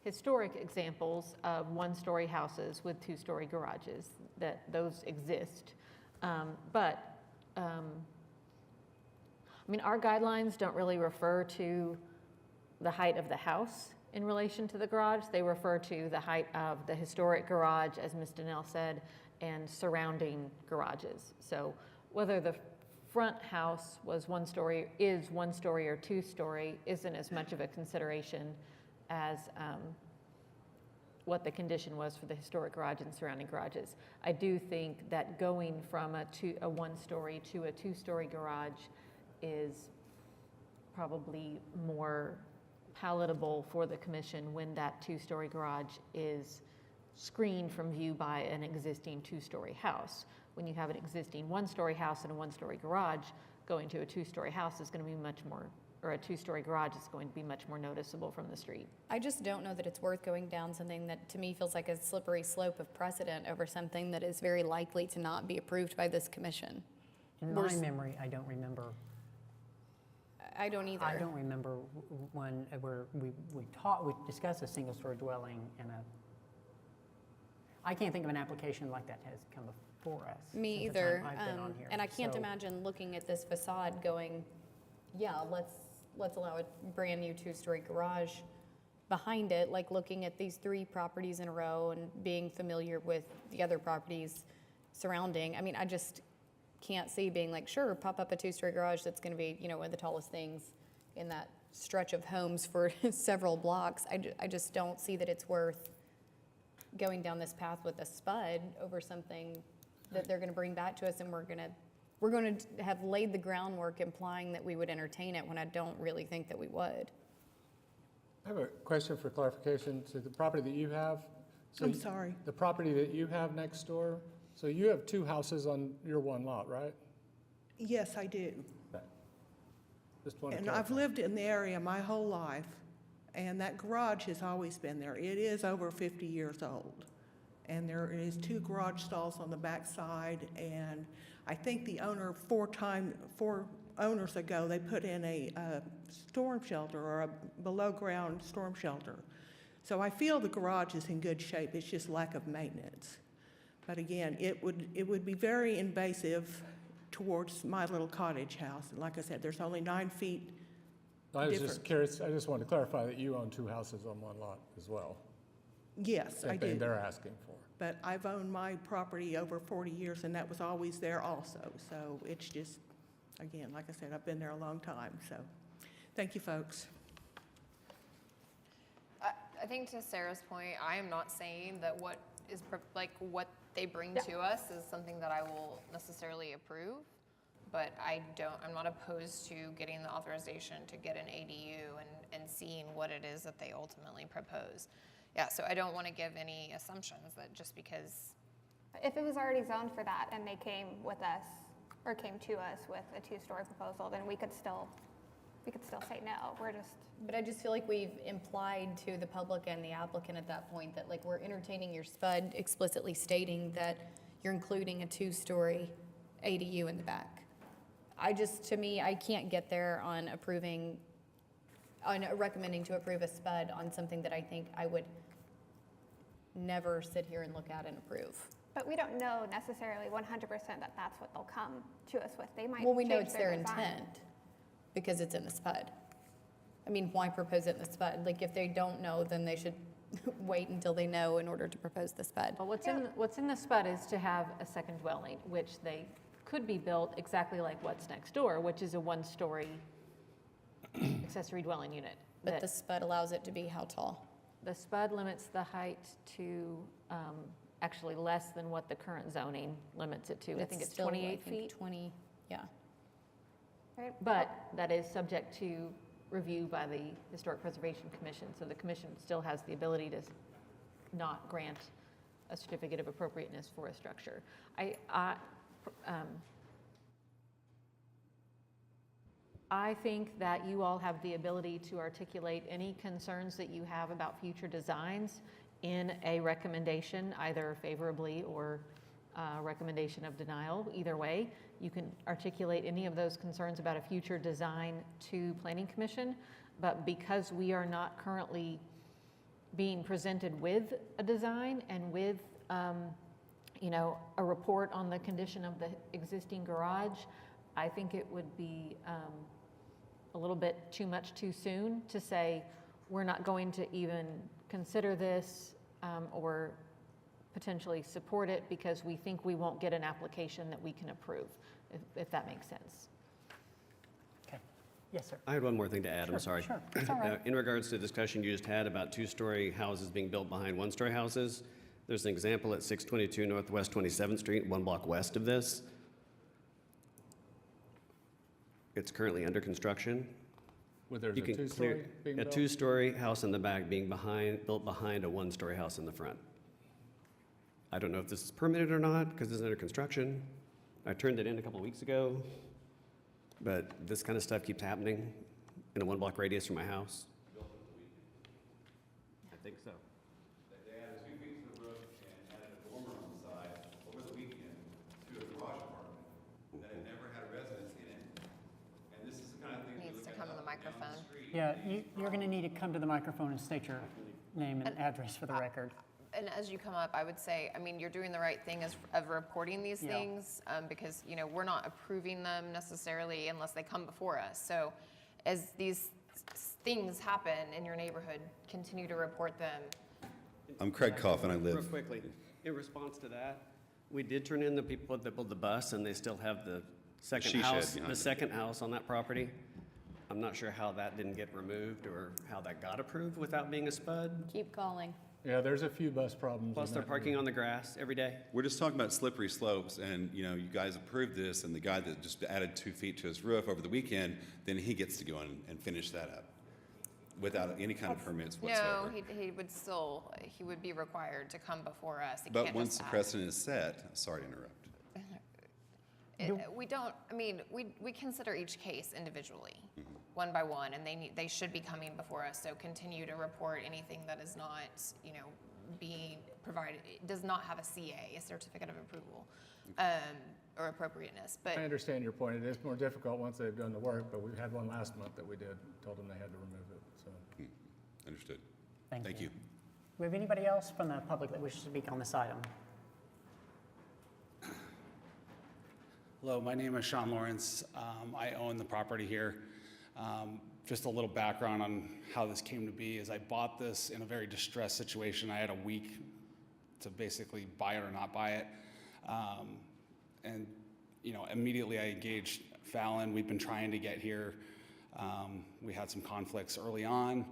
historic examples of 1-story houses with 2-story garages, that those exist. I mean, our guidelines don't really refer to the height of the house in relation to the garage. They refer to the height of the historic garage, as Ms. Donnell said, and surrounding garages. So whether the front house was 1-story, is 1-story or 2-story, isn't as much of a consideration as what the condition was for the historic garage and surrounding garages. I do think that going from a one-story to a two-story garage is probably more palatable for the commission when that two-story garage is screened from view by an existing two-story house. When you have an existing one-story house and a one-story garage, going to a two-story house is going to be much more, or a two-story garage is going to be much more noticeable from the street. I just don't know that it's worth going down something that to me feels like a slippery slope of precedent over something that is very likely to not be approved by this commission. In my memory, I don't remember. I don't either. I don't remember when where we discussed a single-story dwelling and I can't think of an application like that has come before us. Me since the either. time I've been on here. And I can't So- imagine looking at this facade going, yeah, let's allow a brand new two-story garage behind it, like looking at these 3 properties in a row and being familiar with the other properties surrounding. I mean, I just can't see being like, sure, pop up a two-story garage that's going to be, you know, one of the tallest things in that stretch of homes for several blocks. I just don't see that it's worth going down this path with a spud over something that they're going to bring back to us, and we're going to have laid the groundwork implying that we would entertain it when I don't really think that we would. I have a question for clarification. So the property that you have, I'm sorry. the property that you have next door, so you have 2 houses on your one lot, right? Yes, I do. Just want to And I've lived in the area my whole life, and that garage has always been there. It is over 50 years old. And there is 2 garage stalls on the back side, and I think the owner, 4 owners ago, they put in a storm shelter or a below-ground storm shelter. So I feel the garage is in good shape. It's just lack of maintenance. But again, it would be very invasive towards my little cottage house. And like I said, there's only 9 feet I was difference. just curious, I just wanted to clarify that you own 2 houses on one lot as well. Yes, I Same thing do. they're asking for. But I've owned my property over 40 years, and that was always there also. So it's just, again, like I said, I've been there a long time. So thank you, folks. I think to Sarah's point, I am not saying that what what they bring to us is something that I will necessarily approve, but I'm not opposed to getting the authorization to get an ADU and seeing what it is that they ultimately propose. Yeah, so I don't want to give any assumptions that just because. If it was already zoned for that and they came with us, or came to us with a 2-story proposal, then we could still say no. But I just feel like we've implied to the public and the applicant at that point that like we're entertaining your spud, explicitly stating that you're including a 2-story ADU in the back. To me, I can't get there on recommending to approve a spud on something that I think I would never sit here and look at and approve. But we don't know necessarily 100% that that's what they'll come to us with. They might Well, we know change it's their design. intent because it's in the spud. I mean, why propose it in the spud? Like, if they don't know, then they should wait until they know in order to propose the spud. Well, what's in the spud is to have a second dwelling, which they could be built exactly like what's next door, which is a 1-story accessory dwelling unit. But the spud allows it to be how tall? The spud limits the height to actually less than what the current zoning limits it to. I think it's still, 28 feet. 20, yeah. But that is subject to review by the Historic Preservation Commission, so the commission still has the ability to not grant a certificate of appropriateness for a structure. I think that you all have the ability to articulate any concerns that you have about future designs in a recommendation, either favorably or recommendation of denial. Either way, you can articulate any of those concerns about a future design to Planning Commission, but because we are not currently being presented with a design and with a report on the condition of the existing garage, I think it would be a little bit too much too soon to say we're not going to even consider this or potentially support it because we think we won't get an application that we can approve, if that makes sense. Okay. Yes, sir. I had one more thing to add, Sure, I'm sorry. sure. It's all right. In regards to the discussion you just had about two-story houses being built behind one-story houses, there's an example at 622 Northwest 27th Street, 1 block west of this. It's currently under construction. Where there's You a can two-story clear being a built? two-story house in the back being built behind a one-story house in the front. I don't know if this is permitted or not because it's under construction. I turned it in a couple of weeks ago, but this kind of stuff keeps happening in a 1 block radius from my house. I think so. They added 2 feet to the roof and added a dormer on the side over the weekend to a garage apartment that had never had a residence in it. And this is the kind of thing we Needs look to at come in the down the microphone. street. Yeah, you're going to need to come to the microphone and state your name and address for the record. And as you come up, I would say, I mean, you're doing the right thing of reporting these Yeah. things because, you know, we're not approving them necessarily unless they come before us. So as these things happen in your neighborhood, continue to report them. I'm Craig Coffin, I live. Real quickly, in response to that, we did turn in the people that built the bus, and they still have the second she shed house, behind the it. second house on that property. I'm not sure how that didn't get removed or how that got approved without being a spud. Keep calling. Yeah, there's a few bus problems. Plus, in they're that parking on the grass every day. We're just talking about slippery slopes, and, you know, you guys approved this, and the guy that just added 2 feet to his roof over the weekend, then he gets to go in and finish that up without any kind of permits whatsoever. No, he would be required to come before us. He But can't once just the add. precedent is set, sorry to interrupt. We don't, I mean, we consider each case individually, one by one, and they should be coming before us. So continue to report anything that is not, you know, being provided, does not have a CA, a certificate of approval, or appropriateness. But I understand your point. It is more difficult once they've done the work, but we had one last month that we did, told them they had to remove it, so. Understood. Thank you. Do we have anybody else from the public that wishes to speak on this item? Hello, my name is Sean Lawrence. I own the property here. Just a little background on how this came to be is I bought this in a very distressed situation. I had a week to basically buy it or not buy it. And, you know, immediately I engaged Fallon. We've been trying to get here. We had some conflicts early on.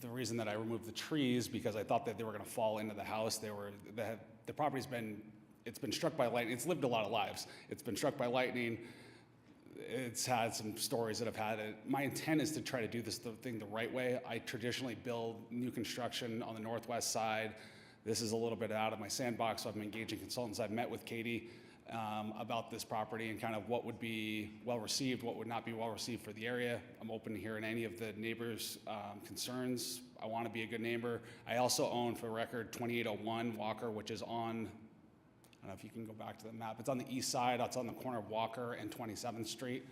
The reason that I removed the trees because I thought that they were going to fall into the house. The property's been struck by lightning. It's lived a lot of lives. It's been struck by lightning. It's had some stories that have had it. My intent is to try to do this thing the right way. I traditionally build new construction on the northwest side. This is a little bit out of my sandbox, so I've been engaging consultants. I've met with Katie about this property and kind of what would be well received, what would not be well received for the area. I'm open to hearing any of the neighbors' concerns. I want to be a good neighbor. I also own, for record, 2801 Walker, which is on, I don't know if you can go back to the map. It's on the east side. It's on the corner of Walker and 27th Street,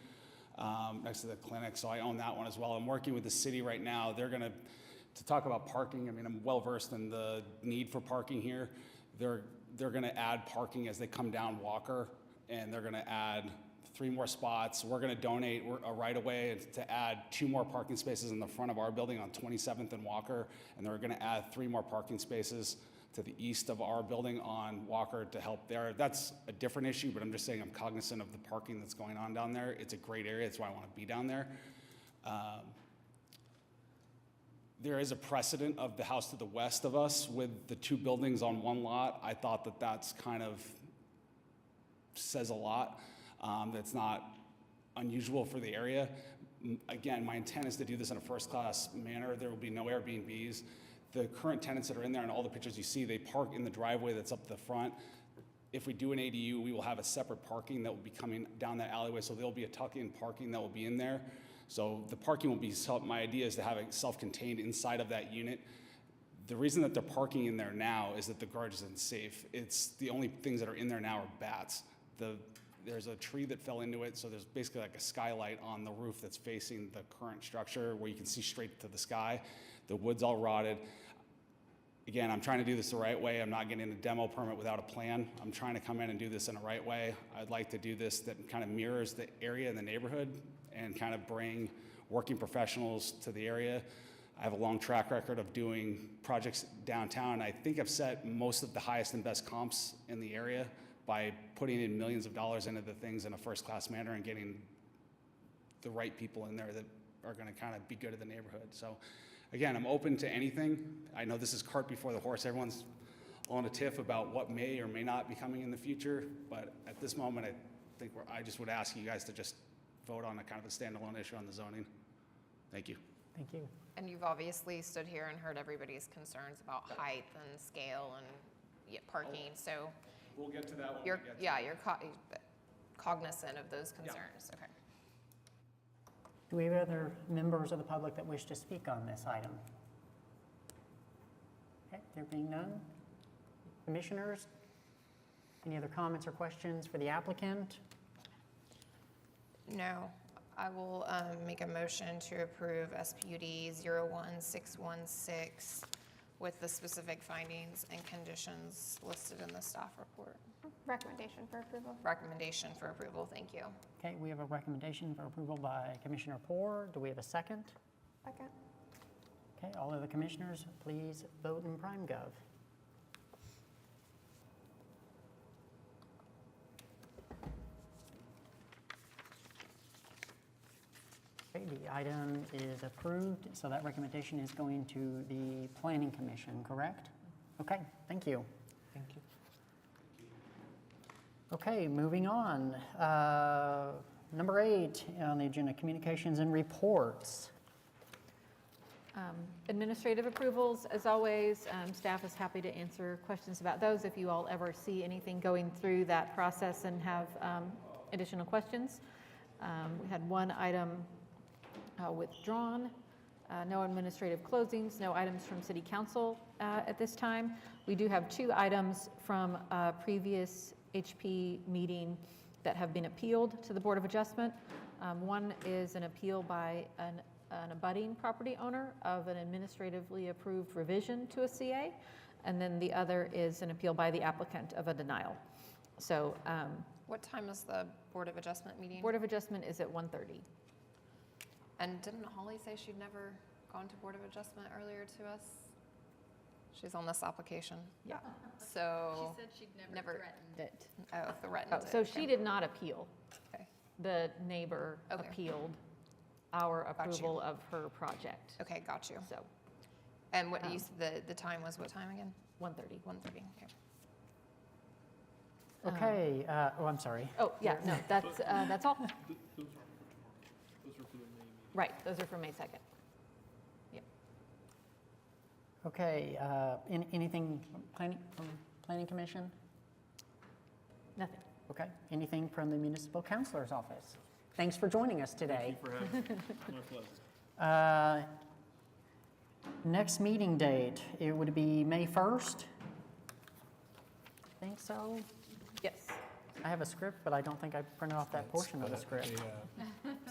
next to the clinic. So I own that one as well. I'm working with the city right now. They're going to talk about parking. I mean, I'm well versed in the need for parking here. They're going to add parking as they come down Walker, and they're going to add 3 more spots. We're going to donate a right-of-way to add 2 more parking spaces in the front of our building on 27th and Walker, and they're going to add 3 more parking spaces to the east of our building on Walker to help there. That's a different issue, but I'm just saying I'm cognizant of the parking that's going on down there. It's a great area. That's why I want to be down there. There is a precedent of the house to the west of us with the 2 buildings on one lot. I thought that that's kind of says a lot. That's not unusual for the area. Again, my intent is to do this in a first-class manner. There will be no Airbnbs. The current tenants that are in there and all the pictures you see, they park in the driveway that's up the front. If we do an ADU, we will have a separate parking that will be coming down that alleyway, so there'll be a tuck-in parking that will be in there. So the parking will be, my idea is to have it self-contained inside of that unit. The reason that they're parking in there now is that the garage is unsafe. It's the only things that are in there now are bats. There's a tree that fell into it, so there's basically like a skylight on the roof that's facing the current structure where you can see straight to the sky. The wood's all rotted. Again, I'm trying to do this the right way. I'm not getting a demo permit without a plan. I'm trying to come in and do this in the right way. I'd like to do this that kind of mirrors the area and the neighborhood and kind of bring working professionals to the area. I have a long track record of doing projects downtown. I think I've set most of the highest and best comps in the area by putting in millions of dollars into the things in a first-class manner and getting the right people in there that are going to kind of be good to the neighborhood. So again, I'm open to anything. I know this is cart before the horse. Everyone's on a tiff about what may or may not be coming in the future, but at this moment, I think I just would ask you guys to just vote on a kind of a standalone issue on the zoning. Thank you. Thank you. And you've obviously stood here and heard everybody's concerns about height and scale and parking, so. We'll get to that when You're, we get to yeah, you're cognizant of those concerns, okay. Do we have other members of the public that wish to speak on this item? Okay, there being none. Commissioners, any other comments or questions for the applicant? No, I will make a motion to approve SPUD 01616 with the specific findings and conditions listed in the staff report. Recommendation for approval. Recommendation for approval, thank you. Okay, we have a recommendation for approval by Commissioner Poore. Do we have a second? Second. Okay, all of the commissioners, please vote in PrimeGov. Okay, the item is approved, so that recommendation is going to the Planning Commission, correct? Okay, thank you. Thank you. Okay, moving on. Number 8 on the agenda, communications and reports. Administrative approvals, as always, staff is happy to answer questions about those if you all ever see anything going through that process and have additional questions. We had one item withdrawn, no administrative closings, no items from City Council at this time. We do have 2 items from a previous HP meeting that have been appealed to the Board of Adjustment. One is an appeal by an abutting property owner of an administratively approved revision to a CA, and then the other is an appeal by the applicant of a denial. So What time is the Board of Adjustment meeting? Board of Adjustment is at 1:30. And didn't Holly say she'd never gone to Board of Adjustment earlier to us? She's on this application. Yeah. So. She said she'd never threatened it. Oh, threatened Oh, it. so okay. she did not appeal. Okay. The neighbor Okay. appealed our you. approval of her project. Okay, got you. So And what you said, the time was what time again? 1:30. 1:30, okay. Okay, oh, I'm sorry. Oh, yeah, no, that's all. Right, those are for May 2nd. Yeah. Okay, anything from Planning Commission? Nothing. Okay, anything from the Municipal Counselor's Office? Thanks for joining us today. Thank you for having me. My pleasure. Next meeting date, it would be May 1st? Think so? Yes. I have a script, but I don't think I printed off that portion of the script.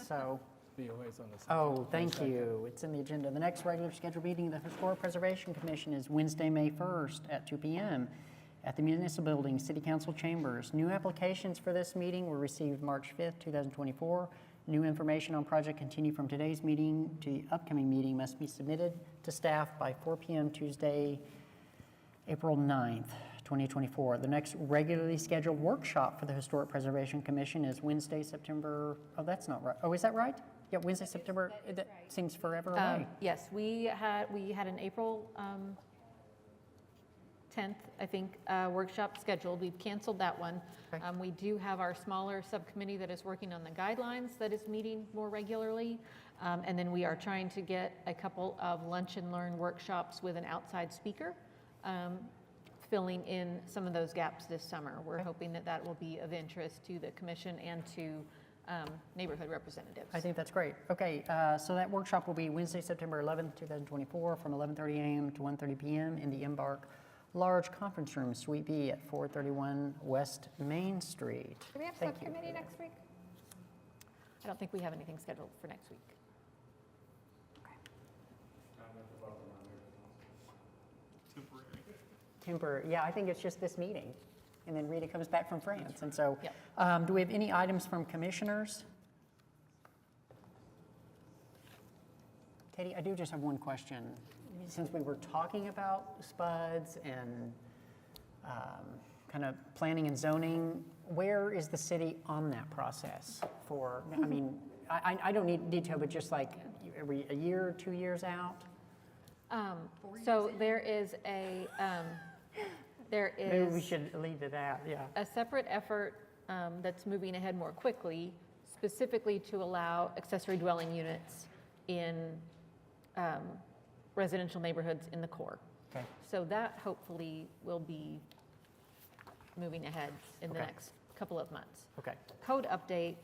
So, BOA's on the side. oh, thank you. It's in the agenda. The next regular scheduled meeting of the Historic Preservation Commission is Wednesday, May 1st at 2 p.m. at the Municipal Building, City Council Chambers. New applications for this meeting were received March 5th, 2024. New information on project continue from today's meeting to the upcoming meeting must be submitted to staff by 4 p.m. Tuesday, April 9th, 2024. The next regularly scheduled workshop for the Historic Preservation Commission is Wednesday, September, oh, that's not right. Oh, is that right? Yeah, Wednesday, September, that seems forever away. Yes, we had an April 10th, I think, workshop scheduled. We've canceled that one. Okay. We do have our smaller subcommittee that is working on the guidelines that is meeting more regularly. And then we are trying to get a couple of lunch and learn workshops with an outside speaker, filling in some of those gaps this summer. We're hoping that that will be of interest to the commission and to neighborhood representatives. I think that's great. Okay, so that workshop will be Wednesday, September 11th, 2024, from 11:30 a.m. to 1:30 p.m. in the Embark Large Conference Room, Suite B at 431 West Main Street. Do we have Thank you. subcommittee next week? I don't think we have anything scheduled for next week. Temporary, yeah, I think it's just this meeting. And then Rita comes back from France. And so, Yep. do we have any items from commissioners? Katie, I do just have one question. Since we were talking about SPUDs and kind of planning and zoning, where is the city on that process for, I mean, I don't need detail, but just like every a year, 2 years out? So there is Maybe we should leave it at, yeah. a separate effort that's moving ahead more quickly, specifically to allow accessory dwelling units in residential neighborhoods in the core. Okay. So that hopefully will be moving ahead in the Okay. next couple of months. Okay. Code update,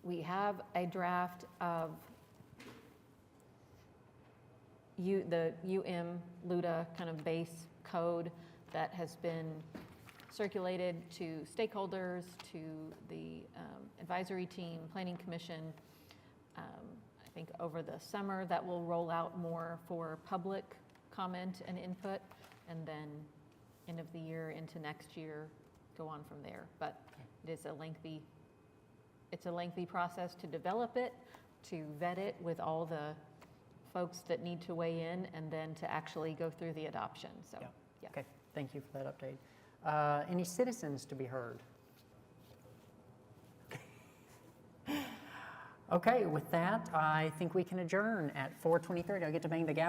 we have a draft of the LUDA kind of base code that has been circulated to stakeholders, to the advisory team, planning commission. I think over the summer that will roll out more for public comment and input, and then end of the year into next year, go on from there. But it's a lengthy process to develop it, to vet it with all the folks that need to weigh in, and then to actually go through the adoption. So, yeah. Okay, thank you for that update. Any citizens to be heard? Okay, with that, I think we can adjourn at 4:23. Do I get to bang the gavel?